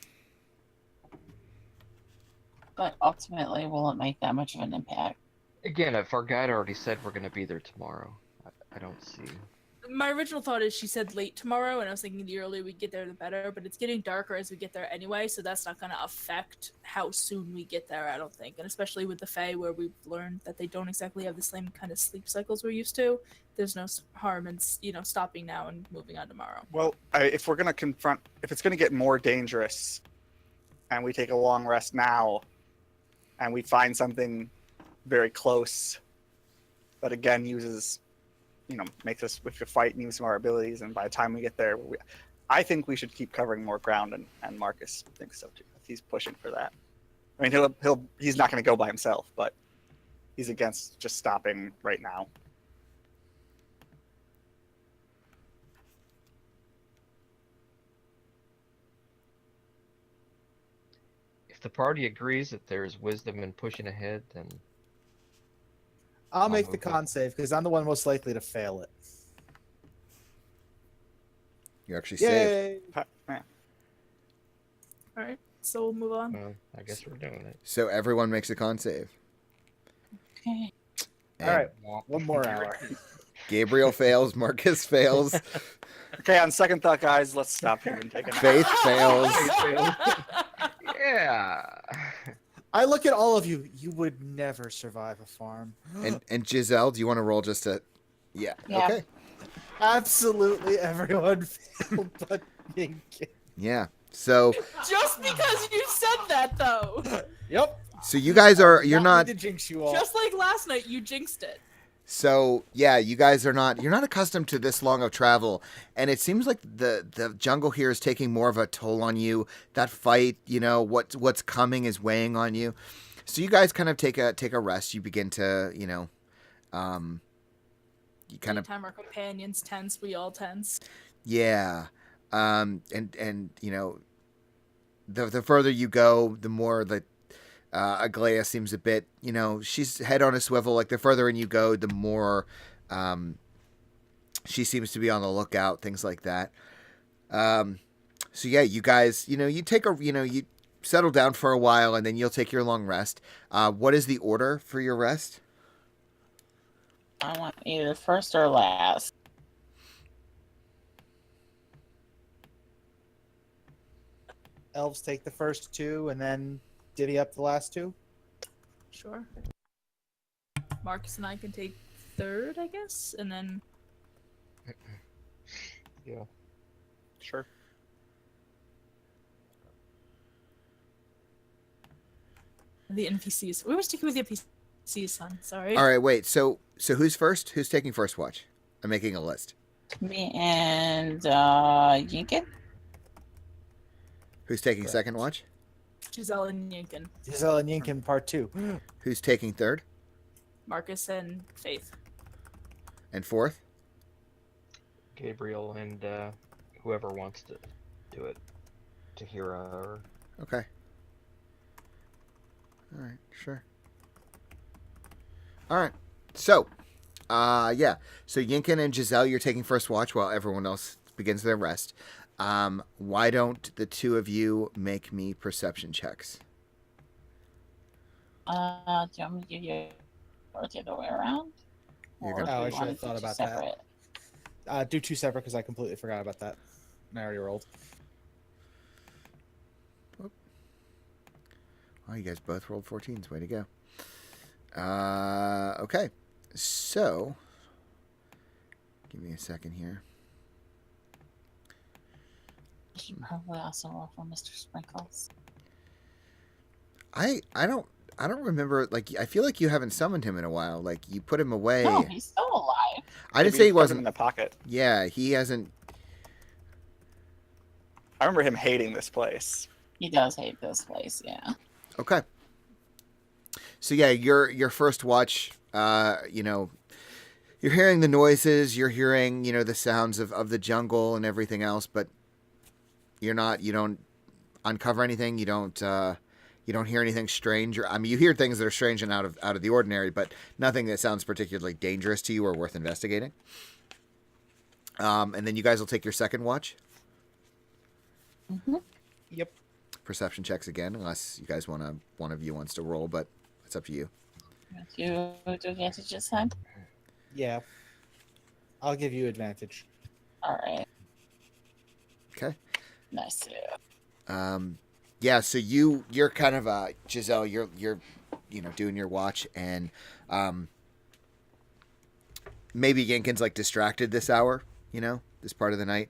But ultimately, will it make that much of an impact? Again, if our guide already said we're gonna be there tomorrow, I don't see. My original thought is she said late tomorrow, and I was thinking the earlier we get there, the better. But it's getting darker as we get there anyway, so that's not going to affect how soon we get there, I don't think. And especially with the Fae, where we've learned that they don't exactly have the same kind of sleep cycles we're used to. There's no harm in stopping now and moving on tomorrow. Well, if we're gonna if it's gonna get more dangerous, and we take a long rest now, and we find something very close that again uses, makes us we have to fight and use some of our abilities, and by the time we get there, I think we should keep covering more ground, and Marcus thinks so too. He's pushing for that. I mean, he's not going to go by himself, but he's against just stopping right now. If the party agrees that there's wisdom in pushing ahead, then I'll I'll make the move con save because I'm the one most likely to fail it. You actually saved. Yay! Yeah. All right, so we'll move on. well, I guess we're doing it. So everyone makes a con save. Okay. And All right, one more hour. Gabriel fails. Marcus fails. Okay, on second thought, guys, let's stop here and take a nap. Faith fails. Yeah. I look at all of you. You would never survive a farm. And Giselle, do you want to roll just a? Yeah. Yeah. Okay. Absolutely everyone failed but Yinkin. Yeah. So Just because you said that, though. Yep. you guys are you're Not not mean to jinx you all. Just like last night, you jinxed it. so yeah you guys are not you're not accustomed to this long of travel, and it seems like the jungle here is taking more of a toll on you. That fight, what's coming is weighing on you. So you guys kind of take a rest. You begin to you kind of Anytime our companions tense, we all tense. yeah. And the further you go, the more that Aglaya seems a bit, she's head on a swivel. Like the further in you go, the more she seems to be on the lookout, things like that. So yeah, you guys, you take you settle down for a while, and then you'll take your long rest. What is the order for your rest? I want either first or last. Elves take the first two and then divvy up the last two. Sure. Marcus and I can take third, I guess, and then Yeah. Sure. the NPCs. We were sticking with the NPCs, son. Sorry. All right, wait. So who's first? Who's taking first watch? I'm making a list. Me and Yinkin. Who's taking Correct. second watch? Giselle and Yinkin. Giselle and Yinkin part 2. Who's taking third Marcus and Faith. and fourth? Gabriel and whoever wants to do it. Tahira or Okay. All right, sure. All right. So, yeah. So Yinkin and Giselle, you're taking first watch while everyone else begins their rest. Why don't the two of you make me perception checks? Do you want me to give you or the other way around? You're Or gonna- do Oh, you I should want have to thought do two about that. separate? Do 2 separate because I completely forgot about that. I already rolled. Oh, you guys both rolled 14s. Way to go. Okay. So, give me a second here. You should probably also roll for Mr. Sprinkles. I don't remember. Like, I feel like you haven't summoned him in a while. Like, you put him away. No, he's still alive. I didn't Maybe say he put him wasn't. in the pocket. Yeah, he hasn't. I remember him hating this place. He does hate this place, yeah. Okay. So yeah, your first watch. You're hearing the noises. You're hearing the sounds of the jungle and everything else, but you don't uncover anything. You don't hear anything strange. I mean, you hear things that are strange and out of the ordinary, but nothing that sounds particularly dangerous to you or worth investigating. And then you guys will take your second watch. Mm-hmm. Yep. Perception checks again, unless you guys one of you wants to roll, but it's up to you. You do advantage this time? Yeah. I'll give you advantage. Alright. Okay. Nice. Yeah, so you're kind of Giselle, you're doing your watch, and maybe Yinkin's like distracted this hour, this part of the night.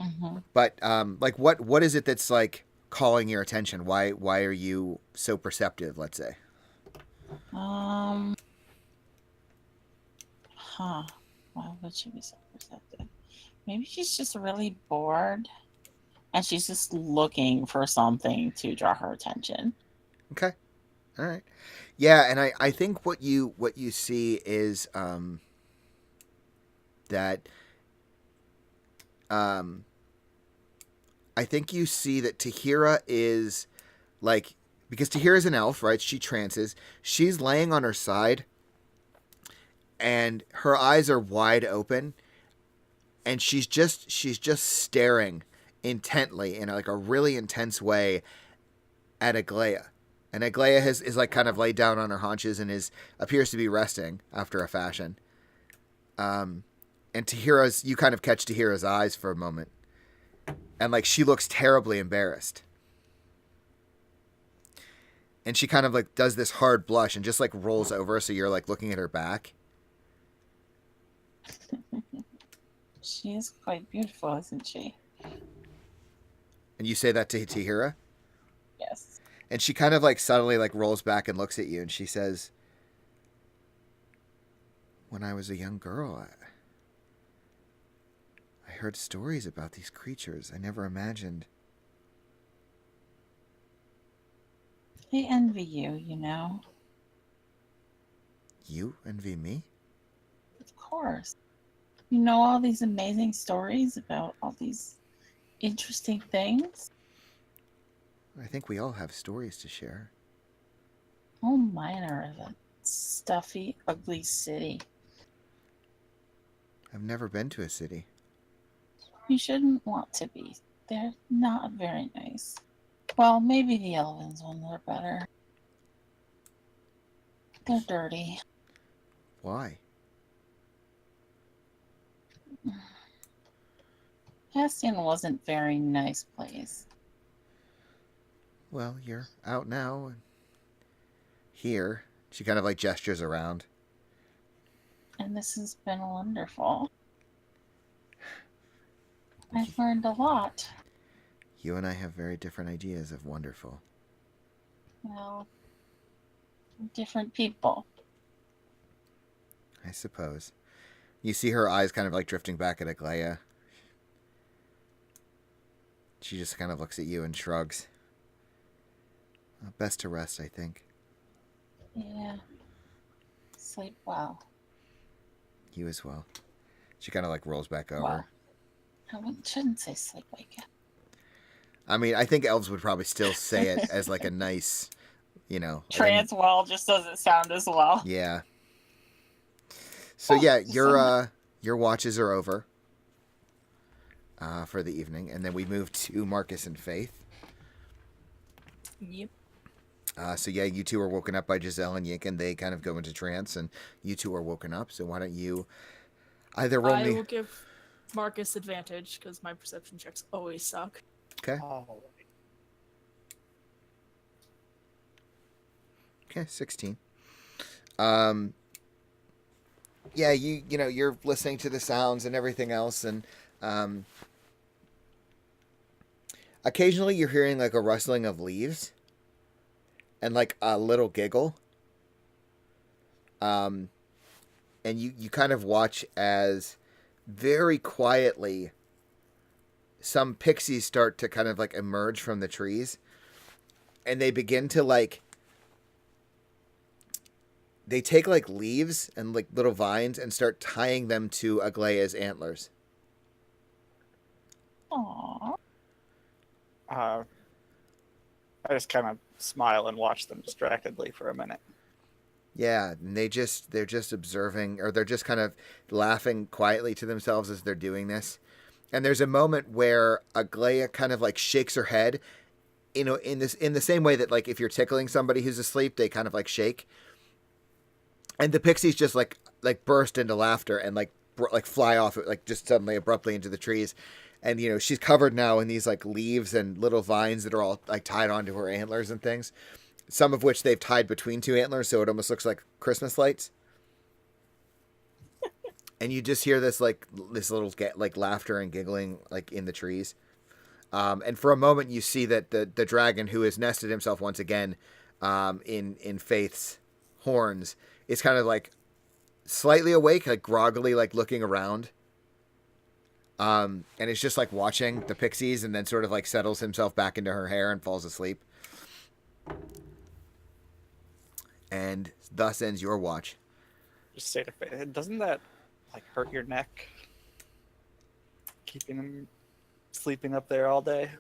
Mm-hmm. But like what is it that's like calling your attention? Why are you so perceptive, let's say? Why would she be so perceptive? Maybe she's just really bored and she's just looking for something to draw her attention. Okay. All right. Yeah, and I think what you see is that I think you see that Tahira is like, because Tahira's an elf, right? She trances. She's laying on her side and her eyes are wide open and she's just staring intently in like a really intense way at Aglaia. And Aglaia is like kind of laid down on her haunches and appears to be resting after a fashion. And Tahira's, you kind of catch Tahira's eyes for a moment. And like she looks terribly embarrassed. And she kind of like does this hard blush and just like rolls over so you're like looking at her back. She is quite beautiful, isn't she? And you say that to Tahira? Yes. And she kind of like subtly like rolls back and looks at you and she says, "When I was a young girl, I heard stories about these creatures. I never imagined." I envy you, you know. You envy me? Of course. You know all these amazing stories about all these interesting things. I think we all have stories to share. Oh, mine are of a stuffy, ugly city. I've never been to a city. You shouldn't want to be. They're not very nice. Well, maybe the Elven's ones are better. They're dirty. Why? Bastion wasn't a very nice place. Well, you're out now. Here. She kind of like gestures around. And this has been wonderful. I've learned a lot. You and I have very different ideas of wonderful. Well, different people. I suppose. You see her eyes kind of like drifting back at Aglaia. She just kind of looks at you and shrugs. Best to rest, I think. Yeah. Sleep well. You as well. She kind of like rolls back over. Well, shouldn't say sleep again. I mean, I think elves would probably still say it as like a nice, you know. Trans well just doesn't sound as well. Yeah. So yeah, your watches are over for the evening, and then we move to Marcus and Faith. Yep. So yeah, you two are woken up by Giselle and Yik, and they kind of go into trance, and you two are woken up. So why don't you either roll I me? will give Marcus advantage because my perception checks always suck. Okay. All right. Okay, 16. Yeah, you know, you're listening to the sounds and everything else, and occasionally you're hearing like a rustling of leaves and like a little giggle. And you kind of watch as very quietly some pixies start to kind of like emerge from the trees, and they begin to like, they take like leaves and like little vines and start tying them to Aglaia's antlers. Aww. I just kind of smile and watch them distractedly for a minute. Yeah, and they're just observing, or they're just kind of laughing quietly to themselves as they're doing this. And there's a moment where Aglaia kind of like shakes her head, you know, in the same way that like if you're tickling somebody who's asleep, they kind of like shake. And the pixies just like burst into laughter and like fly off, like just suddenly abruptly into the trees. And you know, she's covered now in these like leaves and little vines that are all like tied onto her antlers and things. Some of which they've tied between two antlers, so it almost looks like Christmas lights. And you just hear this little like laughter and giggling like in the trees. And for a moment, you see that the dragon, who has nested himself once again in Faith's horns, is kind of like slightly awake, like groggily, like looking around. And it's just like watching the pixies, and then sort of like settles himself back into her hair and falls asleep. And thus ends your watch. Just say to doesn't that like hurt your neck? Keeping him sleeping up there all day.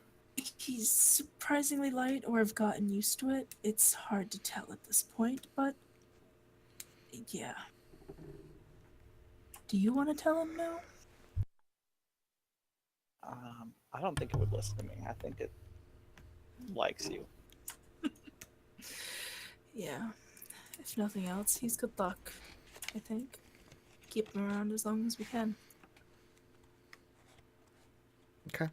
He's surprisingly light, or I've gotten used to it. It's hard to tell at this point, but yeah. Do you want to tell him now? I don't think it would listen to me. I think it likes you. Yeah. If nothing else, he's good luck, I think. Keep him around as long as we can. Okay.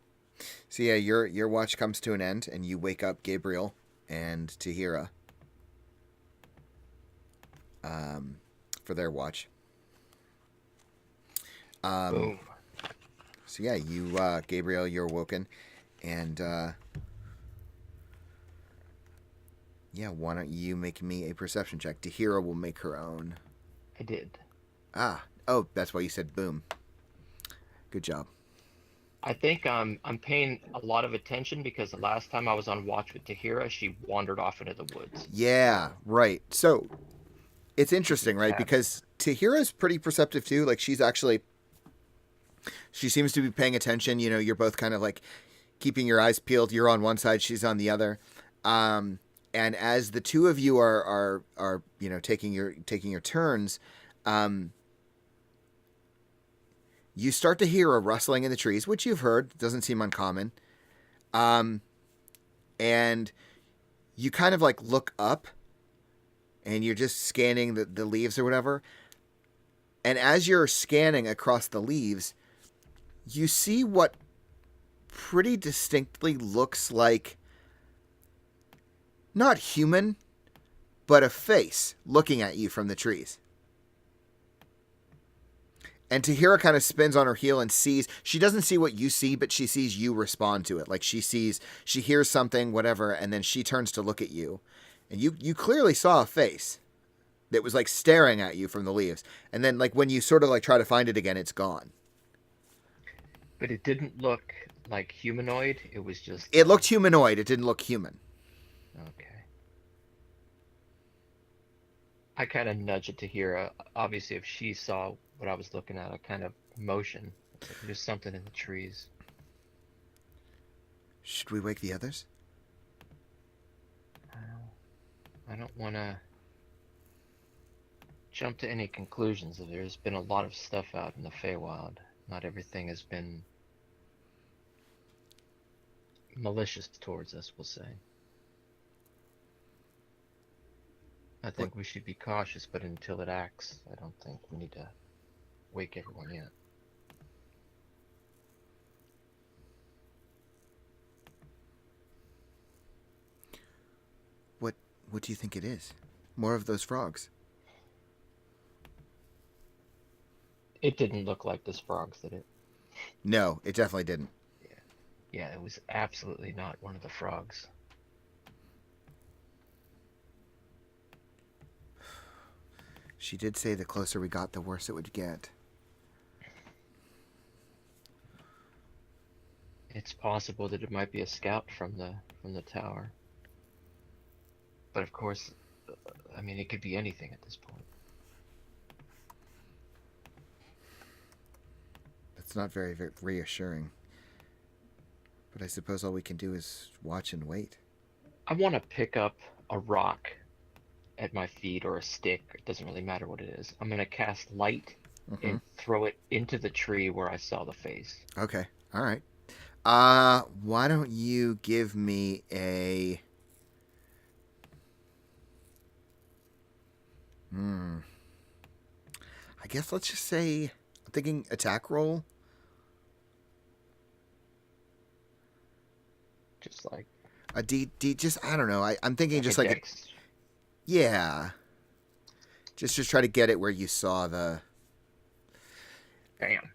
So yeah, your watch comes to an end, and you wake up Gabriel and Tahira for their watch. Boom. So yeah, you Gabriel, you're awoken, and yeah, why don't you make me a perception check? Tahira will make her own. I did. Oh, that's why you said boom. Good job. I think I'm paying a lot of attention because the last time I was on watch with Tahira, she wandered off into the woods. Yeah, right. So it's interesting, right? Yeah. Because Tahira's pretty perceptive too. Like she seems to be paying attention. You know, you're both kind of like keeping your eyes peeled. You're on one side, she's on the other. And as the two of you are you know taking your turns, you start to hear a rustling in the trees, which you've heard. Doesn't seem uncommon. And you kind of like look up, and you're just scanning the leaves or whatever. And as you're scanning across the leaves, you see what pretty distinctly looks like not human, but a face looking at you from the trees. And Tahira kind of spins on her heel and sees, she doesn't see what you see, but she sees you respond to it. Like she hears something, whatever, and then she turns to look at you. And you clearly saw a face that was like staring at you from the leaves. And then like when you sort of like try to find it again, it's gone. But it didn't look like humanoid. It was just. It looked humanoid. It didn't look human. Okay. I kind of nudged it to Tahira. Obviously, if she saw what I was looking at, I kind of motion. There's something in the trees. Should we wake the others? I don't want to jump to any conclusions. There's been a lot of stuff out in the Feywild. Not everything has been malicious towards us, we'll say. I think we should be cautious, but until it acts, I don't think we need to wake everyone yet. What do you think it is? More of those frogs. It didn't look like this frogs, did it? No, it definitely didn't. Yeah, it was absolutely not one of the frogs. She did say the closer we got, the worse it would get. It's possible that it might be a scout from the tower. But of course, I mean, it could be anything at this point. That's not very, very reassuring. But I suppose all we can do is watch and wait. I want to pick up a rock at my feet or a stick. It doesn't really matter what it is. I'm going to cast light and throw it into the tree where I saw the face. Okay. All right. Why don't you give me a... I guess let's just say, I'm thinking attack roll. Just like A D, just, I don't know. I'm thinking just like, dex. yeah. Just try to get it where you saw the... Bam.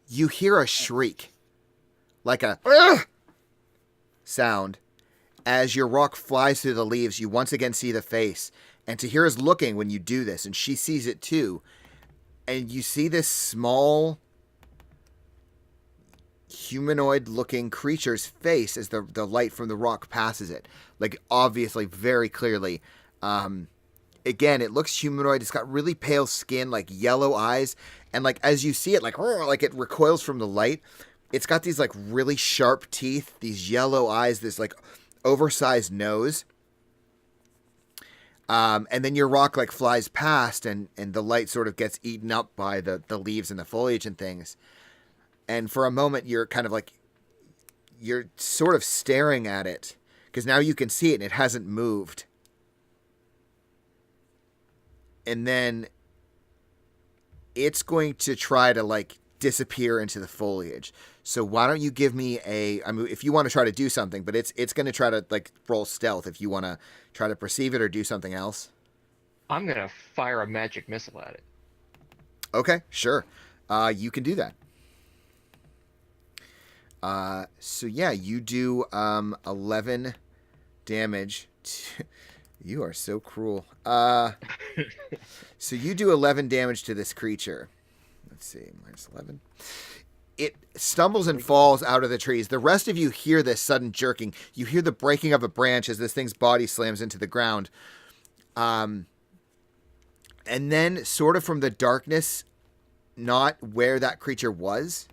You hear a shriek. Like a "Ugh!" sound. As your rock flies through the leaves, you once again see the face. And Tahira's looking when you do this, and she sees it too. And you see this small humanoid-looking creature's face as the light from the rock passes it, like obviously very clearly. Again, it looks humanoid. It's got really pale skin, like yellow eyes, and like as you see it, like it recoils from the light. It's got these like really sharp teeth, these yellow eyes, this like oversized nose. And then your rock like flies past, and the light sort of gets eaten up by the leaves and the foliage and things. And for a moment, you're kind of like, you're sort of staring at it because now you can see it and it hasn't moved. And then it's going to try to like disappear into the foliage. So why don't you give me I mean, if you want to try to do something, but it's going to try to like roll stealth if you want to try to perceive it or do something else. I'm gonna fire a magic missile at it. Okay, sure. You can do that. So yeah, you do 11 damage. You are so cruel. So you do 11 damage to this creature. Let's see, minus 11. It stumbles and falls out of the trees. The rest of you hear this sudden jerking. You hear the breaking of a branch as this thing's body slams into the ground. And then sort of from the darkness, not where that creature was,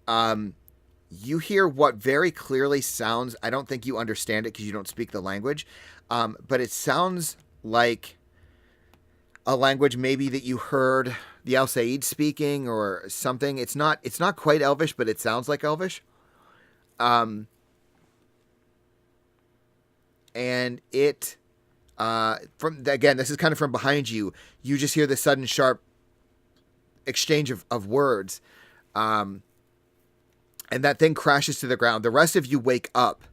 you hear what very clearly sounds, I don't think you understand it because you don't speak the language, but it sounds like a language maybe that you heard the Al Said speaking or something. It's not quite Elvish, but it sounds like Elvish. And it, again, this is kind of from behind you. You just hear the sudden sharp exchange of words. And that thing crashes to the ground. The rest of you wake up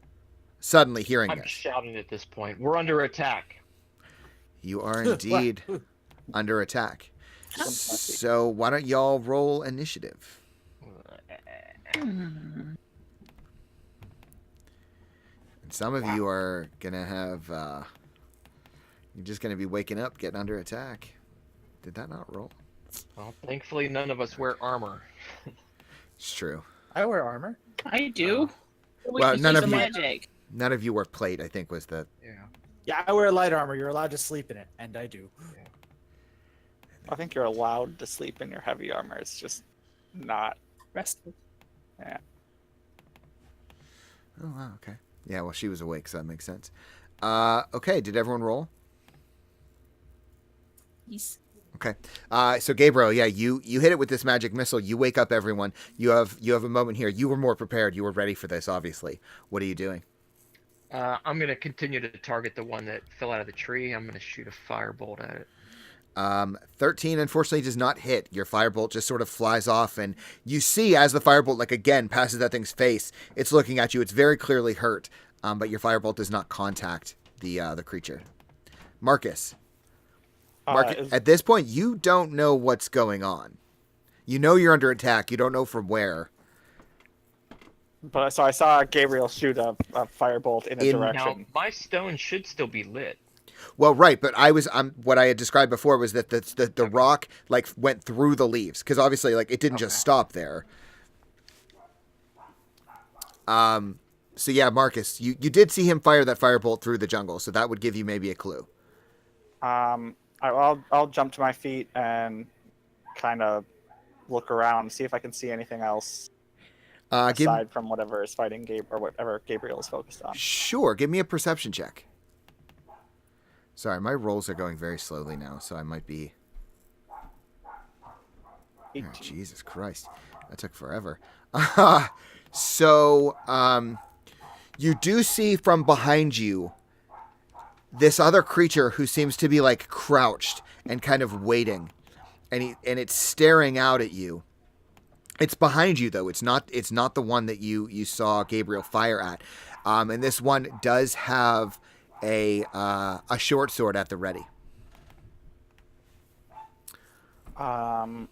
suddenly hearing I'm this. shouting at this point. We're under attack. You are indeed under attack. So why don't y'all roll initiative? And some of you are going to have... you're just going to be waking up, getting under attack. Did that not roll? Well, thankfully, none of us wear armor. It's true. I wear armor. I do. Well, Use none the of you- magic. None of you wear plate, I think was the... Yeah. Yeah, I wear light armor. You're allowed to sleep in it, and I do. I think you're allowed to sleep in your heavy armor. It's just not. Restful. Yeah. Oh, wow, okay. Yeah, well, she was awake, so that makes sense. Okay, did everyone roll? Yes. Okay. So Gabriel, yeah, you hit it with this magic missile. You wake up everyone. You have a moment here. You were more prepared. You were ready for this, obviously. What are you doing? I'm going to continue to target the one that fell out of the tree. I'm going to shoot a firebolt at it. 13 unfortunately does not hit. Your firebolt just sort of flies off, and you see as the firebolt, like again, passes that thing's face, it's looking at you. It's very clearly hurt, but your firebolt does not contact the creature. Marcus. At this point, you don't know what's going on. You know you're under attack. You don't know from where. But so I saw Gabriel shoot a firebolt in a Now, direction. my stone should still be lit. Well, right, but what I had described before was that the rock like went through the leaves because obviously like it didn't just stop there. So yeah, Marcus, you did see him fire that firebolt through the jungle, so that would give you maybe a clue. I'll jump to my feet and kind of look around, see if I can see anything else aside from whatever is fighting or whatever Gabriel is focused on. Sure, give me a perception check. Sorry, my rolls are going very slowly now, so I might be... Oh, Jesus Christ. That took forever. So, you do see from behind you this other creature who seems to be like crouched and kind of waiting, and it's staring out at you. It's behind you though. It's not the one that you saw Gabriel fire at. And this one does have a short sword at the ready. Well,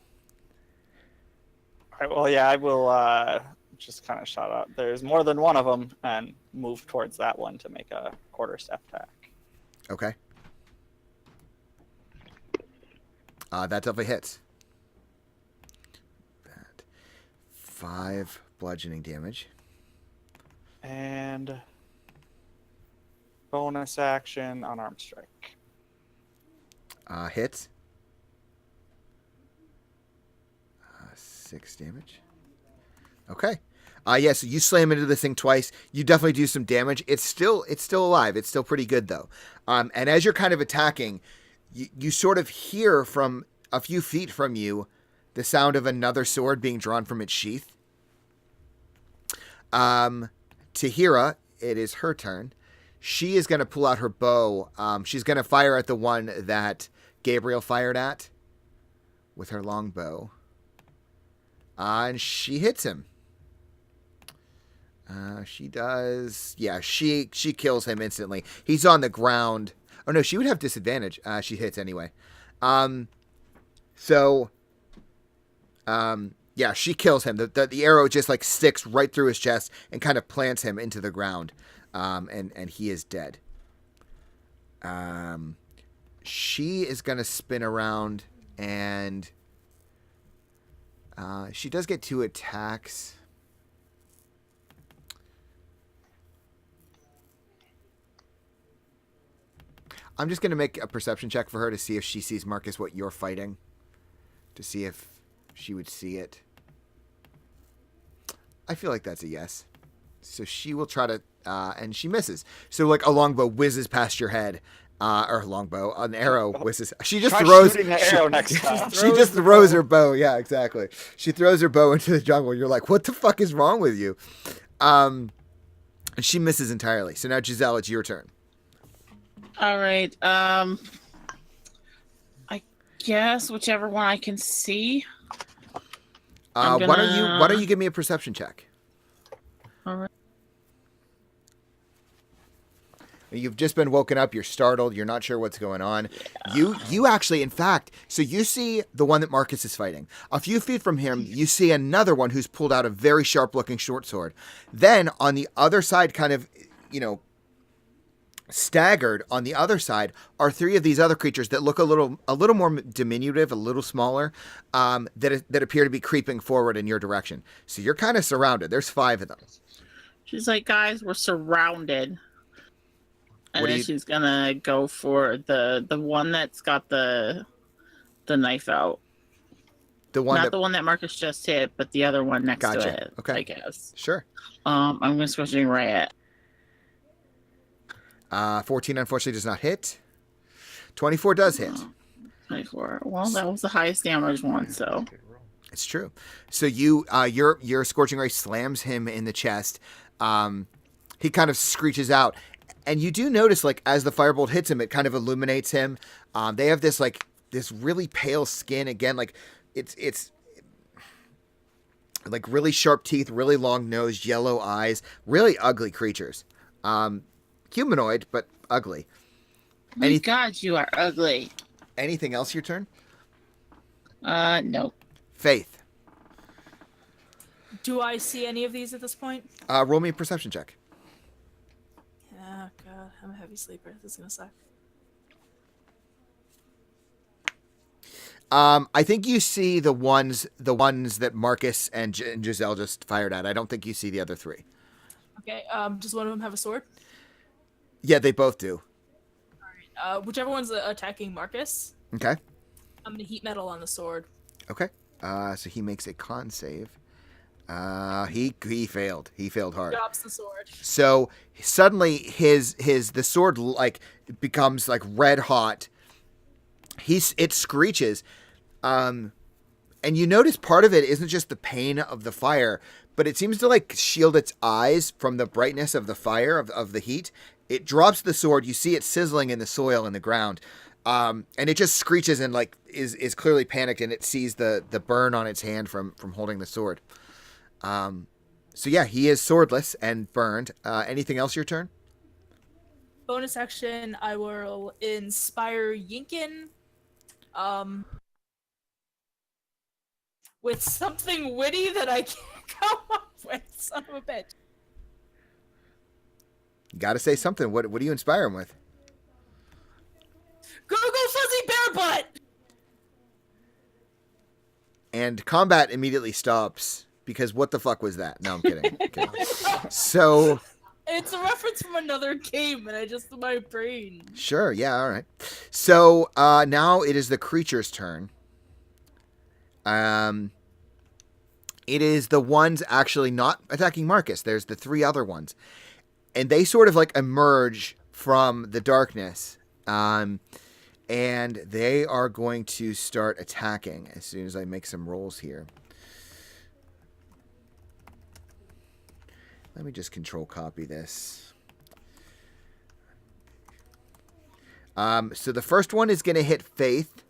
yeah, I will just kind of shout out. There's more than one of them, and move towards that one to make a quarter step attack. Okay. That definitely hits. That 5 bludgeoning damage. And bonus action unarmed strike. Hits. 6 damage. Okay. Yes, you slam into this thing twice. You definitely do some damage. It's still alive. It's still pretty good though. And as you're kind of attacking, you sort of hear from a few feet from you the sound of another sword being drawn from its sheath. Tahira, it is her turn. She is going to pull out her bow. She's going to fire at the one that Gabriel fired at with her longbow. And she hits him. She does. Yeah, she kills him instantly. He's on the ground. Oh no, she would have disadvantage. She hits anyway. Yeah, she kills him. The arrow just like sticks right through his chest and kind of plants him into the ground. And he is dead. She is gonna spin around and she does get 2 attacks. I'm just going to make a perception check for her to see if she sees, Marcus, what you're fighting. To see if she would see it. I feel like that's a yes. So she will try to... and she misses. So, like, a longbow whizzes past your head. Or a longbow. An arrow whizzes... She just Try throws... shooting the arrow next time. She just throws her bow. Yeah, exactly. She throws her bow into the jungle. You're like, what the fuck is wrong with you? And she misses entirely. So now, Giselle, it's your turn. All right. I guess whichever one I can see. Why don't you give me a perception check? All right. You've just been woken up. You're startled. You're not sure what's going on. Yeah. You actually, in fact, so you see the one that Marcus is fighting. A few feet from him, you see another one who's pulled out a very sharp-looking short sword. Then on the other side, kind of, staggered on the other side are 3 of these other creatures that look a little more diminutive, a little smaller, that appear to be creeping forward in your direction. So you're kind of surrounded. There's 5 of them. She's like, guys, we're surrounded. And then she's gonna go for the one that's got the knife out. The one that Marcus just hit, but the other one next to it. Okay. I guess. Sure. I'm gonna switching right at. 14 unfortunately does not hit. 24 does hit. 24. Well, that was the highest damage one, so it's true. So your scorching ray slams him in the chest. He kind of screeches out, and you do notice, like, as the firebolt hits him, it kind of illuminates him. They have this really pale skin again, like it's like really sharp teeth, really long nose, yellow eyes, really ugly creatures. Humanoid, but ugly. My God, you are ugly. Anything else your turn? No. Faith. Do I see any of these at this point? Roll me a perception check. Oh, God. I'm a heavy sleeper. This is going to suck. I think you see the ones that Marcus and Giselle just fired at. I don't think you see the other 3. Okay. Does one of them have a sword? Yeah, they both do. All right. Whichever one's attacking Marcus. Okay. I'm gonna heat metal on the sword. Okay. So he makes a con save. He failed. He failed hard. Drops the sword. So suddenly the sword like becomes like red hot. It screeches. And you notice part of it isn't just the pain of the fire, but it seems to like shield its eyes from the brightness of the fire, of the heat. It drops the sword. You see it sizzling in the soil in the ground. And it just screeches and like is clearly panicked, and it sees the burn on its hand from holding the sword. So yeah, he is swordless and burned. Anything else your turn? Bonus action, I will inspire Yinkin with something witty that I can't come up with. Son of a bitch. You gotta say something. What do you inspire him with? Go fuzzy bear butt! And combat immediately stops because what the fuck was that? No, I'm kidding. Okay. So It's a reference from another game, and I just my brain. sure, yeah, all right. So now it is the creature's turn. It is the ones actually not attacking Marcus. There's the three other ones, and they sort of like emerge from the darkness, and they are going to start attacking as soon as I make some rolls here. Let me just control copy this. So the first one is going to hit Faith.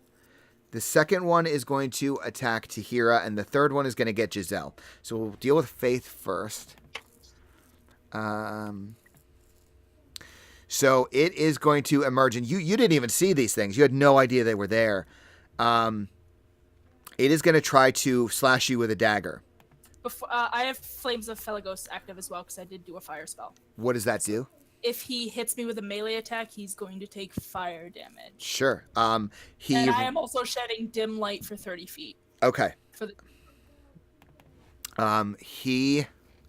The second one is going to attack Tahira, and the third one is going to get Giselle. So we'll deal with Faith first. So it is going to emerge, and you didn't even see these things. You had no idea they were there. It is going to try to slash you with a dagger. Before, I have Flames of Felagos active as well because I did do a fire spell. What does that do? If he hits me with a melee attack, he's going to take fire damage. Sure. And I am also shedding dim light for 30 feet. Okay. For the...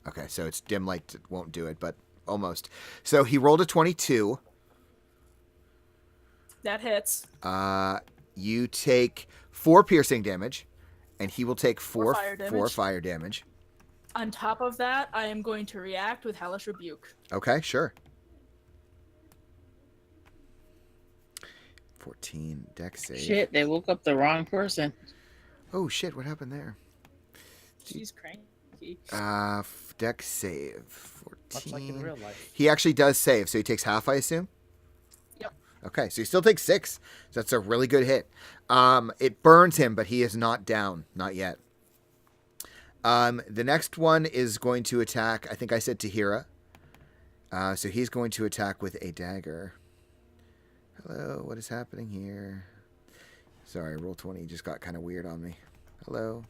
Okay, so it's dim light won't do it, but almost. So he rolled a 22. That hits. You take 4 piercing damage, and he will take 4 fire damage. On top of that, I am going to react with Hellish Rebuke. Okay, sure. 14 dex save. Shit, they woke up the wrong person. Oh shit, what happened there? She's cranky. Dex save. 14. Much like in real life. He actually does save, so he takes half, I assume? Yep. Okay, so he still takes 6. So that's a really good hit. It burns him, but he is not down. Not yet. The next one is going to attack, I think I said Tahira. So he's going to attack with a dagger. Hello, what is happening here? Sorry, roll 20 just got kind of weird on me. Hello.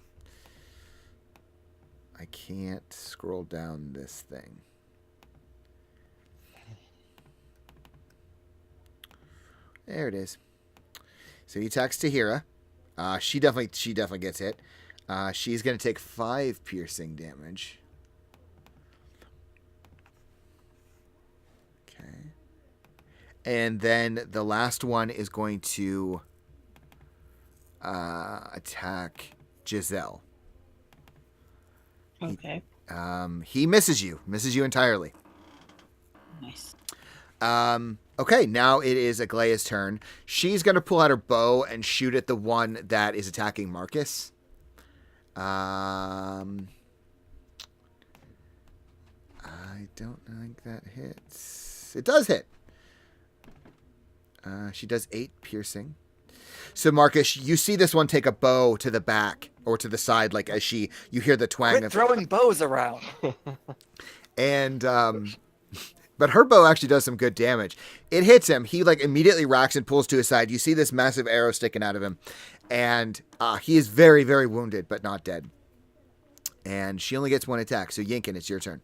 I can't scroll down this thing. There it is. So he attacks Tahira. She definitely gets hit. She's going to take 5 piercing damage. Okay. And then the last one is going to attack Giselle. Okay. He misses you entirely. Nice. Okay, now it is Aglaea's turn. She's going to pull out her bow and shoot at the one that is attacking Marcus. I don't think that hits. It does hit. She does 8 piercing. So Marcus, you see this one take a bow to the back or to the side, like as you hear the twang Quit of throwing bows around. and but her bow actually does some good damage. It hits him. He like immediately racks and pulls to his side. You see this massive arrow sticking out of him, and he is very, very wounded, but not dead. And she only gets 1 attack. So Yinkin, it's your turn.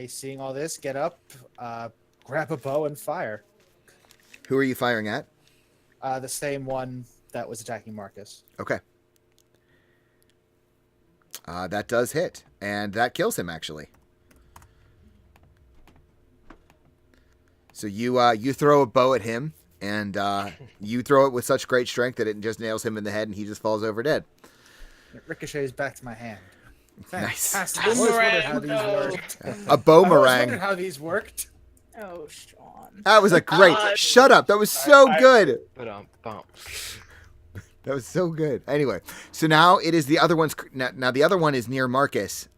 Seeing all this, get up, grab a bow and fire. Who are you firing at? The same one that was attacking Marcus. Okay. That does hit, and that kills him actually. So you throw a bow at him, and you throw it with such great strength that it just nails him in the head, and he just falls over dead. It ricochets back to my hand. Nice. Fantastic. I always wondered how these worked. A I always boomerang. wondered how these worked. Oh, Sean. That was a great. Shut up. That was so good. Bump. That was so good. Anyway, so now it is the other one's. Now the other one is near Marcus.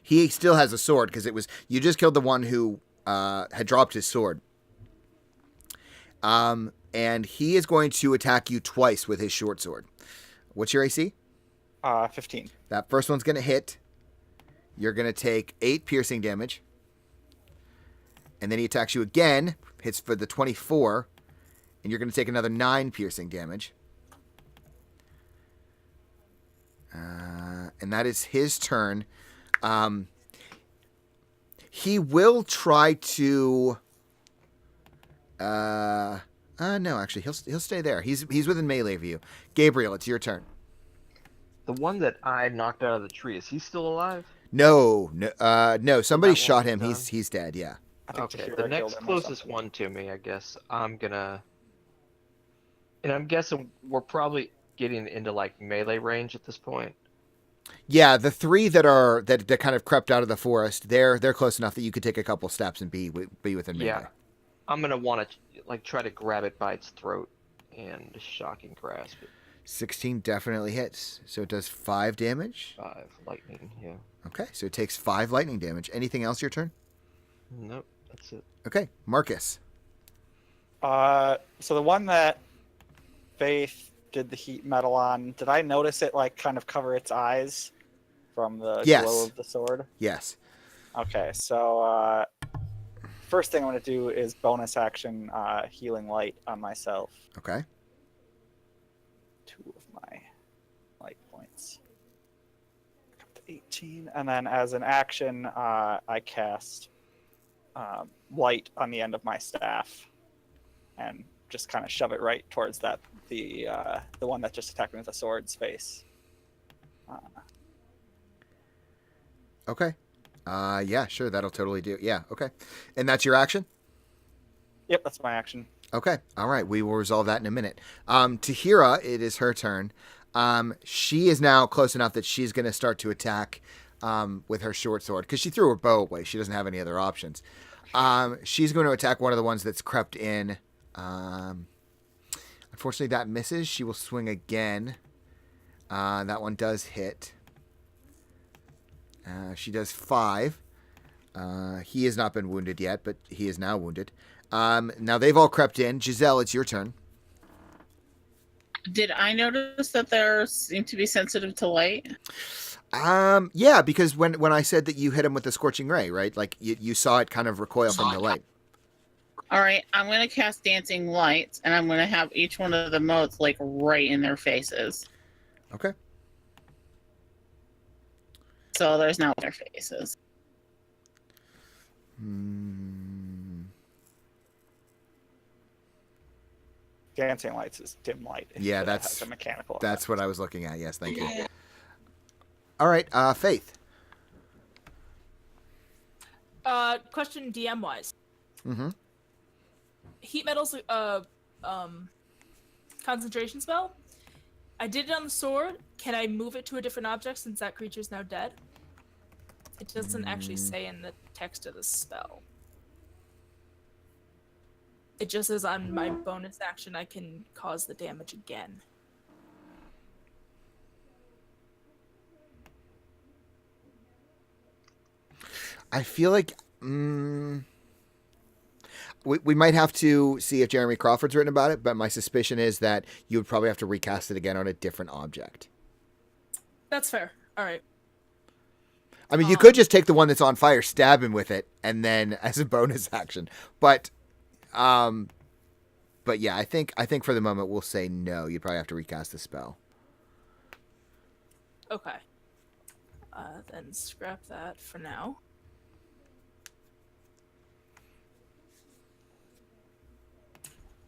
He still has a sword because it was you just killed the one who had dropped his sword. And he is going to attack you twice with his short sword. What's your AC? 15. That first one's going to hit. You're going to take 8 piercing damage. And then he attacks you again, hits for the 24, and you're going to take another 9 piercing damage. And that is his turn. He will try to... no, actually, he'll stay there. He's within melee of you. Gabriel, it's your turn. The one that I knocked out of the tree, is he still alive? No, no. Somebody that shot one's him. done? He's dead. Yeah. I think Okay, Tahira the killed next him or closest something. one to me, I guess I'm gonna. And I'm guessing we're probably getting into like melee range at this point. Yeah, the three that kind of crept out of the forest, they're close enough that you could take a couple steps and be within melee. Yeah, I'm gonna want to like try to grab it by its throat and shocking grasp it. 16 definitely hits, so it does 5 damage. 5 lightning. Yeah. Okay, so it takes 5 lightning damage. Anything else your turn? Nope, that's it. Okay, Marcus. So the one that Faith did the heat metal on, did I notice it like kind of cover its eyes from the Yes. glow of the sword? Yes. Okay, so first thing I'm going to do is bonus action healing light on myself. Okay. 2 of my light points. Up to 18. And then as an action, I cast light on the end of my staff and just kind of shove it right towards the one that just attacked me with a sword's face. Okay. Yeah, sure, that'll totally do. Yeah, okay. And that's your action? Yep, that's my action. Okay. All right. We will resolve that in a minute. Tahira, it is her turn. She is now close enough that she's going to start to attack with her short sword because she threw her bow away. She doesn't have any other options. She's going to attack one of the ones that's crept in. Unfortunately, that misses. She will swing again. That one does hit. She does 5. He has not been wounded yet, but he is now wounded. Now they've all crept in. Giselle, it's your turn. Did I notice that they seem to be sensitive to light? Yeah, because when I said that you hit him with the scorching ray, right? Like you saw it kind of recoil from the light. All right, I'm going to cast dancing lights, and I'm going to have each one of the motes like right in their faces. Okay. So there's now their faces. Dancing lights is dim light. Yeah, It that's has a mechanical. that's what I was looking at. Yes, thank you. All right, Faith. Question DM wise. Mm-hmm. Heat metal's concentration spell. I did it on the sword. Can I move it to a different object since that creature's now dead? It doesn't actually say in the text of the spell. It just says on my bonus action I can cause the damage again. I feel like we might have to see if Jeremy Crawford's written about it, but my suspicion is that you would probably have to recast it again on a different object. That's fair. All right. I mean, you could just take the one that's on fire, stab him with it, and then as a bonus action. But yeah, I think for the moment we'll say no. You'd probably have to recast the spell. Okay. Then scrap that for now.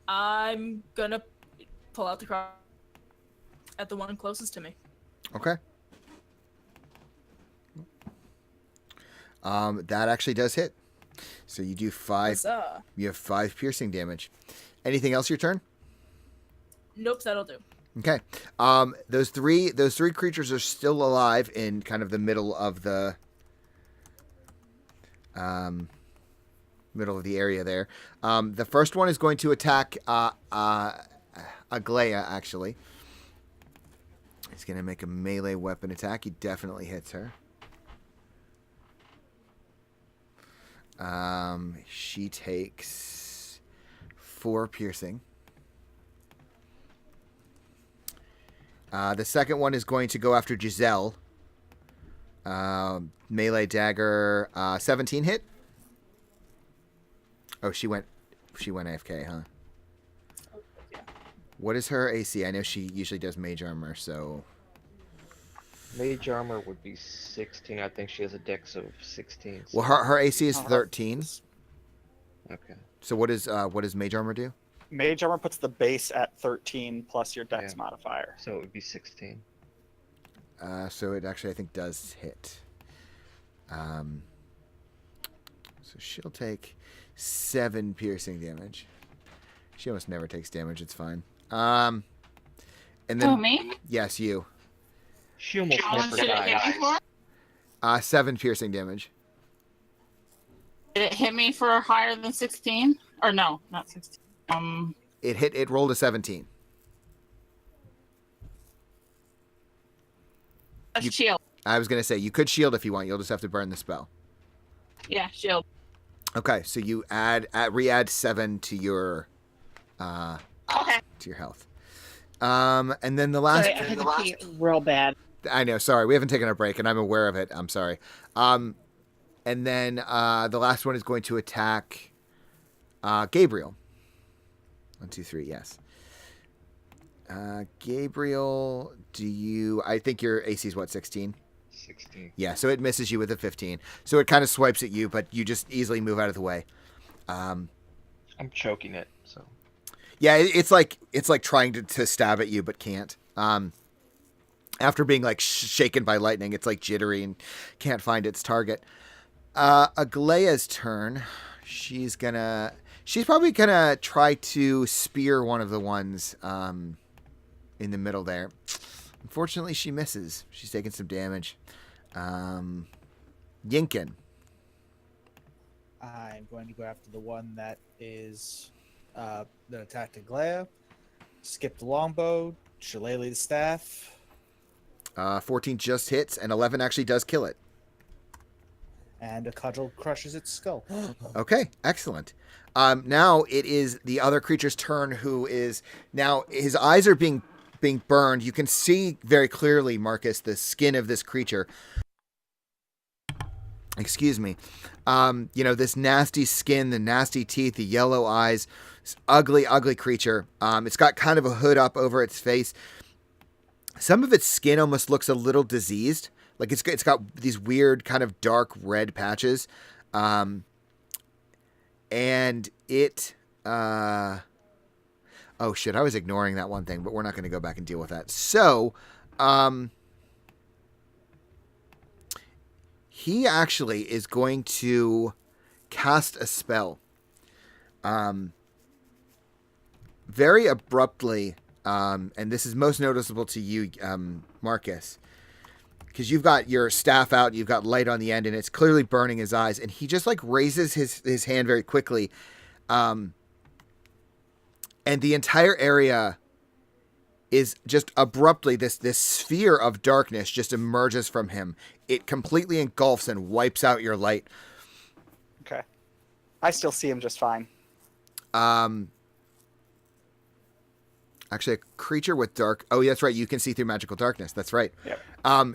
I'm gonna pull out the cross at the one closest to me. Okay. That actually does hit. So you do 5. Huzzah. You have 5 piercing damage. Anything else your turn? Nope, that'll do. Okay. Those three creatures are still alive in kind of the middle of the area there. The first one is going to attack Aglaya, actually. He's going to make a melee weapon attack. He definitely hits her. She takes 4 piercing. The second one is going to go after Giselle. Melee dagger, 17 hit. Oh, she went AFK, huh? What is her AC? I know she usually does mage armor, so Mage armor would be 16. I think she has a dex of 16. So. well, her AC is 13. Okay. So what does mage armor do? Mage armor puts the base at 13 plus your dex Yeah. modifier. So it would be 16. So it actually, I think, does hit. So she'll take 7 piercing damage. She almost never takes damage. It's fine. And then Oh, me? yes, you. She almost How much never did it hit me dies. for? 7 piercing damage. Did it hit me for higher than 16? Or no, not 16. It hit. It rolled a 17. A shield. I was gonna say you could shield if you want. You'll just have to burn the spell. Yeah, shield. Okay, so you re-add 7 to your Okay. health. And then the last. Sorry, I had to pee real bad. I know. Sorry, we haven't taken a break, and I'm aware of it. I'm sorry. And then the last one is going to attack Gabriel. 1, 2, 3. Yes. Gabriel, do you? I think your AC is what, 16? 16. Yeah, so it misses you with a 15. So it kind of swipes at you, but you just easily move out of the way. I'm choking it, so. Yeah, it's like trying to stab at you, but can't. After being like shaken by lightning, it's like jittery and can't find its target. Aglaea's turn. She's probably gonna try to spear one of the ones in the middle there. Unfortunately, she misses. She's taking some damage. Yinkin. I'm going to go after the one that is that attacked Aglaya. Skip the longbow, shillelagh the staff. 14 just hits, and 11 actually does kill it. And a cudgel crushes its skull. Okay, excellent. Now it is the other creature's turn, who is now his eyes are being burned. You can see very clearly, Marcus, the skin of this creature. Excuse me. This nasty skin, the nasty teeth, the yellow eyes, this ugly, ugly creature. It's got kind of a hood up over its face. Some of its skin almost looks a little diseased. Like it's got these weird kind of dark red patches. And it, oh shit, I was ignoring that one thing, but we're not going to go back and deal with that. So, he actually is going to cast a spell. Very abruptly, and this is most noticeable to you, Marcus, because you've got your staff out, you've got light on the end, and it's clearly burning his eyes, and he just like raises his hand very quickly, and the entire area is just abruptly, this sphere of darkness just emerges from him. It completely engulfs and wipes out your light. Okay. I still see him just fine. Actually, a creature with dark... Oh, that's right. You can see through magical darkness. That's right. Yep.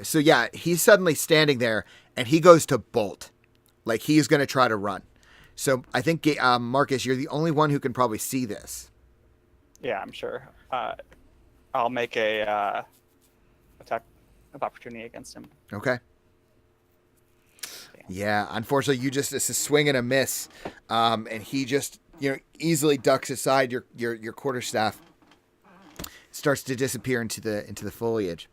So, yeah, he's suddenly standing there, and he goes to bolt. Like, he's going to try to run. So, I think, Marcus, you're the only one who can probably see this. Yeah, I'm sure. I'll make a attack of opportunity against him. Okay. Yeah, unfortunately, it's a swing and a miss. And he just, easily ducks aside your quarterstaff. Starts to disappear into the foliage.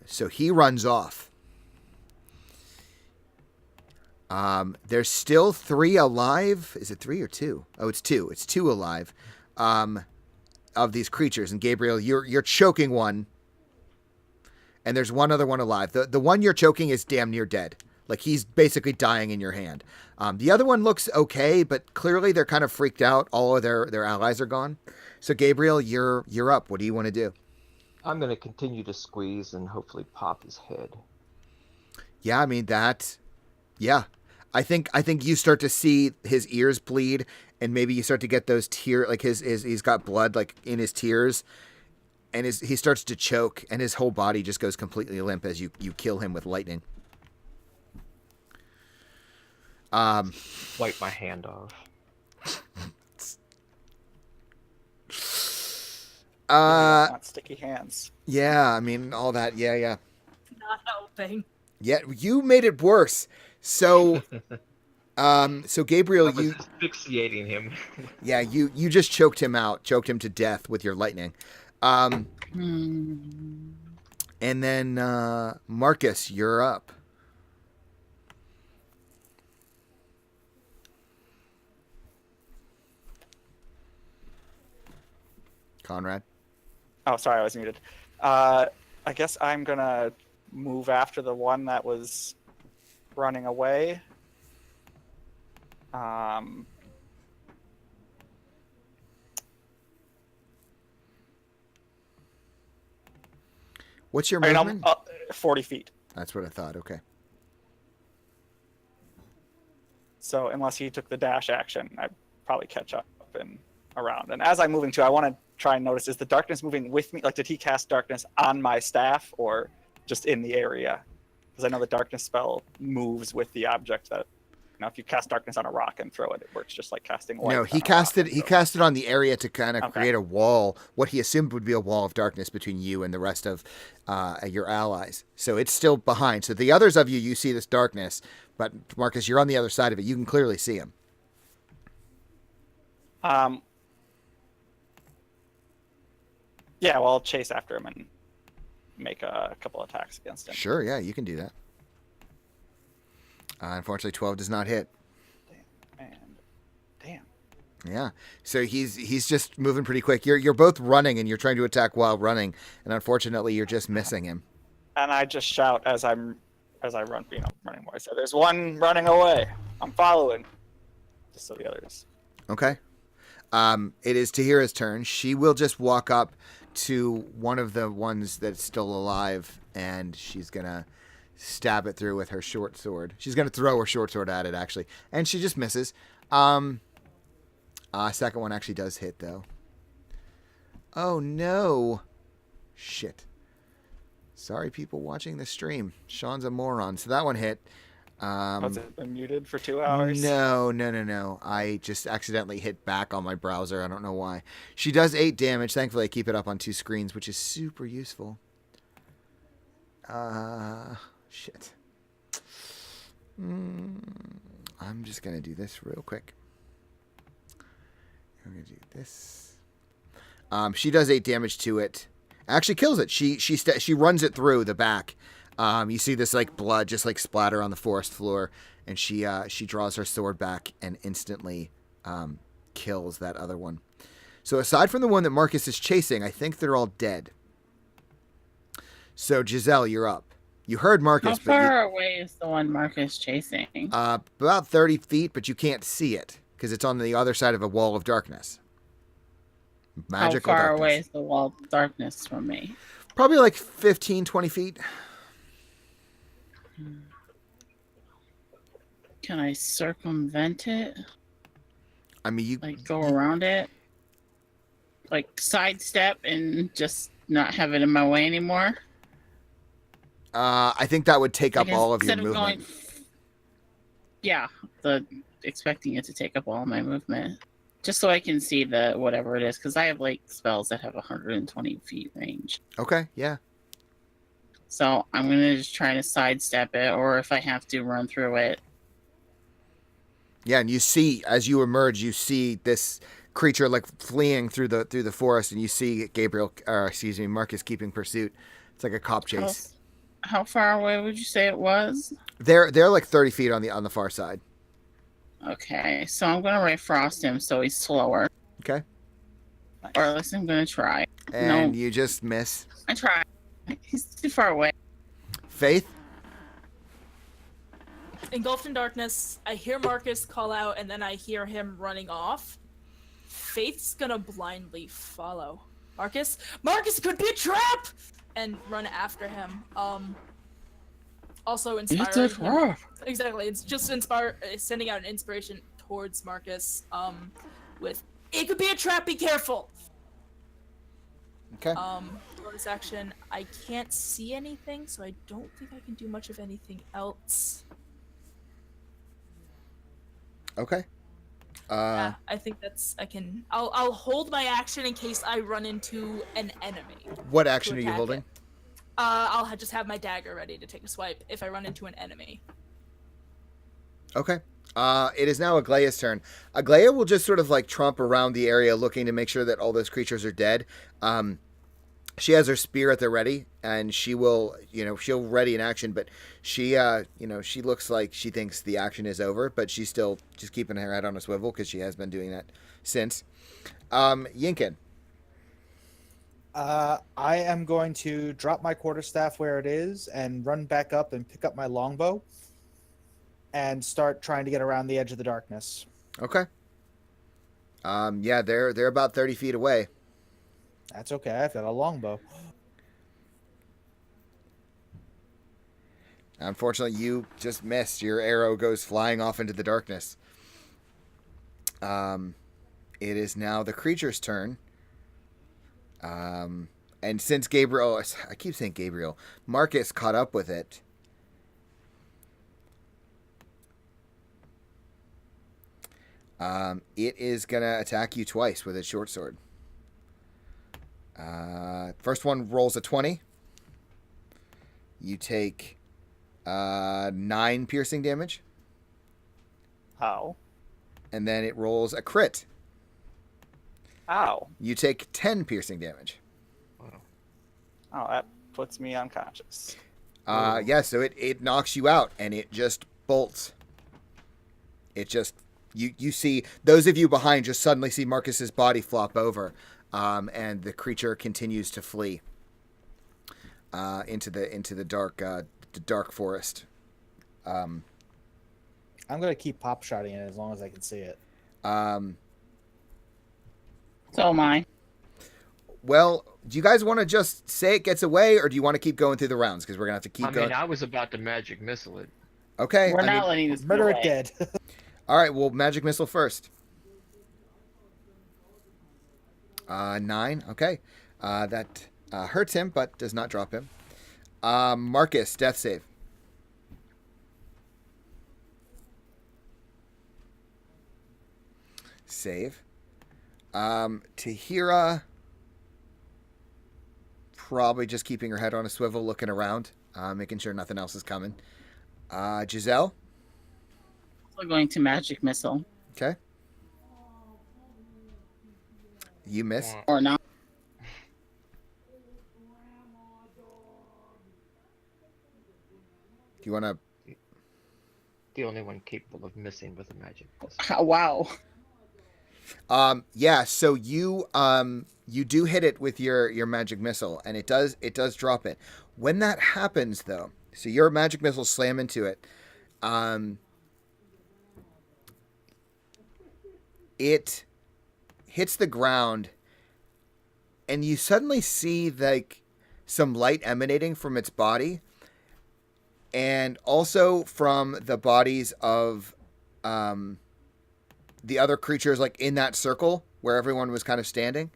So he runs off. There's still 3 alive. Is it 3 or 2? Oh, it's 2. It's 2 alive. Of these creatures. And Gabriel, you're choking one. And there's one other one alive. The one you're choking is damn near dead. Like, he's basically dying in your hand. The other one looks okay, but clearly they're kind of freaked out. All of their allies are gone. So, Gabriel, you're up. What do you want to do? I'm going to continue to squeeze and hopefully pop his head. Yeah, I mean, yeah. I think you start to see his ears bleed, and maybe you start to get those tears, like he's got blood like in his tears, and he starts to choke, and his whole body just goes completely limp as you kill him with lightning. Wipe my hand off. Not sticky hands. Yeah, I mean, all that. Yeah. Not helping. Yeah, you made it worse. So, Gabriel, I was asphyxiating him. Yeah, you just choked him to death with your lightning. And then Marcus, you're up. Conrad. Oh, sorry, I was muted. I guess I'm gonna move after the one that was running away. What's your I mean, movement? 40 feet. That's what I thought. Okay. So unless he took the dash action, I'd probably catch up and around. And as I'm moving too, I want to try and notice, is the darkness moving with me? Like, did he cast darkness on my staff or just in the area? Because I know the darkness spell moves with the object that, you know, if you cast darkness on a rock and throw it, it works just like casting light. No, on he a cast rock it. and He throw cast it on the area to kind of Okay. create a wall. What he assumed would be a wall of darkness between you and the rest of your allies. So it's still behind. So the others of you, you see this darkness, but Marcus, you're on the other side of it. You can clearly see him. Yeah, well, I'll chase after him and make a couple attacks against him. Sure, yeah, you can do that. Unfortunately, 12 does not hit. And damn. Yeah, so he's just moving pretty quick. You're both running and you're trying to attack while running, and unfortunately, you're just missing him. And I just shout as I run, running more. So there's one running away. I'm following. Just so the others. Okay. It is Tahira's turn. She will just walk up to one of the ones that's still alive, and she's gonna stab it through with her short sword. She's gonna throw her short sword at it, actually, and she just misses. Second one actually does hit, though. Oh no! Shit. Sorry, people watching the stream. Sean's a moron. So that one hit. Was it been muted for 2 hours? No. I just accidentally hit back on my browser. I don't know why. She does 8 damage. Thankfully, I keep it up on 2 screens, which is super useful. Shit. I'm just going to do this real quick. I'm going to do this. She does 8 damage to it. Actually kills it. She runs it through the back. You see this like blood just like splatter on the forest floor, and she draws her sword back and instantly kills that other one. So aside from the one that Marcus is chasing, I think they're all dead. So Giselle, you're up. You heard Marcus. How far away is the one Marcus chasing? About 30 feet, but you can't see it because it's on the other side of a wall of darkness. Magical How far darkness. away is the wall of darkness from me? Probably like 15, 20 feet. Can I circumvent it? I mean, you Like go around it? Like sidestep and just not have it in my way anymore? I think that would take up Like, all of your instead movement. Yeah, expecting it to take up all my movement. Just so I can see the whatever it is, because I have like spells that have 120 feet range. Okay, yeah. So I'm gonna just try to sidestep it, or if I have to, run through it. Yeah, and you see as you emerge, you see this creature like fleeing through the forest, and you see Marcus keeping pursuit. It's like a cop chase. How far away would you say it was? They're like 30 feet on the far side. Okay, so I'm gonna Ray Frost him so he's slower. Okay. Or at least I'm gonna try. And No. you just miss. I try. He's too far away. Faith? Engulfed in darkness, I hear Marcus call out, and then I hear him running off. Faith's gonna blindly follow. Marcus could be a trap! And run after him. Also inspiring him. Exactly, it's just sending out an inspiration towards Marcus, with, it could be a trap, be careful! Okay. Bonus action, I can't see anything, so I don't think I can do much of anything else. Okay. Yeah, I think I'll hold my action in case I run into an enemy. What action are you attack holding? it. I'll just have my dagger ready to take a swipe if I run into an enemy. Okay. It is now Aglaya's turn. Aglaya will just sort of like tromp around the area looking to make sure that all those creatures are dead. she has her spear at the ready, and she will, she'll ready an action, but she, she looks like she thinks the action is over, but she's still just keeping her head on a swivel because she has been doing that since. Yinkin. I am going to drop my quarterstaff where it is and run back up and pick up my longbow and start trying to get around the edge of the darkness. Okay. Yeah, they're about 30 feet away. That's okay. I've got a longbow. Unfortunately, you just missed. Your arrow goes flying off into the darkness. It is now the creature's turn. And since Gabriel, I keep saying Gabriel, Marcus caught up with it. It is going to attack you twice with its short sword. First one rolls a 20. You take 9 piercing damage. Ow. And then it rolls a crit. Ow. You take 10 piercing damage. Wow. Oh, that puts me unconscious. Yeah, so it knocks you out, and it just bolts. It just... You see, those of you behind just suddenly see Marcus's body flop over, and the creature continues to flee into the dark forest. I'm going to keep pop-shotting it as long as I can see it. So am I. Well, do you guys want to just say it gets away, or do you want to keep going through the rounds? Because we're going to have to keep going. I was about to magic missile it. Okay. We're not letting this Murder get it away. dead. All right, well, magic missile first. 9. Okay. That hurts him, but does not drop him. Marcus, death save. Save. Tahira, probably just keeping her head on a swivel, looking around, making sure nothing else is coming. Giselle. Also going to magic missile Okay. You miss. or not. Do you want to... The only one capable of missing with a magic missile. Wow. Yeah, so you do hit it with your magic missile, and it does drop it. When that happens, though, so your magic missile slam into it, it hits the ground, and you suddenly see like some light emanating from its body, and also from the bodies of the other creatures, like in that circle where everyone was kind of standing.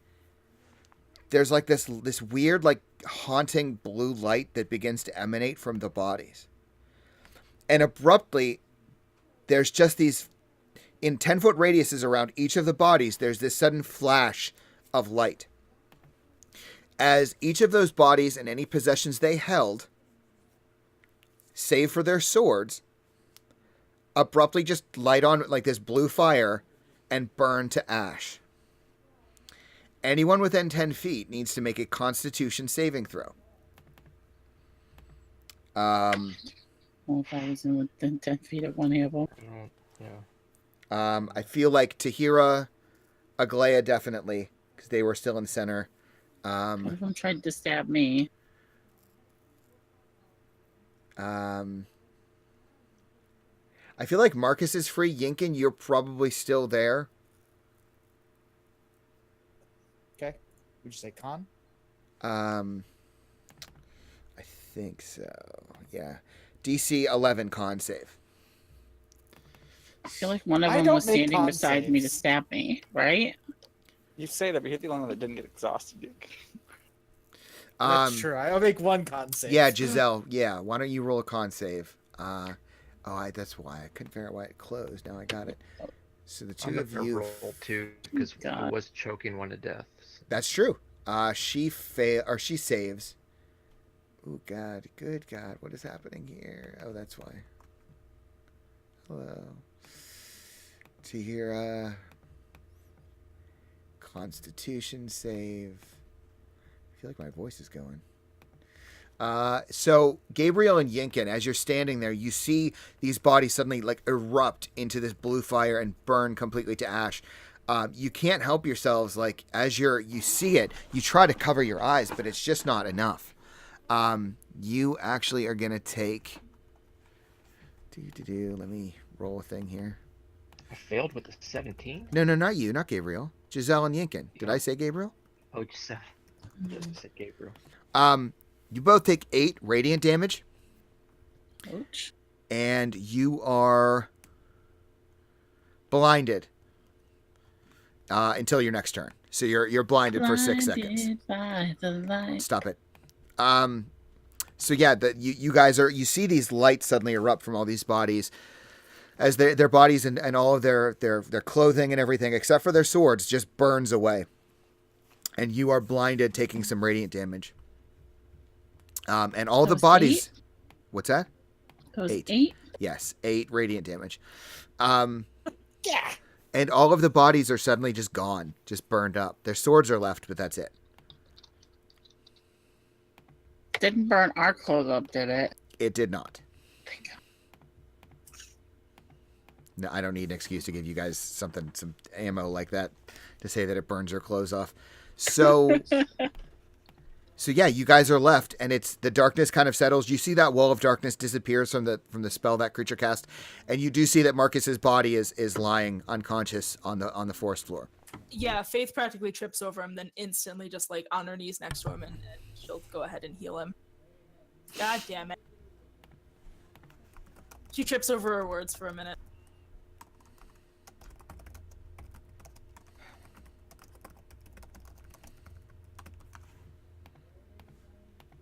There's like this weird, like haunting blue light that begins to emanate from the bodies. And abruptly, there's just these, in 10-foot radiuses around each of the bodies, there's this sudden flash of light. As each of those bodies and any possessions they held, save for their swords, abruptly just light on like this blue fire and burn to ash. Anyone within 10 feet needs to make a Constitution saving throw. Well, if I was in within 10 feet of one of them. Yeah. I feel like Tahira, Aglaya definitely, because they were still in center. One of them tried to stab me. I feel like Marcus is free. Yinkin, you're probably still there. Okay. Would you say con? I think so. Yeah. DC 11 con save. I feel like one of I them don't was make standing con beside me to saves. stab me, right? You say that, but you're the only one that didn't get exhausted, Duke. That's true. I'll make one con save. Yeah, Giselle. Yeah. Why don't you roll a con save? That's why I couldn't figure out why it closed. Now I got it. So the two I'm of gonna you. roll 2 because I God. was choking one to death. That's true. She saves. Oh God, good God, what is happening here? Oh, that's why. Hello. Tahira. Constitution save. I feel like my voice is going. So Gabriel and Yinkin, as you're standing there, you see these bodies suddenly like erupt into this blue fire and burn completely to ash. You can't help yourselves. Like as you see it, you try to cover your eyes, but it's just not enough. You actually are gonna take. Let me roll a thing here. I failed with the 17. No, not you, not Gabriel. Giselle and Yinkin. Did I say Gabriel? Oh, just said Gabriel. You both take 8 radiant damage, Ouch. and you are blinded until your next turn. So you're blinded for 6 seconds. By the light. Stop it. So yeah, you guys you see these lights suddenly erupt from all these bodies, as their bodies and all of their clothing and everything except for their swords just burns away, and you are blinded, taking some radiant damage. And all the Those bodies. 8? What's that? Those 8. 8? Yes, 8 radiant damage. Yeah. And all of the bodies are suddenly just gone, just burned up. Their swords are left, but that's it. Didn't burn our clothes up, did it? It did not. Thank God. No, I don't need an excuse to give you guys some ammo like that to say that it burns your clothes off. So, so yeah, you guys are left, and the darkness kind of settles. You see that wall of darkness disappears from the spell that creature cast, and you do see that Marcus's body is lying unconscious on the forest floor. Yeah, Faith practically trips over him, then instantly just like on her knees next to him, and she'll go ahead and heal him. God damn it. She trips over her words for a minute.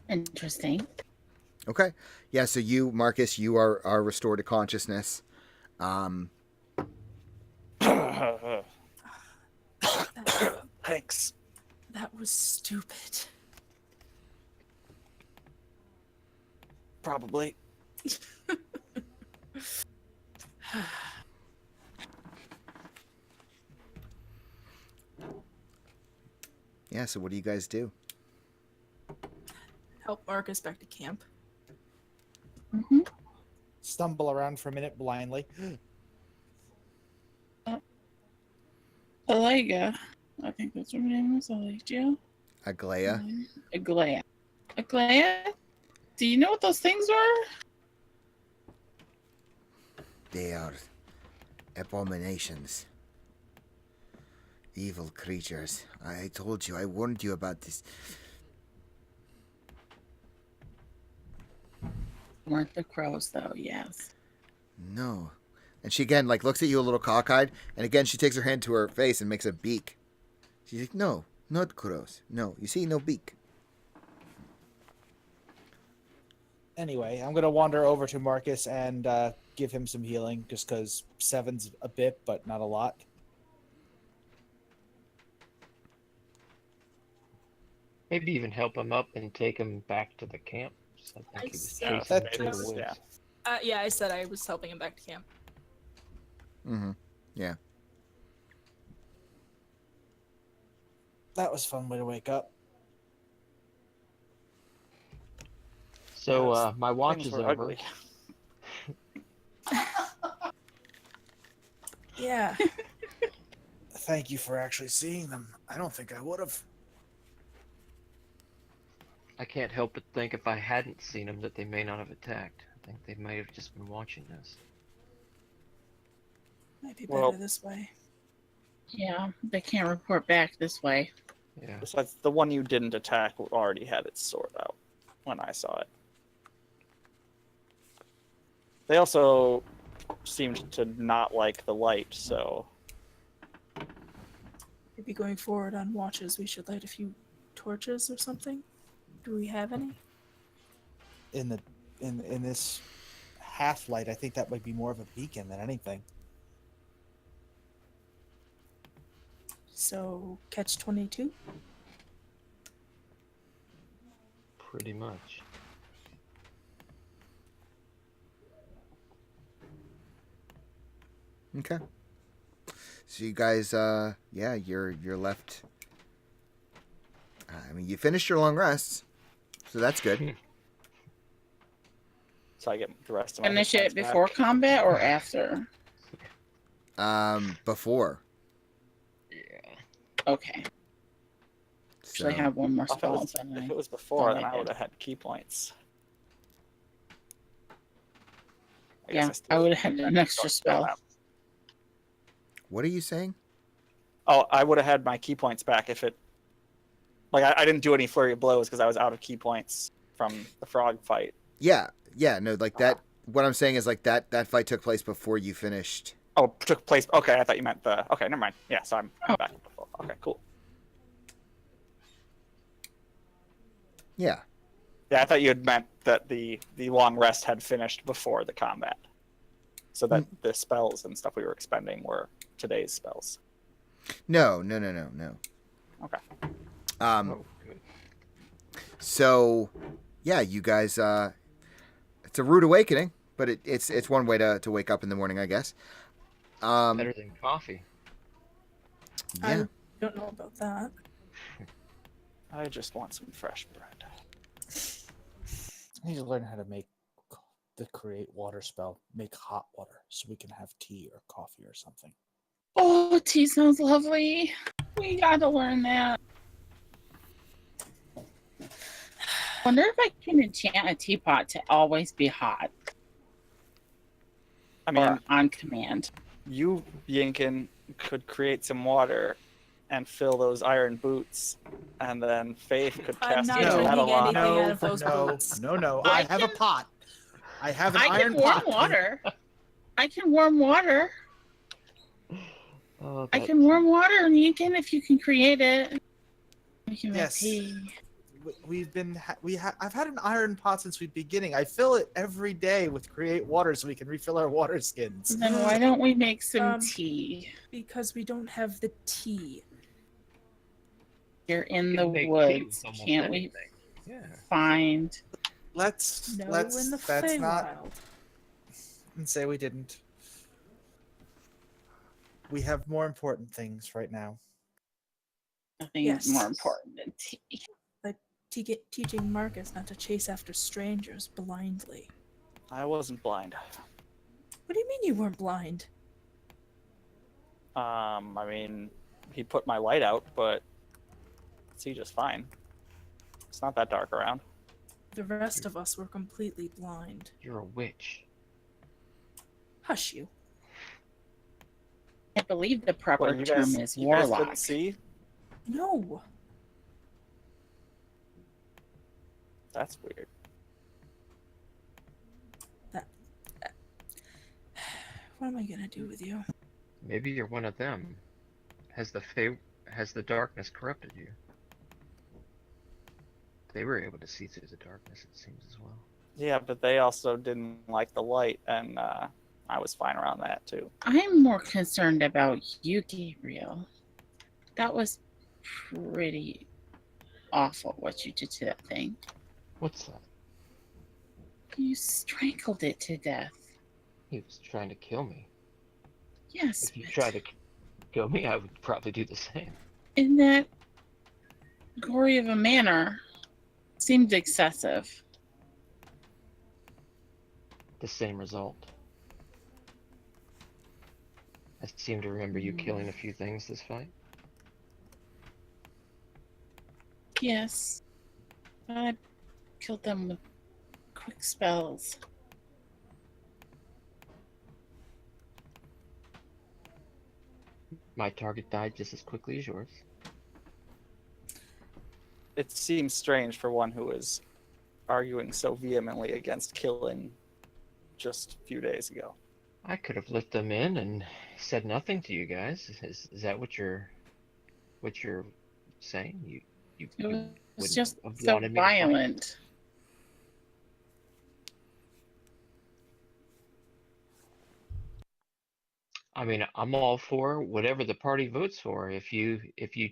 Interesting. Okay. Yeah, so you, Marcus, you are restored to consciousness. Thanks. That was stupid. Probably. Yeah, so what do you guys do? Help Marcus back to camp. Mm-hmm. Stumble around for a minute blindly. Alega. I think that's what her name was. Alega. Aglaya? Aglaya. Aglaya? Do you know what those things were? They are abominations. Evil creatures. I told you, I warned you about this. Weren't the crows, though, yes. No. And she again, like, looks at you a little cockeyed, and again, she takes her hand to her face and makes a beak. She's like, no, not crows. No, you see, no beak. Anyway, I'm gonna wander over to Marcus and give him some healing, just because 7's a bit, but not a lot. Maybe even help him up and take him back to the camp. So I think he was Yeah, chasing him that through is- the woods. yeah. Yeah, I said I was helping him back to camp. Mm-hmm. Yeah. That was a fun way to wake up. So Yes, my watch Things is were over. ugly. Yeah. Thank you for actually seeing them. I don't think I would have. I can't help but think if I hadn't seen them that they may not have attacked. I think they might have just been watching us. Might be better Well- this way. Yeah, they can't report back this way. Yeah. Besides, the one you didn't attack already had its sword out when I saw it. They also seemed to not like the light, so Maybe going forward on watches, we should light a few torches or something. Do we have any? In this half light, I think that might be more of a beacon than anything. So catch 22. Pretty much. Okay. So you guys, yeah, you're left. I mean, you finished your long rests, so that's good. So I get the rest of my Finish hit it points back. before combat or after? Before. Yeah. Okay. So, Actually, have one more If it spell was, open. if I it was before, thought then I I did. would have had key points. Yeah, I would have had an extra spell. what are you saying? Oh, I would have had my key points back if it. Like I didn't do any flurry of blows because I was out of key points from the frog fight. Yeah, no, like that. What I'm saying is like that fight took place before you finished. Oh, it took place. Okay, I thought you meant the. Okay, never mind. Yeah, so I'm back at the full. Okay, cool. Yeah. Yeah, I thought you had meant that the long rest had finished before the combat, so that the spells and stuff we were expending were today's spells. No. Okay. Oh, good. So, yeah, you guys. It's a rude awakening, but it's one way to wake up in the morning, I guess. Better than coffee. Yeah. I don't know about that. I just want some fresh bread. I need to learn how to make the create water spell. Make hot water so we can have tea or coffee or something. Oh, tea sounds lovely. We gotta learn that. Wonder if I can enchant a teapot to always be hot I mean, or on command. you, Yinkin, could create some water and fill those iron boots, and then Faith could I'm cast not healing drinking metal on anything them. out of those boots. No. I I have a can- pot. I have an I iron can warm pot. water. I can warm water. Oh, I that can warm water, and you can if you can create it. We can make Yes. tea. I've had an iron pot since the beginning. I fill it every day with create water so we can refill our water skins. Then why don't we make some Um, tea? Because we don't have the tea. You're in You the can make tea woods. with almost Can't we anything. Yeah. find? Let's No, let's in the that's not Feywild. and say we didn't. We have more important things right now. Nothing Yes. is more important than tea. Teaching Marcus not to chase after strangers blindly. I wasn't blind. What do you mean you weren't blind? I mean, he put my light out, but I see just fine. It's not that dark around. The rest of us were completely blind. You're a witch. Hush you. I believe the proper What, you term guys, is you guys warlock. couldn't see? No. That's weird. What am I gonna do with you? Maybe you're one of them. Has the darkness corrupted you? They were able to see through the darkness, it seems, as well. Yeah, but they also didn't like the light, and I was fine around that too. I'm more concerned about you, Gabriel. That was pretty awful what you did to that thing. What's that? You strangled it to death. He was trying to kill me. Yes, If you but tried to kill me, I would probably do the same. in that gory of a manner seemed excessive. The same result. I seem to remember you killing a few things this fight. Yes. I killed them with quick spells. My target died just as quickly as yours. It seems strange for one who was arguing so vehemently against killing just a few days ago. I could have let them in and said nothing to you guys. Is that what you're saying? You It wouldn't was just have so wanted me to fight? violent. I mean, I'm all for whatever the party votes for. If you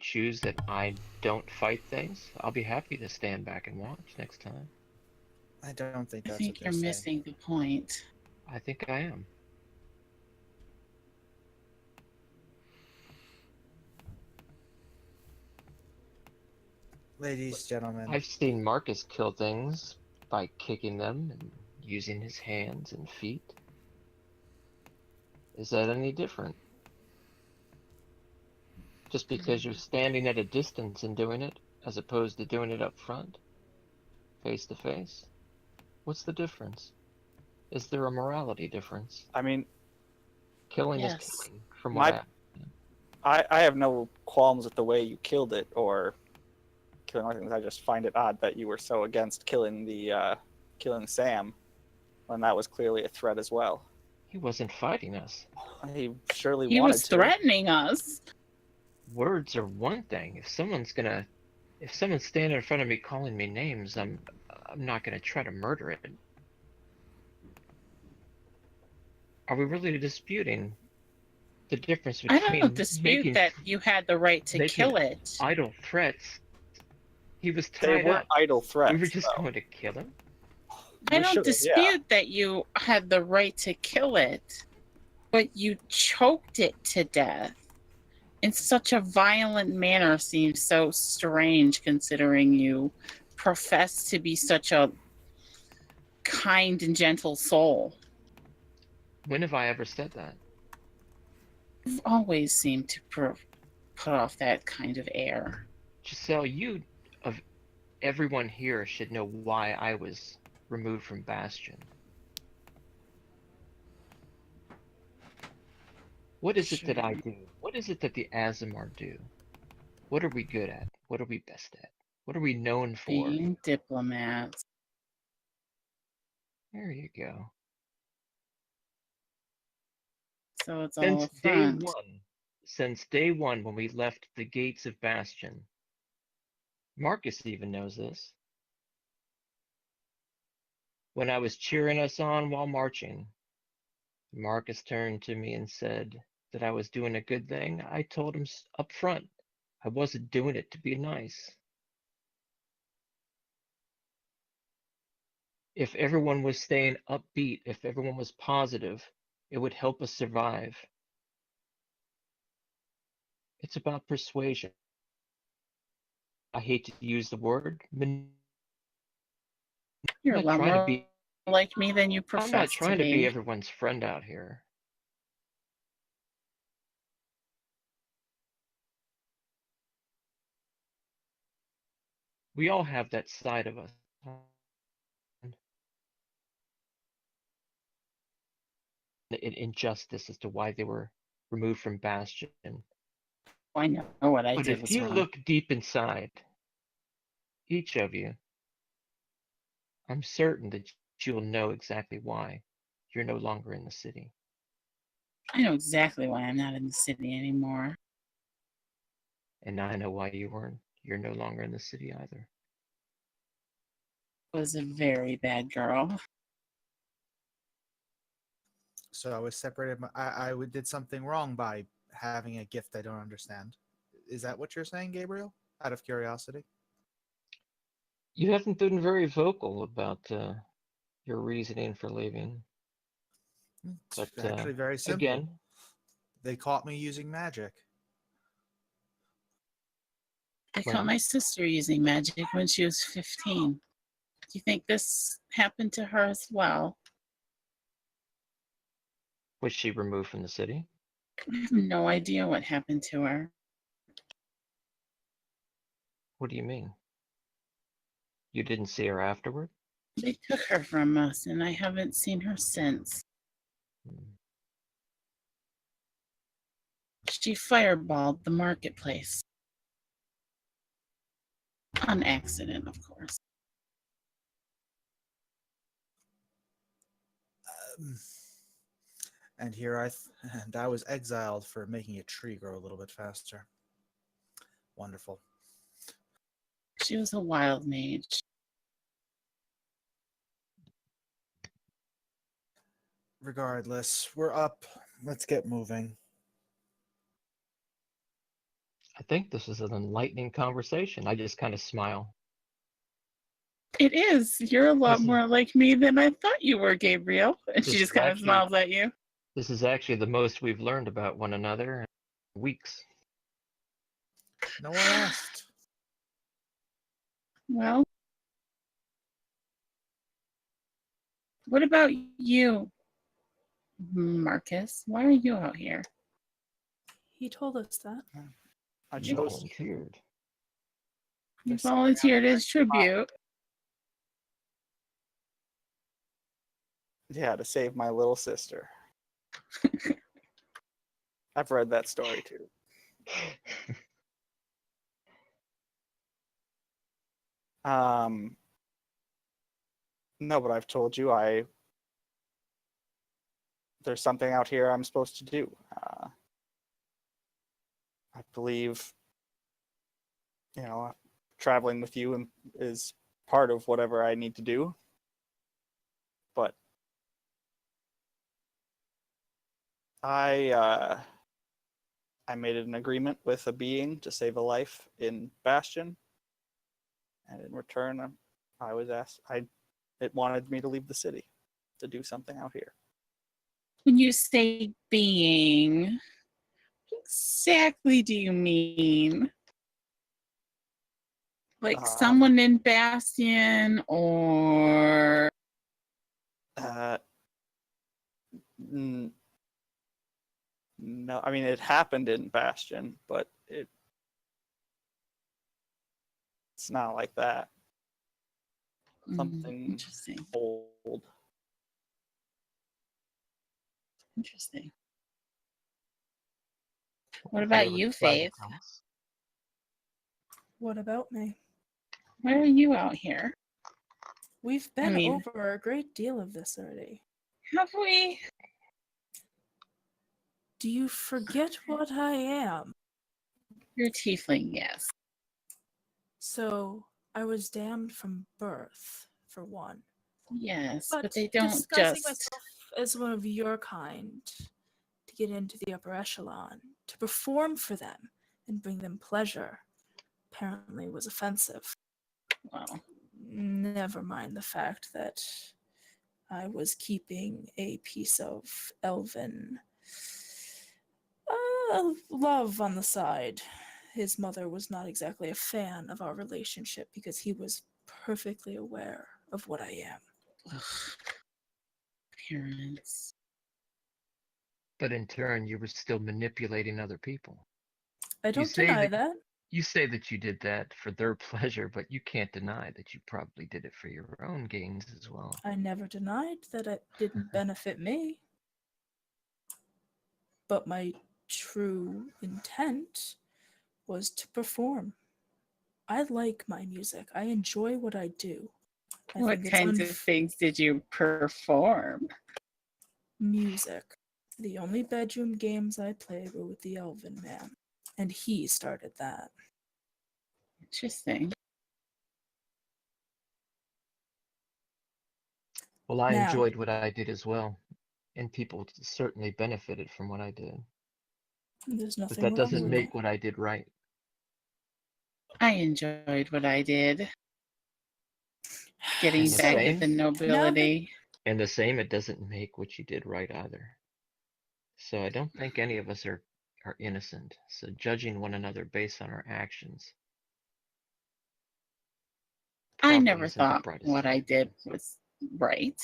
choose that I don't fight things, I'll be happy to stand back and watch next time. I don't think I that's think what you're they're saying. missing the point. I think I am. Ladies, gentlemen, I've seen Marcus kill things by kicking them and using his hands and feet. Is that any different? Just because you're standing at a distance and doing it, as opposed to doing it up front, face to face? What's the difference? Is there a morality difference? I mean, Killing is Yes. killing, from My- what I have no qualms with the way you killed it or killing other things. I just find it odd that you were so against killing the killing Sam when that was clearly a threat as well. He wasn't fighting us. He surely He wanted was to. threatening us. Words are one thing. If someone's standing in front of me calling me names, I'm not gonna try to murder it. Are we really disputing the difference I between don't dispute making that you had the right to making kill it. idle threats? He was They tied weren't up. idle threats. We were just though. going to kill him. I We don't should've, dispute yeah. that you had the right to kill it, but you choked it to death in such a violent manner seems so strange considering you profess to be such a kind and gentle soul. When have I ever said that? You've always seemed to put off that kind of air. Giselle, you of everyone here should know why I was removed from Bastion. What is it that I do? What is it that the Azamar do? What are we good at? What are we best at? What are we known for? Being diplomats. There you go. So it's all a front. Since day one when we left the gates of Bastion, Marcus even knows this. When I was cheering us on while marching, Marcus turned to me and said that I was doing a good thing. I told him up front, I wasn't doing it to be nice. If everyone was staying upbeat, if everyone was positive, it would help us survive. It's about persuasion. I hate to use the word. You're a I'm not lot trying to more be. like me than you I'm profess not trying to be be. everyone's friend out here. We all have that side of us. Injustice as to why they were removed from Bastion. I know what I But did if was you wrong. look deep inside, each of you, I'm certain that you'll know exactly why you're no longer in the city. I know exactly why I'm not in the city anymore. And I know why you're no longer in the city either. I was a very bad girl. so I was separated. I did something wrong by having a gift I don't understand. Is that what you're saying, Gabriel? Out of curiosity. You haven't been very vocal about your reasoning for leaving. It's But actually very simple. again, They caught me using magic. I Well- caught my sister using magic when she was 15. Do you think this happened to her as well? was she removed from the city? I have no idea what happened to her. What do you mean? You didn't see her afterward? They took her from us, and I haven't seen her since. Hmm. She fireballed the marketplace. On accident, of course. And and I was exiled for making a tree grow a little bit faster. Wonderful. She was a wild mage. Regardless, we're up. Let's get moving. I think this is an enlightening conversation. I just kind of smile. It is. You're a lot This is- more like me than I thought you were, Gabriel. And she This just is kind of actually- smiles at you. This is actually the most we've learned about one another in weeks. No one asked. Well, what about you, Marcus? Why are you out here? He told us that. I You chose. volunteered. You There's something volunteered as tribute. Yeah, to save my little sister. I've read that story too. No, but I've told you there's something out here I'm supposed to do. I believe, traveling with you is part of whatever I need to do. But I made an agreement with a being to save a life in Bastion, and in return, I was asked. It wanted me to leave the city to do something out here. When you say being, what exactly do you mean? Like someone in Bastion or No, I mean it happened in Bastion, but it's not like that. Something interesting. old. Interesting. What about you, Faith? What about me? Why are you out here? We've been over a great deal of this already. Have we? Do you forget what I am? You're a tiefling, yes. So, I was damned from birth, for one. Yes, But but they don't disguising just... myself as one of your kind to get into the upper echelon, to perform for them and bring them pleasure, apparently was offensive. Well, never mind the fact that I was keeping a piece of elven love on the side. His mother was not exactly a fan of our relationship because he was perfectly aware of what I am. ugh. Parents. But in turn, you were still manipulating other people. I don't deny that. You say that you did that for their pleasure, but you can't deny that you probably did it for your own gains as well. I never denied that it didn't benefit me. But my true intent was to perform. I like my music. I enjoy what I do. What kinds of things did you perform? Music. The only bedroom games I played were with the Elven Man, and he started that. Interesting. Well, I enjoyed what I did as well, and people certainly benefited from what I did. There's nothing But that wrong doesn't with make it. what I did right. I enjoyed what I did. Getting And the back same? at the nobility. And the same, it doesn't make what you did right either. So I don't think any of us are innocent. So judging one another based on our actions. I probably never isn't the thought brightest what I idea. did was right.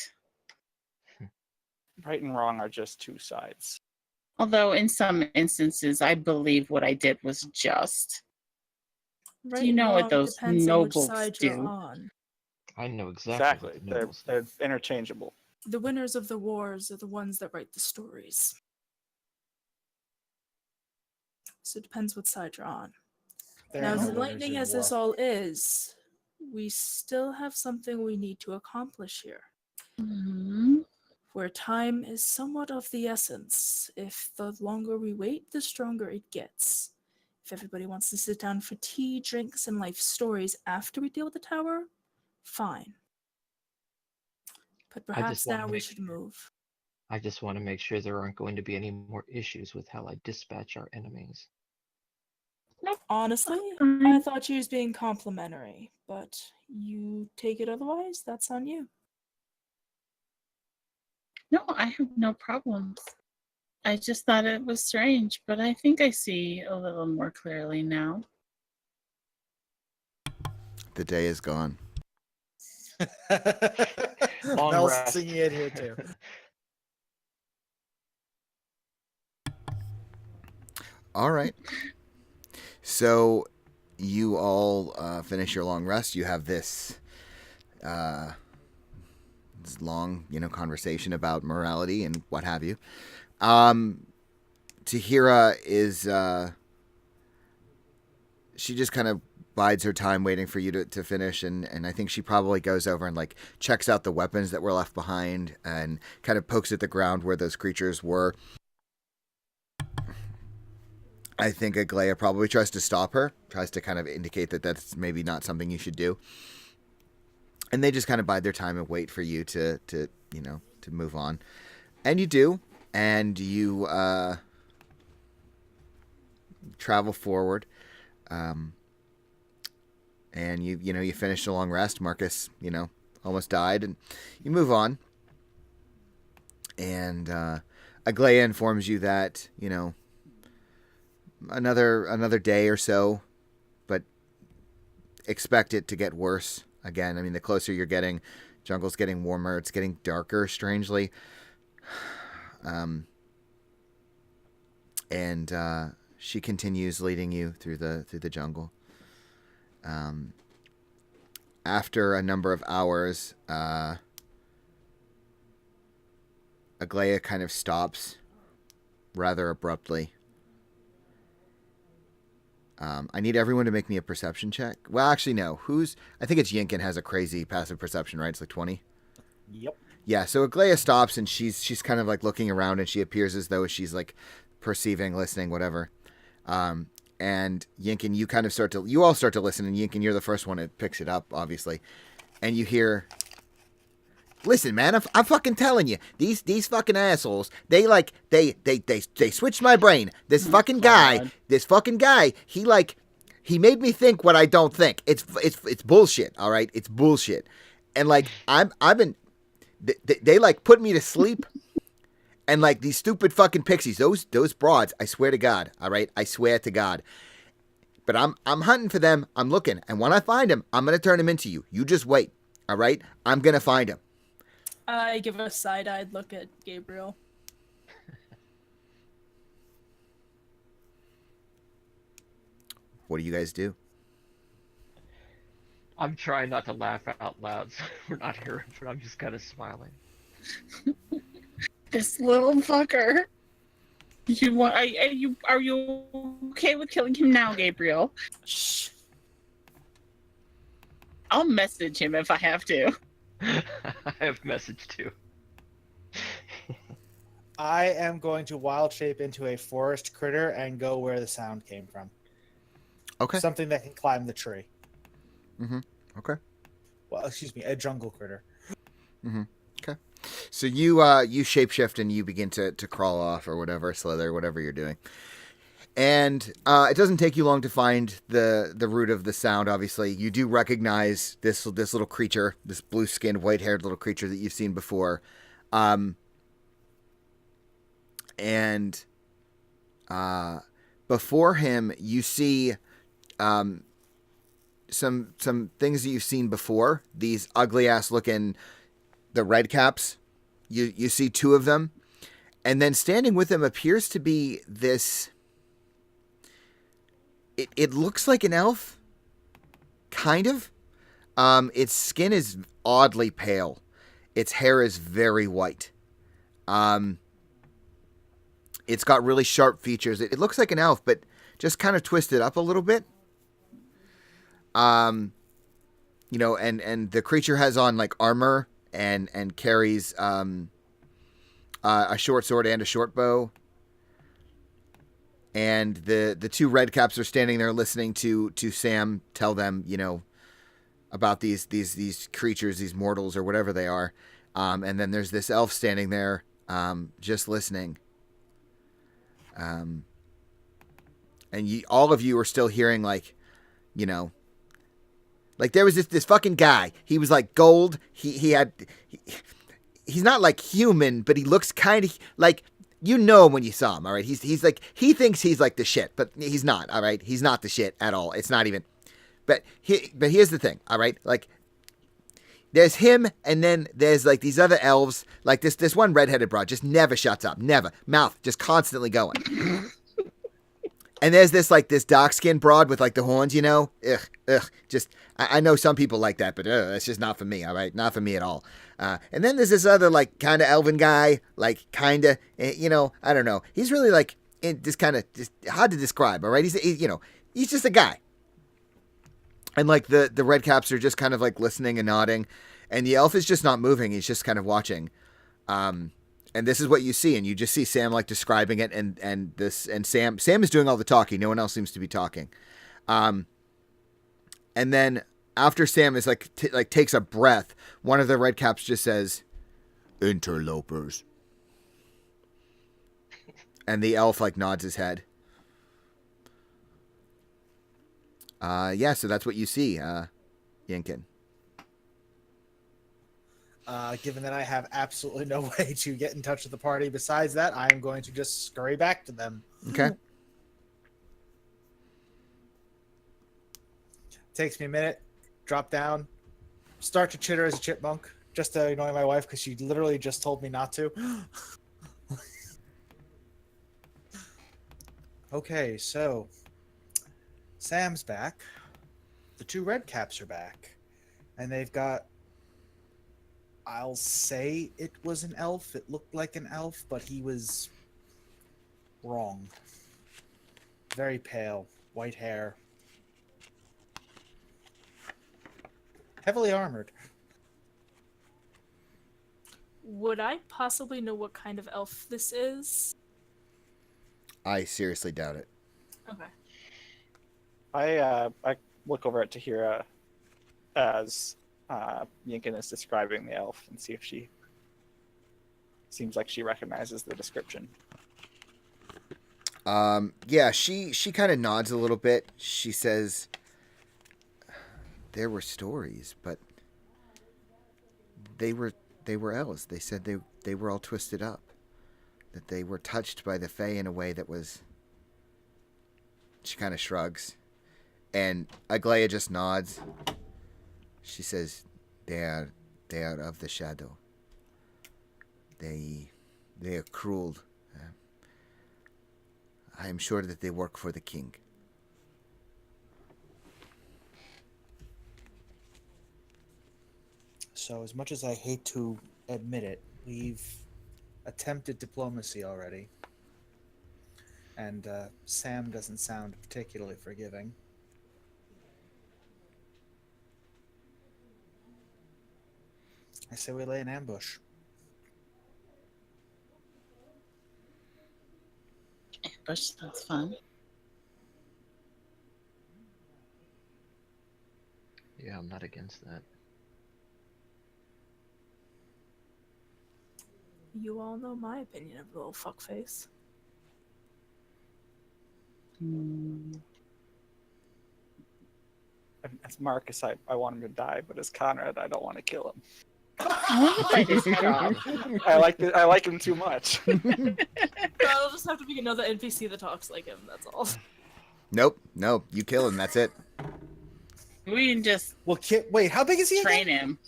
Right and wrong are just two sides. Although in some instances, I believe what I did was just. Right Do you know and what wrong those depends on which nobles side you're do? on. I know exactly. Exactly. What the They're nobles do. they're interchangeable. The winners of the wars are the ones that write the stories. So it depends what side you're on. There Now, are as no winners enlightening in as war. this all is, we still have something we need to accomplish here. Mhm. Where time is somewhat of the essence. If the longer we wait, the stronger it gets. If everybody wants to sit down for tea, drinks, and life stories after we deal with the tower, fine. But perhaps now we should move. I just want to make sure there aren't going to be any more issues with how I dispatch our enemies. Honestly, Fine. I thought you was being complimentary, but you take it otherwise, that's on you. No, I have no problems. I just thought it was strange, but I think I see a little more clearly now. The day is gone. Long Mel's rest. singing it here too. All right. So you all finish your long rest. You have this long, conversation about morality and what have you. Tahira is she just kind of bides her time waiting for you to finish, and I think she probably goes over and like checks out the weapons that were left behind and kind of pokes at the ground where those creatures were. I think Aglaia probably tries to stop her, tries to kind of indicate that that's maybe not something you should do. And they just kind of bide their time and wait for you to move on. And you do, and you travel forward. And you finish a long rest. Marcus, almost died, and you move on. And Aglaia informs you that, another day or so, but expect it to get worse again. I mean, the closer you're getting, jungle's getting warmer, it's getting darker, strangely. And she continues leading you through the jungle. After a number of hours, Aglaia kind of stops rather abruptly. I need everyone to make me a perception check. Well, actually, no. I think it's Yinkin has a crazy passive perception, right? It's like 20. Yep. Yeah, so Aglaia stops, and she's kind of like looking around, and she appears as though she's like perceiving, listening, whatever. And Yinkin, you all start to listen, and Yinkin, you're the first one that picks it up, obviously. And you hear, listen, man, I'm fucking telling you, these fucking assholes, they switched my brain. This fucking guy, he made me think what I don't think. It's bullshit, all right? It's bullshit. And like, they like put me to sleep. And like these stupid fucking pixies, those broads, I swear to God, all right? I swear to God. But I'm hunting for them. I'm looking. And when I find them, I'm going to turn them into you. You just wait, all right? I'm going to find them. I give a side-eyed look at Gabriel. What do you guys do? I'm trying not to laugh out loud, so we're not hearing, but I'm just kind of smiling. This little fucker. Are you okay with killing him now, Gabriel? Shh. I'll message him if I have to. I have message too. I am going to wild shape into a forest critter and go where the sound came from. Okay. Something that can climb the tree. Mm-hmm. Okay. Well, excuse me, a jungle critter. Mm-hmm. Okay. So you shapeshift and you begin to crawl off or whatever, slither, whatever you're doing. And it doesn't take you long to find the root of the sound, obviously. You do recognize this little creature, this blue-skinned, white-haired little creature that you've seen before. And before him, you see some things that you've seen before. These ugly-ass looking, the red caps. You see two of them. And then standing with him appears to be this... It looks like an elf, kind of. Its skin is oddly pale. Its hair is very white. It's got really sharp features. It looks like an elf, but just kind of twisted up a little bit. And the creature has on like armor and carries a short sword and a short bow. And the two red caps are standing there listening to Sam tell them, about these creatures, these mortals or whatever they are. And then there's this elf standing there, just listening. And all of you are still hearing like there was this fucking guy. He was like gold. He's not like human, but he looks kind of like. When you saw him, all right? He's like, he thinks he's like the shit, but he's not, all right? He's not the shit at all. It's not even, but here's the thing. All right, like there's him, and then there's like these other elves. Like this one redheaded broad just never shuts up, never mouth just constantly going. And there's this dark skinned broad with like the horns, you know. Ugh. Just I know some people like that, but that's just not for me. All right, not for me at all. And then there's this other like kind of elven guy, like kind of, you know, I don't know. He's really like just kind of just hard to describe. All right, he's just a guy. And like the red caps are just kind of like listening and nodding, and the elf is just not moving. He's just kind of watching. And this is what you see, and you just see Sam like describing it, and Sam is doing all the talking. No one else seems to be talking. And then after Sam is like takes a breath, one of the red caps just says, "Interlopers." And the elf like nods his head. Yeah, so that's what you see, Yinkin. Given that I have absolutely no way to get in touch with the party besides that, I am going to just scurry back to them. Okay. Takes me a minute, drop down, start to chitter as a chipmunk, just to annoy my wife because she literally just told me not to. Okay, so Sam's back. The two red caps are back. And they've got, I'll say it was an elf. It looked like an elf, but he was wrong. Very pale, white hair. Heavily armored. Would I possibly know what kind of elf this is? I seriously doubt it. Okay. I look over at Tahira as Yinkin is describing the elf and see if she seems like she recognizes the description. Yeah, she kind of nods a little bit. She says, "There were stories, but they were elves. They said they were all twisted up, that they were touched by the Fae in a way that was." She kind of shrugs, and Aglaia just nods. She says, "They are of the shadow. They are cruel. I am sure that they work for the king." So as much as I hate to admit it, we've attempted diplomacy already. And Sam doesn't sound particularly forgiving. I say we lay an ambush. Ambush sounds fun. Yeah, I'm not against that. You all know my opinion of the little fuckface. As Marcus, I want him to die, but as Conrad, I don't want to kill him. I want to bite his head off. I like him too much. So it'll just have to be another NPC that talks like him, that's all. Nope, no, you kill him. That's it. We can just Well, wait, how big is he train again? him.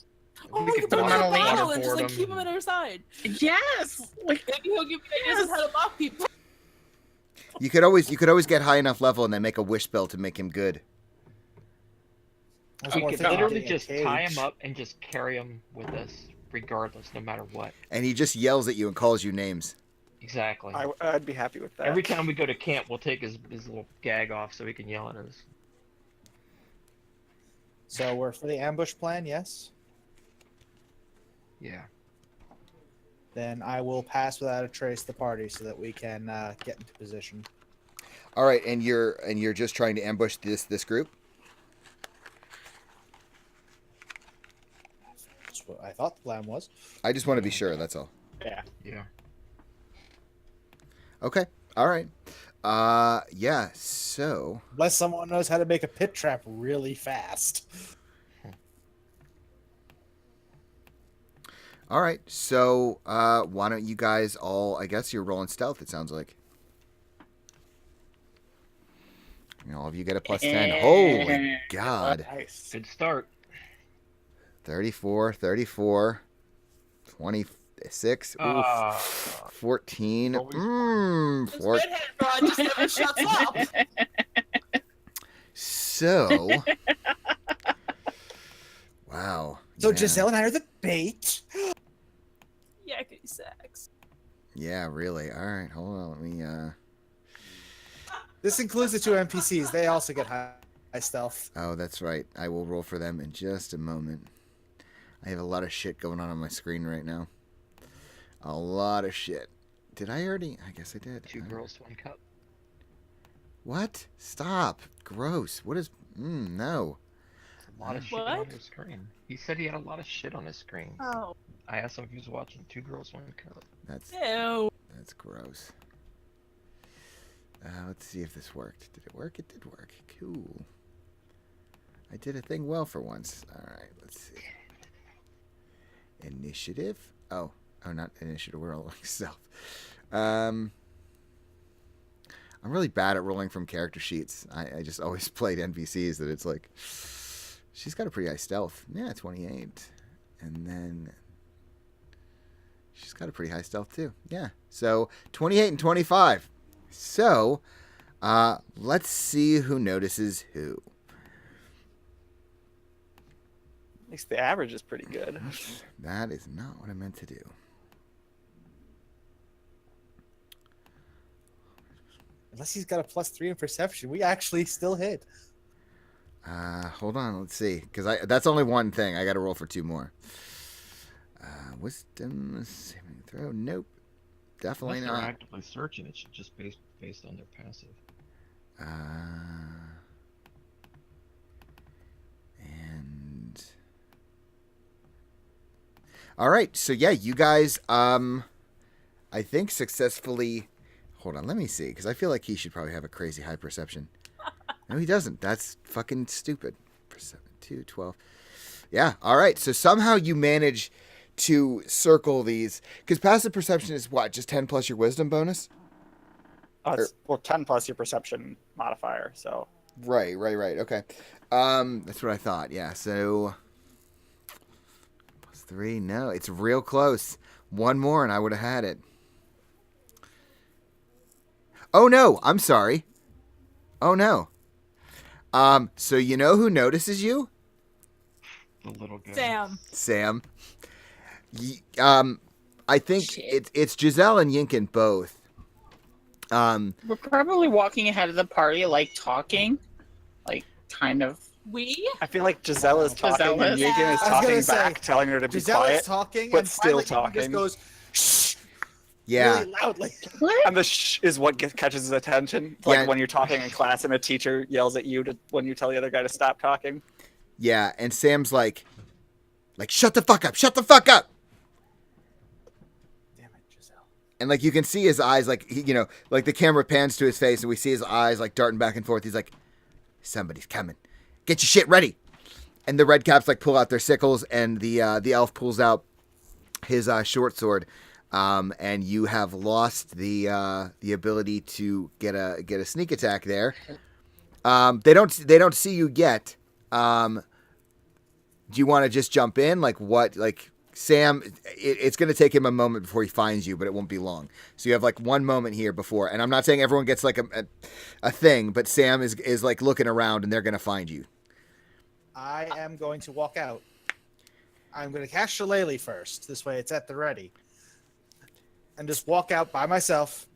Oh, We you could put him in a waterboard bottle and just like him. keep him at our side. Yes. Like, Maybe he'll give me ideas on how to mock people. You could always get high enough level and then make a wish spell to make him good. I was We more could thinking literally getting a just tie cage. him up and just carry him with us, regardless, no matter what. And he just yells at you and calls you names. Exactly. I'd be happy with that. Every time we go to camp, we'll take his little gag off so he can yell at us. So we're for the ambush plan, yes? Yeah. Then I will pass without a trace the party so that we can get into position. All right, and you're just trying to ambush this group? That's what I thought the plan was. I just want to be sure, that's all. Yeah. Yeah. Okay. All right. Yeah, so Unless someone knows how to make a pit trap really fast. all right. So, why don't you guys all, I guess you're rolling stealth, it sounds like. And all of you get a plus 10. Holy God. Nice. Good start. 34, 34, 26, Ah. 14. Always This redhead broad just never shuts up. So, wow. So yeah. Giselle and I are the bait. Yakety sax. Yeah, really. All right, hold on. Let me. This includes the 2 NPCs. They also get high stealth. Oh, that's right. I will roll for them in just a moment. I have a lot of shit going on my screen right now. A lot of shit. Did I already? I guess I did. 2 girls, 1 cup. What? Stop. Gross. What is? No. A lot of shit on What? his screen. He said he had a lot of shit on his screen. Oh. I asked him if he was watching 2 girls, 1 cup. Ew. That's gross. Let's see if this worked. Did it work? It did work. Cool. I did a thing well for once. All right, let's see. Initiative. Oh, not initiative. We're rolling stealth. I'm really bad at rolling from character sheets. I just always played NPCs that it's like, she's got a pretty high stealth. Yeah, 28. And then she's got a pretty high stealth too. Yeah. So 28 and 25. So let's see who notices who. At least the average is pretty good. That is not what I meant to do. Unless he's got a +3 in perception, we actually still hit. Hold on, let's see, because that's only one thing. I got to roll for 2 more. Wisdom saving throw. Nope, definitely Unless they're not. actively searching, it should just be based on their passive. And all right, so yeah, you guys, I think successfully. Hold on, let me see, because I feel like he should probably have a crazy high perception. No, he doesn't. That's fucking stupid. 2, 12. Yeah, all right. So somehow you manage to circle these, because passive perception is what? Just 10 plus your wisdom bonus? It's, well, 10 plus your perception modifier. So Right. Okay. That's what I thought. Yeah. So +3. No, it's real close. One more, and I would have had it. Oh no! I'm sorry. Oh no. So you know who notices you? The little guy. Sam. I think Shit. it's Giselle and Yinkin both. We're probably walking ahead of the party, like talking, like kind of. We? I feel like Giselle is talking Giselle and is- Yegan is I was talking gonna back, say, telling her to be Giselle quiet. is talking, but and still finally he just talking. goes, shh, Yeah. really loudly. What? And the shh is what catches his attention. Like Yeah. when you're talking in class and a teacher yells at you when you tell the other guy to stop talking. Yeah, and Sam's like, shut the fuck up, shut the fuck up. Damn it, Giselle. And like you can see his eyes, like like the camera pans to his face, and we see his eyes like darting back and forth. He's like, somebody's coming. Get your shit ready. And the red caps like pull out their sickles, and the elf pulls out his short sword. And you have lost the ability to get a sneak attack there. They don't see you yet. Do you want to just jump in? Like what? Like Sam, it's going to take him a moment before he finds you, but it won't be long. So you have like one moment here before, and I'm not saying everyone gets like a thing, but Sam is like looking around, and they're going to find you. I am going to walk out. I'm going to cast Shillelagh first. This way it's at the ready. And just walk out by myself.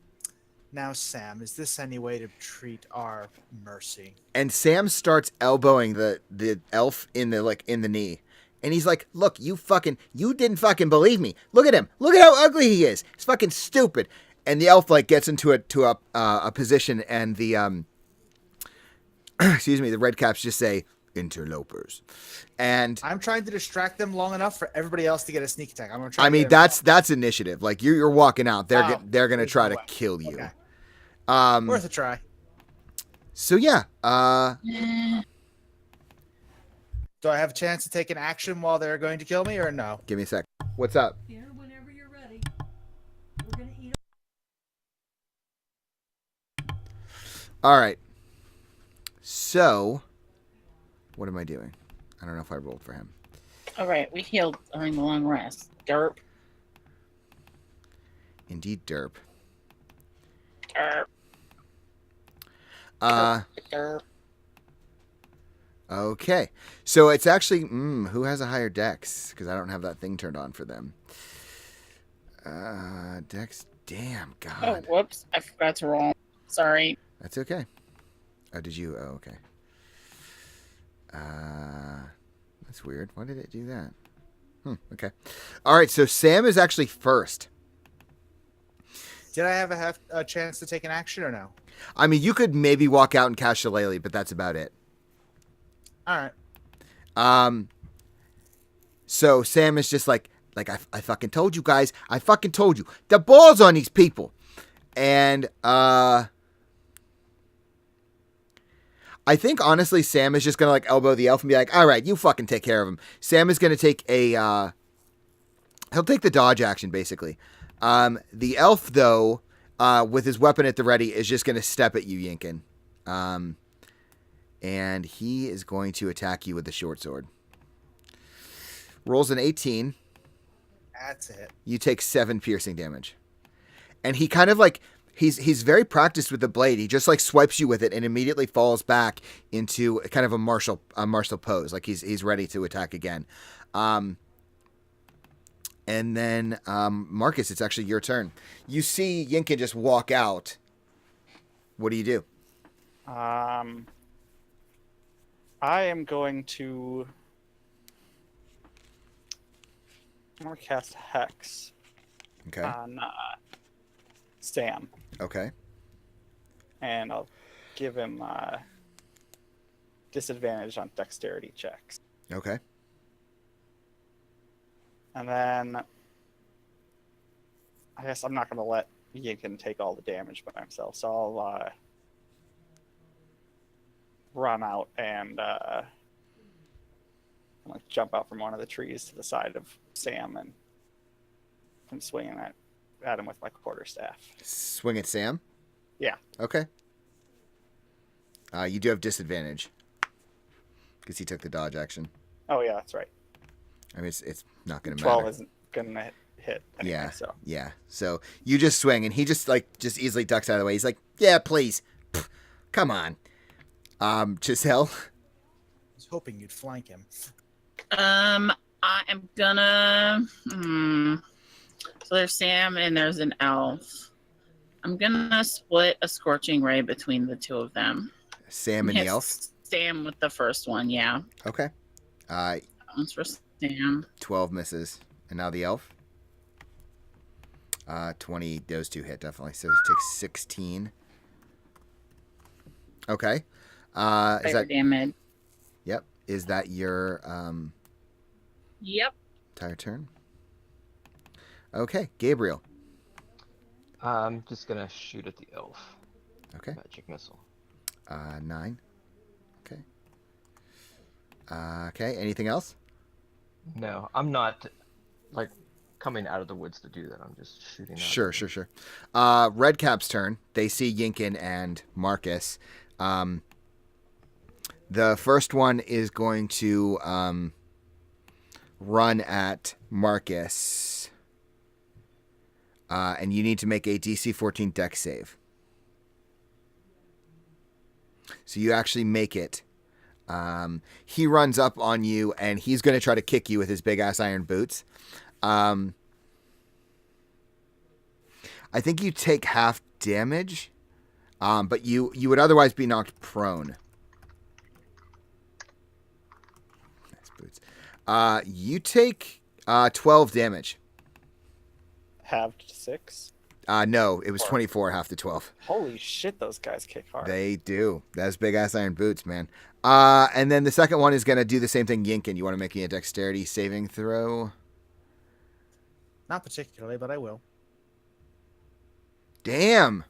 Now, Sam, is this any way to treat our mercy? And Sam starts elbowing the elf in the knee. And he's like, look, you didn't fucking believe me. Look at him. Look at how ugly he is. He's fucking stupid. And the elf like gets into a position, and the excuse me, the red caps just say interlopers. And I'm trying to distract them long enough for everybody else to get a sneak attack. I'm going to try. I mean, that's initiative. Like you're walking out. They're Oh, they're gonna there's try no to way. kill you. Okay. Um. Worth a try. So yeah. Do I have a chance to take an action while they're going to kill me, or no? Give me a sec. What's up? Here, whenever you're ready. We're gonna eat. All right. So, what am I doing? I don't know if I rolled for him. All right, we healed during the long rest. Derp. Indeed, derp. Derp. Derp. Okay. So it's actually, who has a higher dex? Because I don't have that thing turned on for them. Dex, damn, Oh, God. whoops. I forgot to roll. Sorry. That's okay. Oh, did you? Oh, okay. That's weird. Why did it do that? Okay. All right, so Sam is actually first. Did I have a chance to take an action or no? I mean, you could maybe walk out and cast Shillelagh, but that's about it. All right. So Sam is just like I fucking told you guys. I fucking told you. The ball's on these people. And I think honestly Sam is just going to like elbow the elf and be like, "All right, you fucking take care of him." Sam is going to take he'll take the dodge action basically. The elf though, with his weapon at the ready is just going to step at you, Yinkin. And he is going to attack you with the short sword. Rolls an 18. That's it. You take 7 piercing damage. And he kind of like he's very practiced with the blade. He just like swipes you with it and immediately falls back into kind of a martial pose, like he's ready to attack again. And then Marcus, it's actually your turn. You see Yinkin just walk out. What do you do? I am going to. I'm going to cast Hex Okay. on Sam, Okay. and I'll give him disadvantage on dexterity checks. Okay. And then I guess I'm not going to let Yinkin take all the damage by himself, so I'll run out and like jump out from one of the trees to the side of Sam and I'm swinging at him with my quarterstaff. Swing at Sam? Yeah. Okay. You do have disadvantage because he took the dodge action. Oh yeah, that's right. I mean, it's not going to 12 matter. isn't going to hit anyway, Yeah. so. Yeah. So you just swing, and he just easily ducks out of the way. He's like, "Yeah, please, Pff, come on." Giselle. I was hoping you'd flank him. I am gonna. So there's Sam and there's an elf. I'm gonna split a scorching ray between the two of them. Sam and the Hit elf. Sam with the first one, yeah. Okay. That one's for Sam. 12 misses, and now the elf. 20. Those two hit definitely. So he takes 16. Okay. Is Fire that? damage. Yep. Is that your Yep. entire turn? Okay, Gabriel. I'm just gonna shoot at the elf. Okay. Magic missile. 9. Okay. Okay. Anything else? No, I'm not like coming out of the woods to do that. I'm just shooting. Sure. Redcap's turn. They see Yinkin and Marcus. The first one is going to run at Marcus. And you need to make a DC 14 dex save. So you actually make it. He runs up on you, and he's going to try to kick you with his big-ass iron boots. I think you take half damage, but you would otherwise be knocked prone. Nice boots. You take 12 damage. Halved to 6. No, it was 24 half to 12. Holy shit, those guys kick hard. They do. That's big-ass iron boots, man. And then the second one is going to do the same thing, Yinkin. You want to make me a dexterity saving throw? Not particularly, but I will. Damn.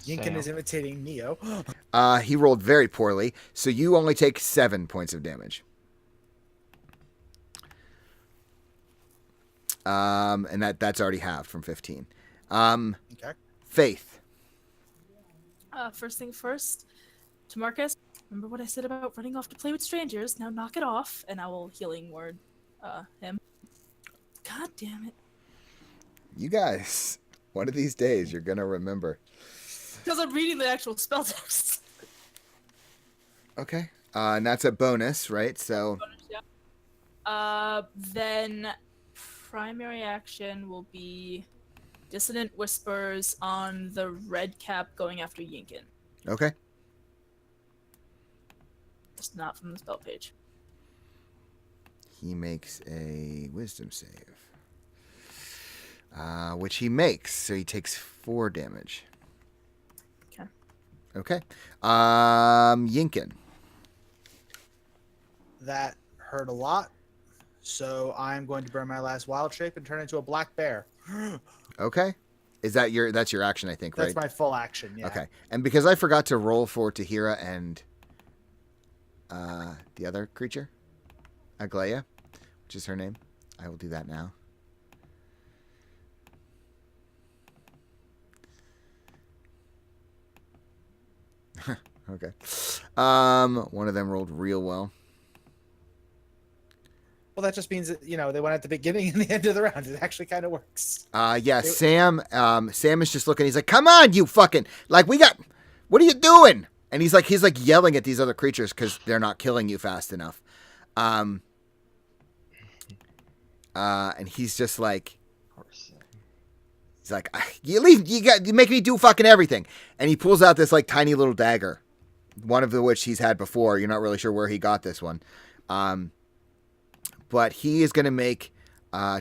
Yinkin Sam. is imitating Neo. He rolled very poorly, so you only take 7 points of damage. And that's already halved from 15. Okay. Faith. First thing first, to Marcus, remember what I said about running off to play with strangers? Now knock it off, and I will healing word him. God damn it. You guys, one of these days you're gonna remember. Because I'm reading the actual spell text. Okay. And that's a bonus, right? So Then primary action will be Dissonant Whispers on the red cap going after Yinkin. okay. It's not from the spell page. He makes a wisdom save. Which he makes, so he takes 4 damage. Okay. Okay. Yinkin. That hurt a lot. So I'm going to burn my last wild shape and turn into a black bear. Okay. That's your action, I think, That's right? my full action, yeah. Okay. And because I forgot to roll for Tahira and the other creature, Aglaia, which is her name, I will do that now. Okay. One of them rolled real well. Well, that just means that, they went at the beginning and the end of the round. It actually kind of works. Yeah, Sam is just looking. He's like, "Come on, you fucking what are you doing?" And he's like yelling at these other creatures because they're not killing you fast enough. And he's just like, he's like, you make me do fucking everything. And he pulls out this like tiny little dagger, one of which he's had before. You're not really sure where he got this one. But he is going to make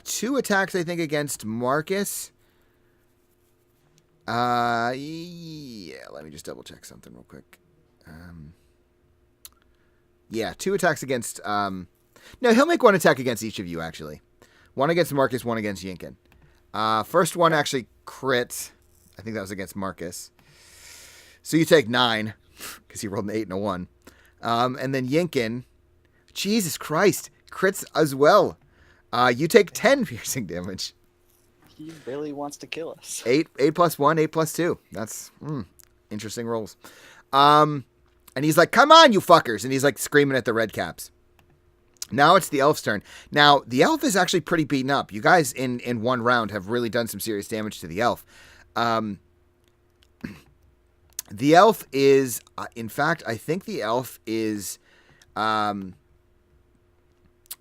2 attacks, I think, against Marcus. Yeah, let me just double check something real quick. Yeah, 2 attacks against... no, he'll make 1 attack against each of you, actually. 1 against Marcus, 1 against Yinkin. First one actually crit. I think that was against Marcus. So you take 9, because he rolled an 8 and a 1. And then Yinkin... Jesus Christ... crits as well. You take 10 piercing damage. He really wants to kill us. 8 plus 1, 8 plus 2. That's interesting rolls. And he's like, "Come on, you fuckers!" And he's like screaming at the red caps. Now it's the elf's turn. Now the elf is actually pretty beaten up. You guys in one round have really done some serious damage to the elf. The elf is, in fact, I think the elf is.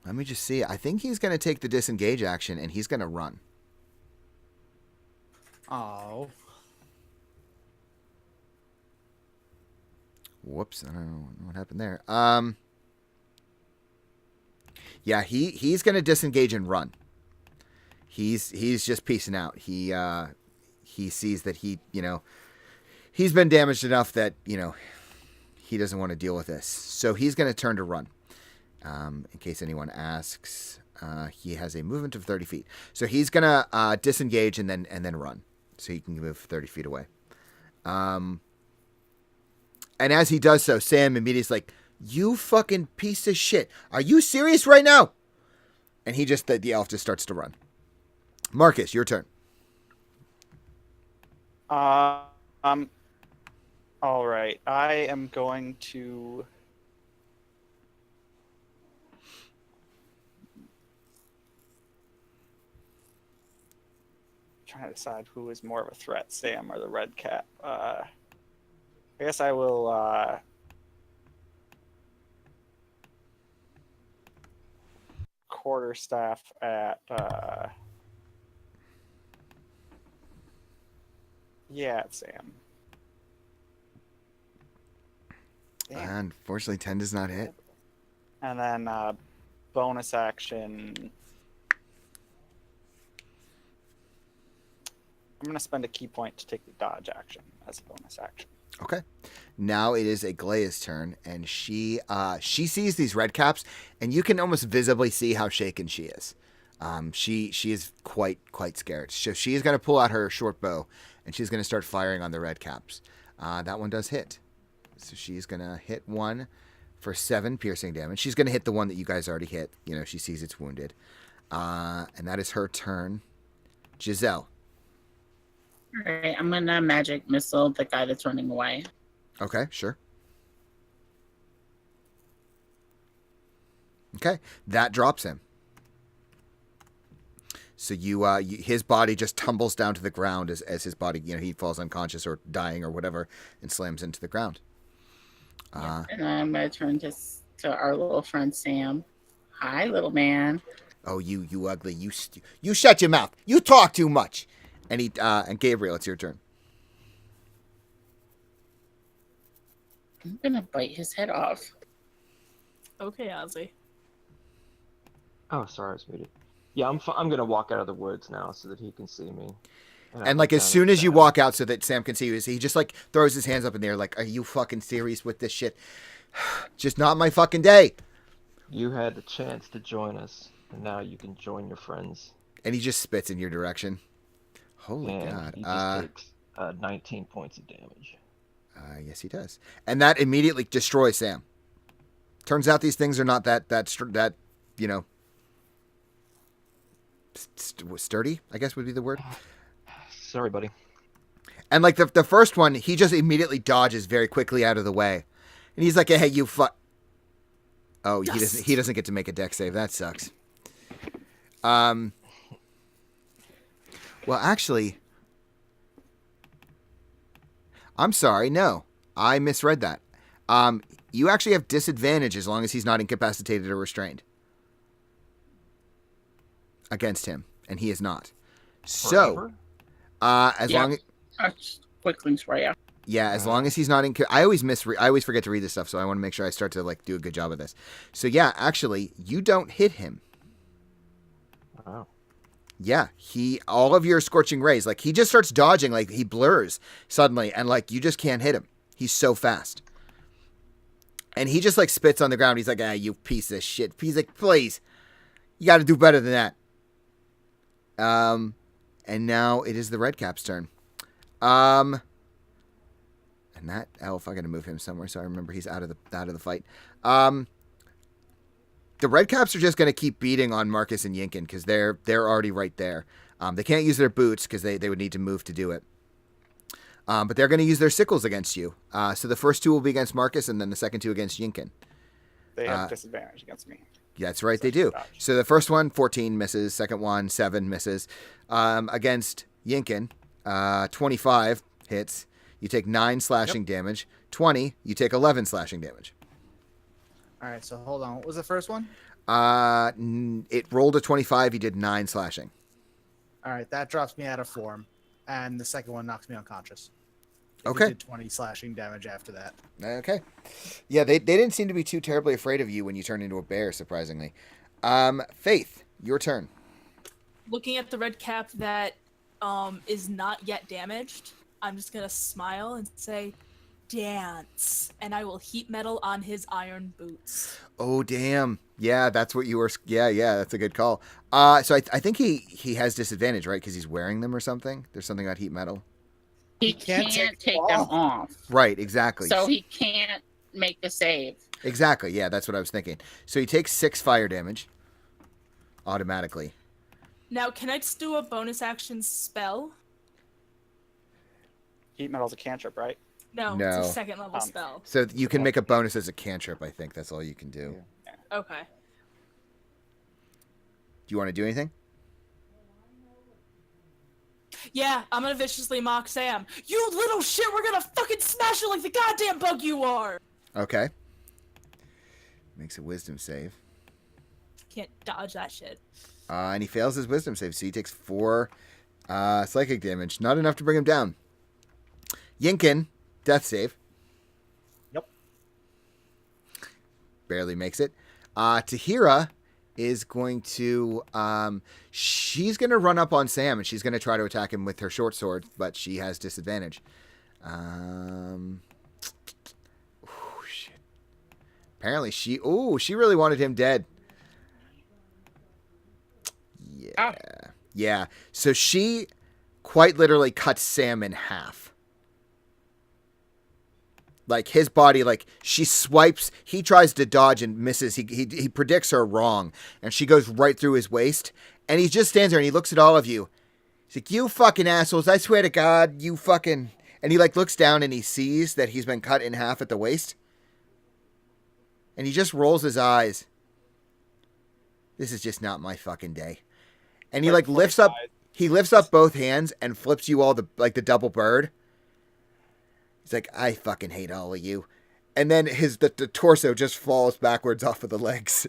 Let me just see. I think he's going to take the disengage action, and he's going to run. Oh. Whoops. I don't know what happened there. Yeah, he's going to disengage and run. He's just peacing out. He sees that he's been damaged enough that, he doesn't want to deal with this. So he's going to turn to run. In case anyone asks, he has a movement of 30 feet. So he's going to disengage and then run. So he can move 30 feet away. And as he does so, Sam immediately is like, "You fucking piece of shit. Are you serious right now?" And the elf just starts to run. Marcus, your turn. All right. I am going to... trying to decide who is more of a threat, Sam or the red cap. I guess I will quarterstaff at it's Sam. Damn. Unfortunately, 10 does not hit. And then bonus action. I'm going to spend a key point to take the dodge action as a bonus action. Okay. Now it is Aglaia's turn, and she sees these red caps, and you can almost visibly see how shaken she is. She is quite scared. So she is going to pull out her short bow, and she's going to start firing on the red caps. That one does hit. So she's going to hit one for 7 piercing damage. She's going to hit the one that you guys already hit. She sees it's wounded. And that is her turn. Giselle. All right, I'm gonna magic missile the guy that's running away. Okay, sure. Okay, that drops him. So his body just tumbles down to the ground as his body, he falls unconscious or dying or whatever, and slams into the ground. And I'm gonna turn to our little friend Sam. Hi, little man. Oh, you ugly, you shut your mouth. You talk too much. And Gabriel, it's your turn. I'm gonna bite his head off. Okay, Ozzy. Oh, sorry, I was muted. Yeah, I'm gonna walk out of the woods now so that he can see me. And like as soon as you walk out so that Sam can see you, he just like throws his hands up in the air like, are you fucking serious with this shit? Just not my fucking day. You had the chance to join us, and now you can join your friends. And he just spits in your direction. Holy And God. he just takes 19 points of damage. Yes, he does. And that immediately destroys Sam. Turns out these things are not that sturdy, I guess would be the word. Sorry, buddy. And like the first one, he just immediately dodges very quickly out of the way. And he's like, hey, you fuck. Oh, Yes. he doesn't get to make a dex save. That sucks. Well, actually, I'm sorry. No, I misread that. You actually have disadvantage as long as he's not incapacitated or restrained against him, and he is not. So, Forever? as Yeah. long Quicklings right out. Yeah, as long as he's not in. I always forget to read this stuff, so I want to make sure I start to like do a good job of this. So yeah, actually, you don't hit him. Oh. Yeah, all of your scorching rays, like he just starts dodging, like he blurs suddenly, and like you just can't hit him. He's so fast, and he just like spits on the ground. He's like, you piece of shit. He's like, please, you got to do better than that. And now it is the red cap's turn. And that elf, I gotta move him somewhere so I remember he's out of the fight. The red caps are just gonna keep beating on Marcus and Yinkin because they're already right there. They can't use their boots because they would need to move to do it. But they're gonna use their sickles against you. So the first two will be against Marcus, and then the second two against Yinkin. They have disadvantage against me. That's right, they Such a do. dodge. So the first one, 14 misses. Second one, 7 misses. Against Yinkin, 25 hits. You take 9 slashing damage. 20, you take 11 slashing damage. All right, so hold on. What was the first one? It rolled a 25. You did 9 slashing. All right, that drops me out of form, and the second one knocks me unconscious. If Okay. you did 20 slashing damage after that. Okay. Yeah, they didn't seem to be too terribly afraid of you when you turned into a bear, surprisingly. Faith, your turn. Looking at the red cap that is not yet damaged, I'm just gonna smile and say, "Dance," and I will heat metal on his iron boots. Oh, damn. Yeah, that's what you were. Yeah, that's a good call. So I think he has disadvantage, right? Because he's wearing them or something. There's something about heat metal. He can't can't take take them off. Right, exactly. So he can't make the save. Exactly. Yeah, that's what I was thinking. So he takes 6 fire damage automatically. Now, can I just do a bonus action spell? Heat metal's a cantrip, right? No, No. it's a second level spell. So you can make a bonus as a cantrip. I think that's all you can do. Okay. Do you want to do anything? Yeah, I'm gonna viciously mock Sam. You little shit, we're gonna fucking smash you like the goddamn bug you are! Okay. Makes a wisdom save. Can't dodge that shit. And he fails his wisdom save, so he takes 4 psychic damage. Not enough to bring him down. Yinkin, death save. Yep. Barely makes it. Tahira is going to... she's going to run up on Sam, and she's going to try to attack him with her short sword, but she has disadvantage. Shit. Apparently she really wanted him dead. Yeah. Ah. Yeah. So she quite literally cuts Sam in half. Like his body, like she swipes, he tries to dodge and misses. He predicts her wrong, and she goes right through his waist. And he just stands there and he looks at all of you. He's like, you fucking assholes, I swear to God, you fucking... And he, like, looks down and he sees that he's been cut in half at the waist. And he just rolls his eyes. This is just not my fucking day. And he, like, lifts up... He lifts up both hands and flips you all the double bird. He's like, I fucking hate all of you. And then the torso just falls backwards off of the legs.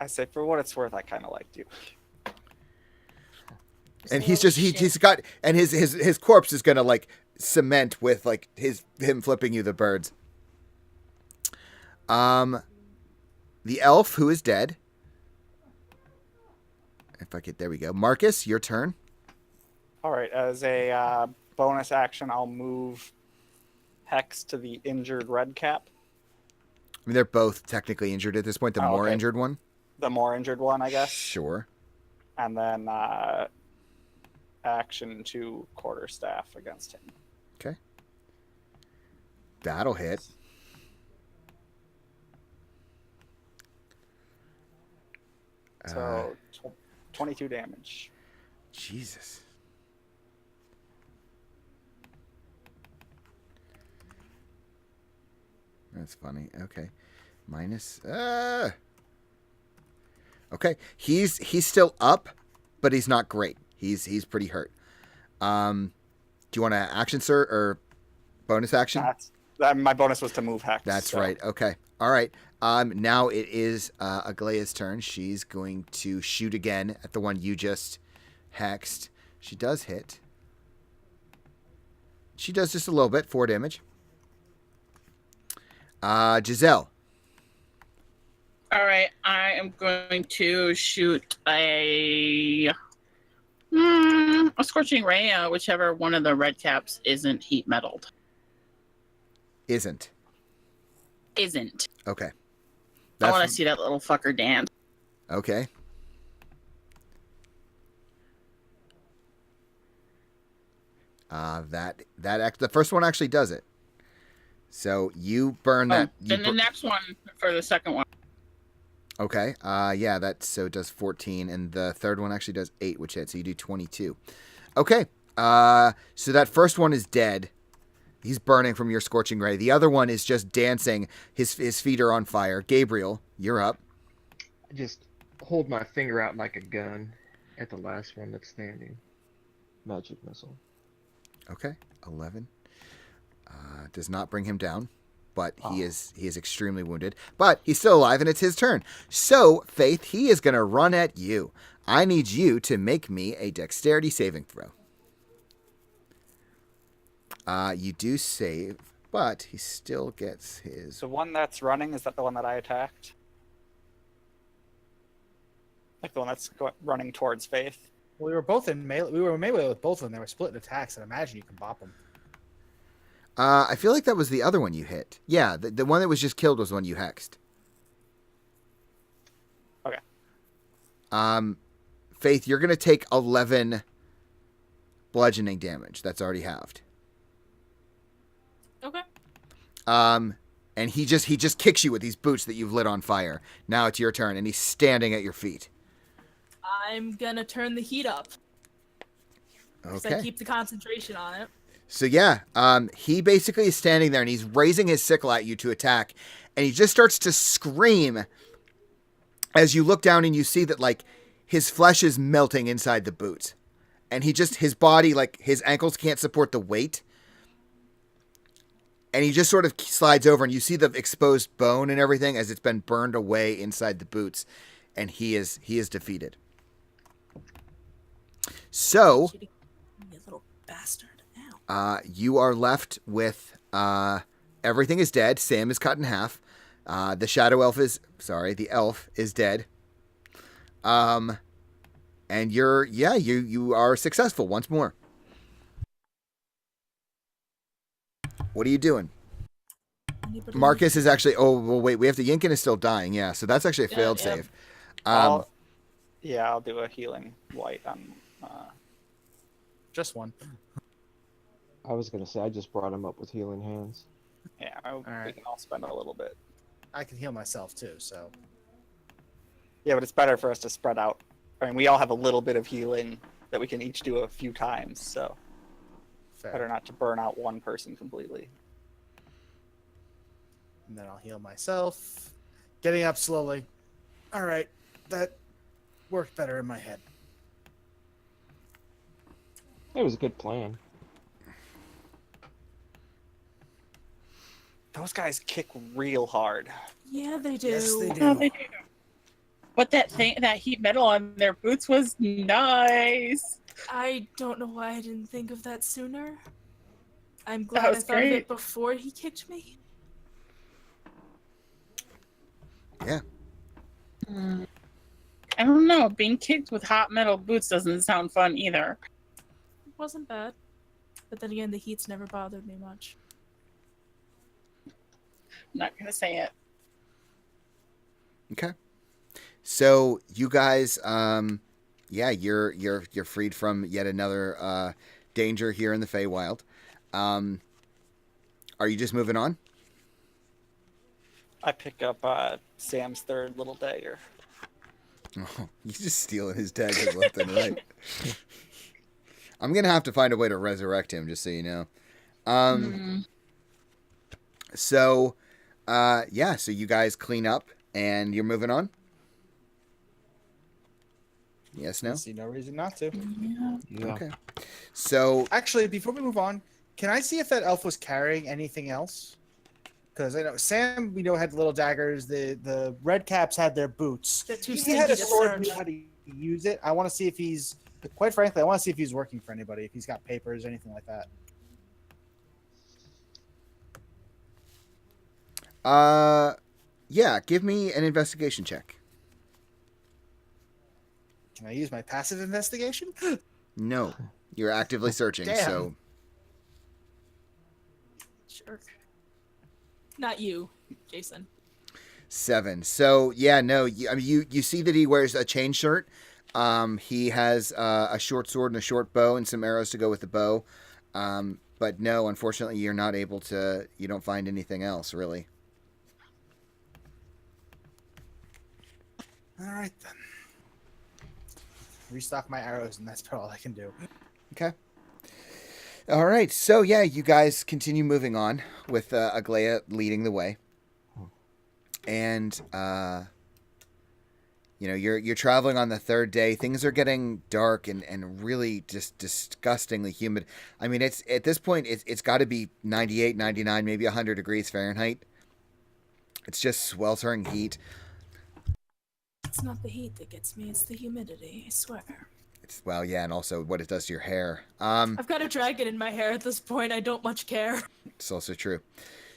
I say, for what it's worth, I kind of liked you. And he's got, and his corpse is gonna like cement with like him flipping you the birds. The elf who is dead. If I could, there we go. Marcus, your turn. All right, as a bonus action, I'll move Hex to the injured red cap. I mean, they're both technically injured at this point. The more okay. injured one. The more injured one, I guess. Sure. And then action to quarterstaff against him. Okay. That'll hit. So 22 damage. Jesus. That's funny. Okay. Minus. Okay. He's still up, but he's not great. He's pretty hurt. Do you want to action, sir, or bonus action? My bonus was to move Hex. That's right. Okay. All right. Now it is Aglaea's turn. She's going to shoot again at the one you just hexed. She does hit. She does just a little bit, 4 damage. Giselle. All right, I am going to shoot a scorching ray, whichever one of the red caps isn't heat metalled. Isn't. Okay. I want to see that little fucker dance. Okay. The first one actually does it. So you burn that. Then the next one for the second one. Okay. Yeah, it does 14, and the third one actually does 8, which hits. So you do 22. Okay. So that first one is dead. He's burning from your scorching ray. The other one is just dancing. His feet are on fire. Gabriel, you're up. I just hold my finger out like a gun at the last one that's standing. Magic missile. Okay. 11. Does not bring him down, but he is extremely wounded. But he's still alive, and it's his turn. So, Faith, he is going to run at you. I need you to make me a dexterity saving throw. You do save, but he still gets his... The one that's running, is that the one that I attacked? Like the one that's running towards Faith? Well, we were both in melee. We were in melee with both of them. They were splitting attacks, and imagine you can bop them. I feel like that was the other one you hit. Yeah, the one that was just killed was the one you hexed. Okay. Faith, you're going to take 11 bludgeoning damage. That's already halved. Okay. And he just kicks you with these boots that you've lit on fire. Now it's your turn, and he's standing at your feet. I'm gonna turn the heat up. So I Okay. keep the concentration on it. So yeah, he basically is standing there, and he's raising his sickle at you to attack, and he just starts to scream as you look down and you see that like his flesh is melting inside the boots, and his body, like his ankles can't support the weight. And he just sort of slides over, and you see the exposed bone and everything as it's been burned away inside the boots, and he is defeated. So, You little bastard. Ow. you are left with everything is dead. Sam is cut in half. The elf is dead. And you are successful once more. What are you doing? Marcus is actually... Oh, well, wait. We have to... Yinkin is still dying. Yeah, so that's actually a failed yeah. save. I'll do a healing light on... Just one. I was gonna say I just brought him up with healing hands. Yeah, right. I'll spend a little bit. I can heal myself too, so. Yeah, but it's better for us to spread out. I mean, we all have a little bit of healing that we can each do a few times. So better Fair. not to burn out one person completely. And then I'll heal myself. Getting up slowly. All right, that worked better in my head. It was a good plan. Those guys kick real hard. Yeah, they do. Yes, they Oh, do. they do. But that heat metal on their boots was nice. I don't know why I didn't think of that sooner. I'm That glad I was thought of great. it before he kicked me. Yeah. I don't know. Being kicked with hot metal boots doesn't sound fun either. It wasn't bad. But then again, the heat's never bothered me much. I'm not gonna say it. Okay. So you guys, yeah, you're freed from yet another danger here in the Feywild. Are you just moving on? I pick up Sam's third little dagger. Oh, you just stealing his daggers left and right. I'm gonna have to find a way to resurrect him, just so you know. So, yeah, so you guys clean up and you're moving on. Yes, no. I see no reason not to. Yeah. Yeah. Okay. So Actually, before we move on, can I see if that elf was carrying anything else? Because I know Sam, we know, had little daggers. The red caps had their boots. They're too He had a stinky to sword. search. Knew how to use it. I want to see if he's. Quite frankly, I want to see if he's working for anybody. If he's got papers or anything like that. yeah, give me an investigation check. Can I use my passive investigation? No, you're actively searching. Damn. So Sure. Not you, Jason. 7. So yeah, no. I mean, you see that he wears a chain shirt. He has a short sword and a short bow and some arrows to go with the bow. But no, unfortunately, you're not able to. You don't find anything else really. All right then. Restock my arrows, and that's about all I can do. Okay. All right. So yeah, you guys continue moving on with Aglaya leading the way, and you know you're traveling on the third day. Things are getting dark and really just disgustingly humid. I mean, it's at this point it's got to be 98, 99, maybe 100 degrees Fahrenheit. It's just sweltering heat. It's not the heat that gets me, it's the humidity, I swear. Well, yeah, and also what it does to your hair. I've got a dragon in my hair at this point, I don't much care. It's also true.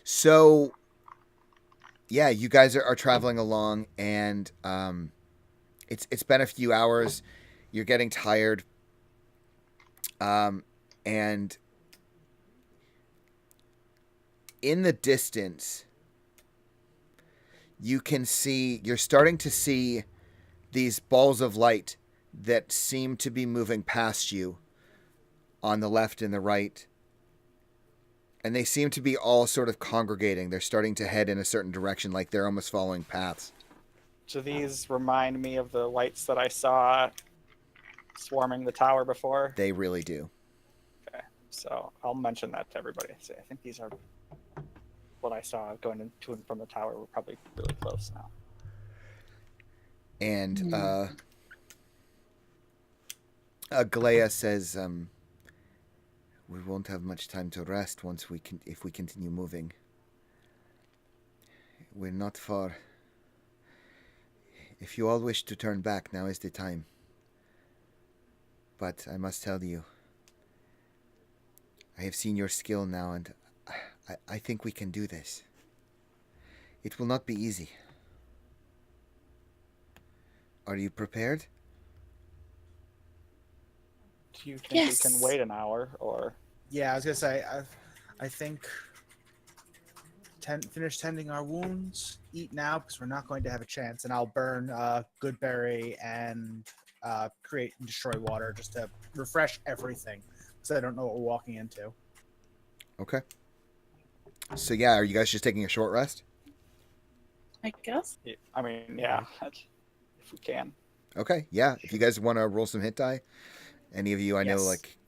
So, yeah, you guys are traveling along, and it's been a few hours. You're getting tired, and in the distance, you're starting to see these balls of light that seem to be moving past you on the left and the right. And they seem to be all sort of congregating. They're starting to head in a certain direction, like they're almost following paths. Do these remind me of the lights that I saw swarming the tower before? They really do. Okay, so I'll mention that to everybody. Say, I think these are what I saw going to and from the tower. We're probably really close now. And Aglaya says, we won't have much time to rest if we continue moving. We're not far. If you all wish to turn back, now is the time. But I must tell you, I have seen your skill now, and I think we can do this. It will not be easy. Are you prepared? Do you think Yes. we can wait an hour, or Yeah, I was gonna say, I think finish tending our wounds, eat now because we're not going to have a chance, and I'll burn Goodberry and create and destroy water just to refresh everything because I don't know what we're walking into. Okay. So yeah, are you guys just taking a short rest? I guess. I mean, yeah, if we can. Okay, yeah. If you guys want to roll some hit die, Any of you I know, Yes. like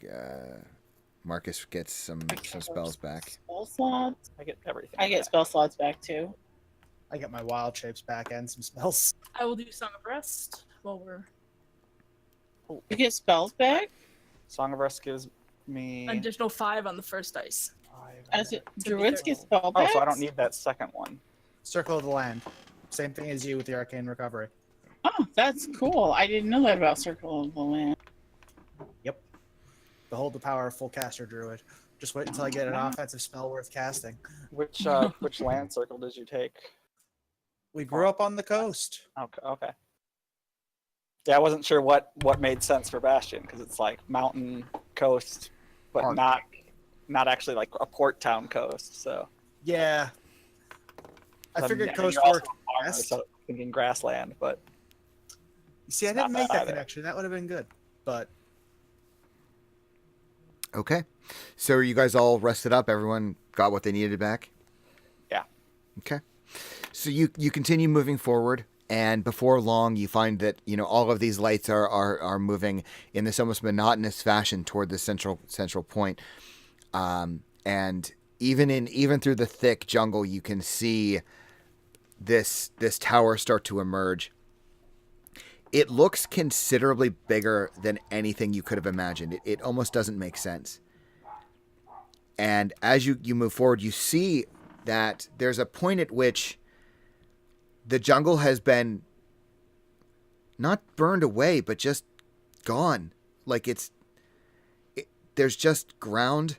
Marcus gets some spells back. Spell slots. I get everything. I get back. spell slots back too. I get my wild shapes back and some spells. I will do Song of Rest while we're You get spells back. Song of Rest gives me. an additional 5 on the first dice. As it, It's gonna be druids 13. get spell Oh, back. so I don't need that second one. Circle of the Land. Same thing as you with the Arcane Recovery. Oh, that's cool. I didn't know that about Circle of the Land. Behold the power of full caster druid. Just wait until I get an offensive spell worth casting. Which land circle did you take? We grew up on the coast. Okay. Okay. Yeah, I wasn't sure what made sense for Bastion because it's like mountain coast, but Arctic. not actually like a port town coast. So Yeah. I figured yeah, coast you're also worked a farmer, best. so thinking grassland, but See, I It's not didn't make bad that either. connection. That would have been good. But Okay. So are you guys all rested up? Everyone got what they needed back? Yeah. Okay. So you continue moving forward, and before long you find that, all of these lights are moving in this almost monotonous fashion toward the central point. And even through the thick jungle, you can see this tower start to emerge. It looks considerably bigger than anything you could have imagined. It almost doesn't make sense. And as you move forward, you see that there's a point at which the jungle has been not burned away, but just gone. Like there's just ground,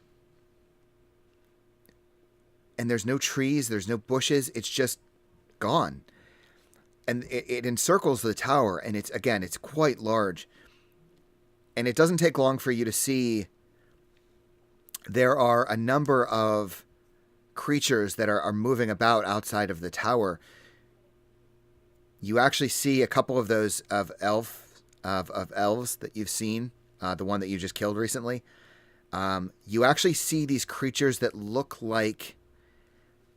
and there's no trees, there's no bushes. It's just gone. And it encircles the tower, and it's quite large. And it doesn't take long for you to see there are a number of creatures that are moving about outside of the tower. You actually see a couple of those of elves that you've seen, the one that you just killed recently. You actually see these creatures that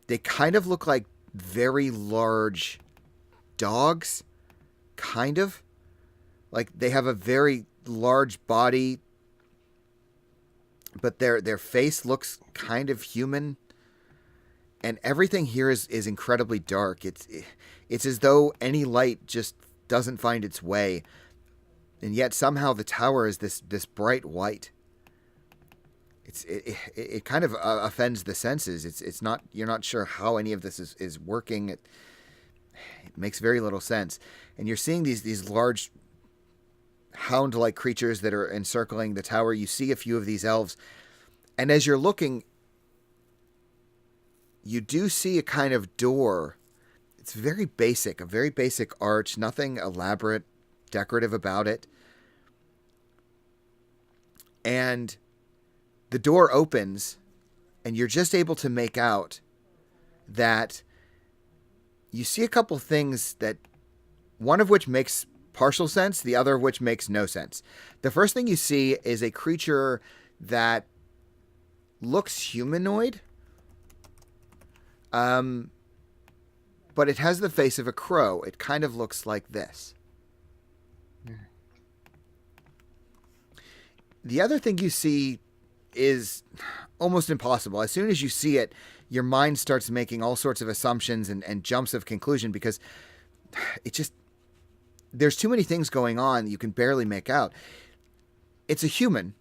they kind of look like very large dogs, kind of. Like they have a very large body, but their face looks kind of human. And everything here is incredibly dark. It's as though any light just doesn't find its way. And yet somehow the tower is this bright white. It kind of offends the senses. It's not, you're not sure how any of this is working. It makes very little sense. And you're seeing these large hound-like creatures that are encircling the tower. You see a few of these elves. And as you're looking, you do see a kind of door. It's very basic, a very basic arch, nothing elaborate, decorative about it. And the door opens, and you're just able to make out that you see a couple things that, one of which makes partial sense, the other of which makes no sense. The first thing you see is a creature that looks humanoid, but it has the face of a crow. It kind of looks like this. The other thing you see is almost impossible. As soon as you see it, your mind starts making all sorts of assumptions and jumps of conclusion, because there's too many things going on you can barely make out. It's a human.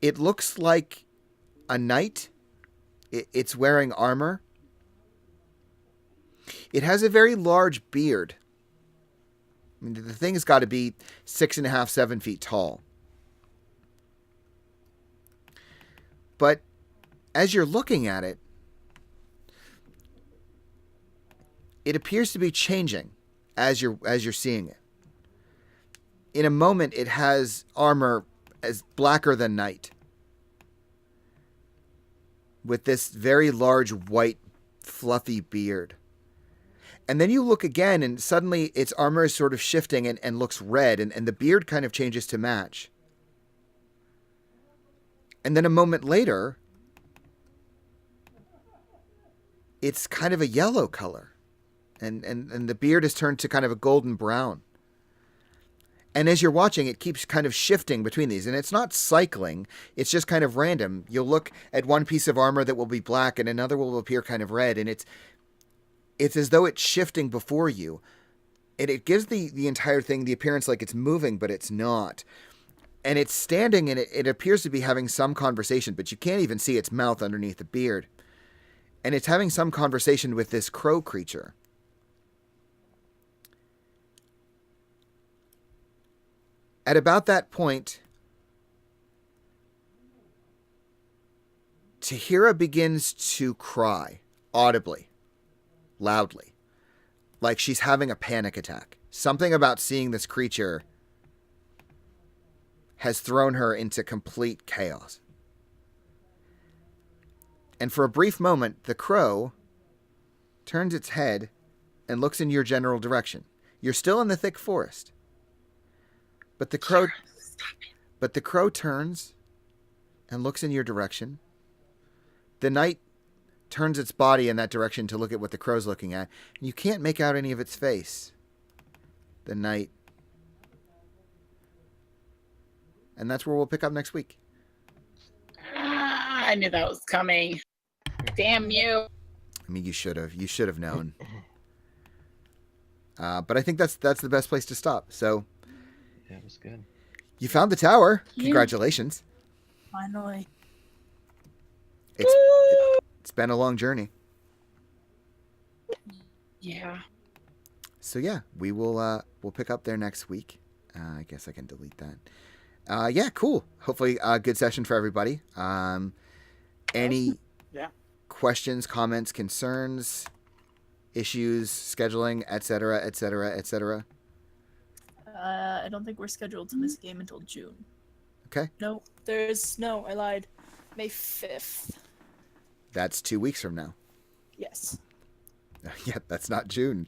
It looks like a knight. It's wearing armor. It has a very large beard. I mean, the thing has got to be 6.5, 7 feet tall. But as you're looking at it, it appears to be changing as you're seeing it. In a moment, it has armor as blacker than night, with this very large white fluffy beard. And then you look again, and suddenly its armor is sort of shifting and looks red, and the beard kind of changes to match. And then a moment later, it's kind of a yellow color. And the beard is turned to kind of a golden brown. And as you're watching, it keeps kind of shifting between these. And it's not cycling. It's just kind of random. You'll look at one piece of armor that will be black and another will appear kind of red. And it's as though it's shifting before you. And it gives the entire thing the appearance like it's moving, but it's not. And it's standing and it appears to be having some conversation, but you can't even see its mouth underneath the beard. And it's having some conversation with this crow creature. At about that point, Tahira begins to cry audibly, loudly, like she's having a panic attack. Something about seeing this creature has thrown her into complete chaos. And for a brief moment, the crow turns its head and looks in your general direction. You're still in the thick forest. But the crow turns and looks in your direction. The knight turns its body in that direction to look at what the crow's looking at. And you can't make out any of its face. The knight. And that's where we'll pick up next week. I knew that was coming. Damn you. I mean, you should have. You should have known. But I think that's the best place to stop. So Yeah, it was good. you found the tower. Yeah. Congratulations. Finally. It's been a long journey. Yeah. So yeah, we'll pick up there next week. I guess I can delete that. Yeah, cool. Hopefully a good session for everybody. Any Yeah. questions, comments, concerns, issues, scheduling, etc., etc., etc.? I don't think we're scheduled to miss a game until June. Okay. No, I lied. May 5th. That's 2 weeks from now. Yes. Yeah, that's not June.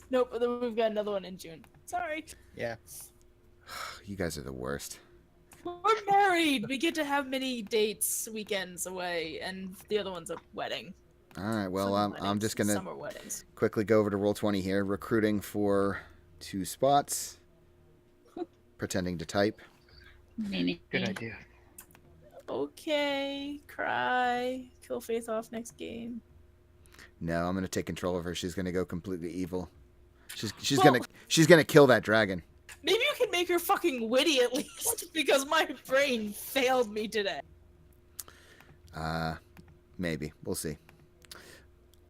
Nope, but then we've got another one in June. Sorry. Yeah. You guys are the worst. We're married. We get to have many dates, weekends away, and the other one's a wedding. All right, well, Summer I'm weddings, just going to summer weddings. quickly go over to Roll20 here. Recruiting for 2 spots. Pretending to type. Good idea. Okay, cry, kill Faith off next game. No, I'm going to take control of her. She's going to go completely evil. She's Well- gonna kill that dragon. Maybe you can make her fucking witty at least, because my brain failed me today. Maybe. We'll see.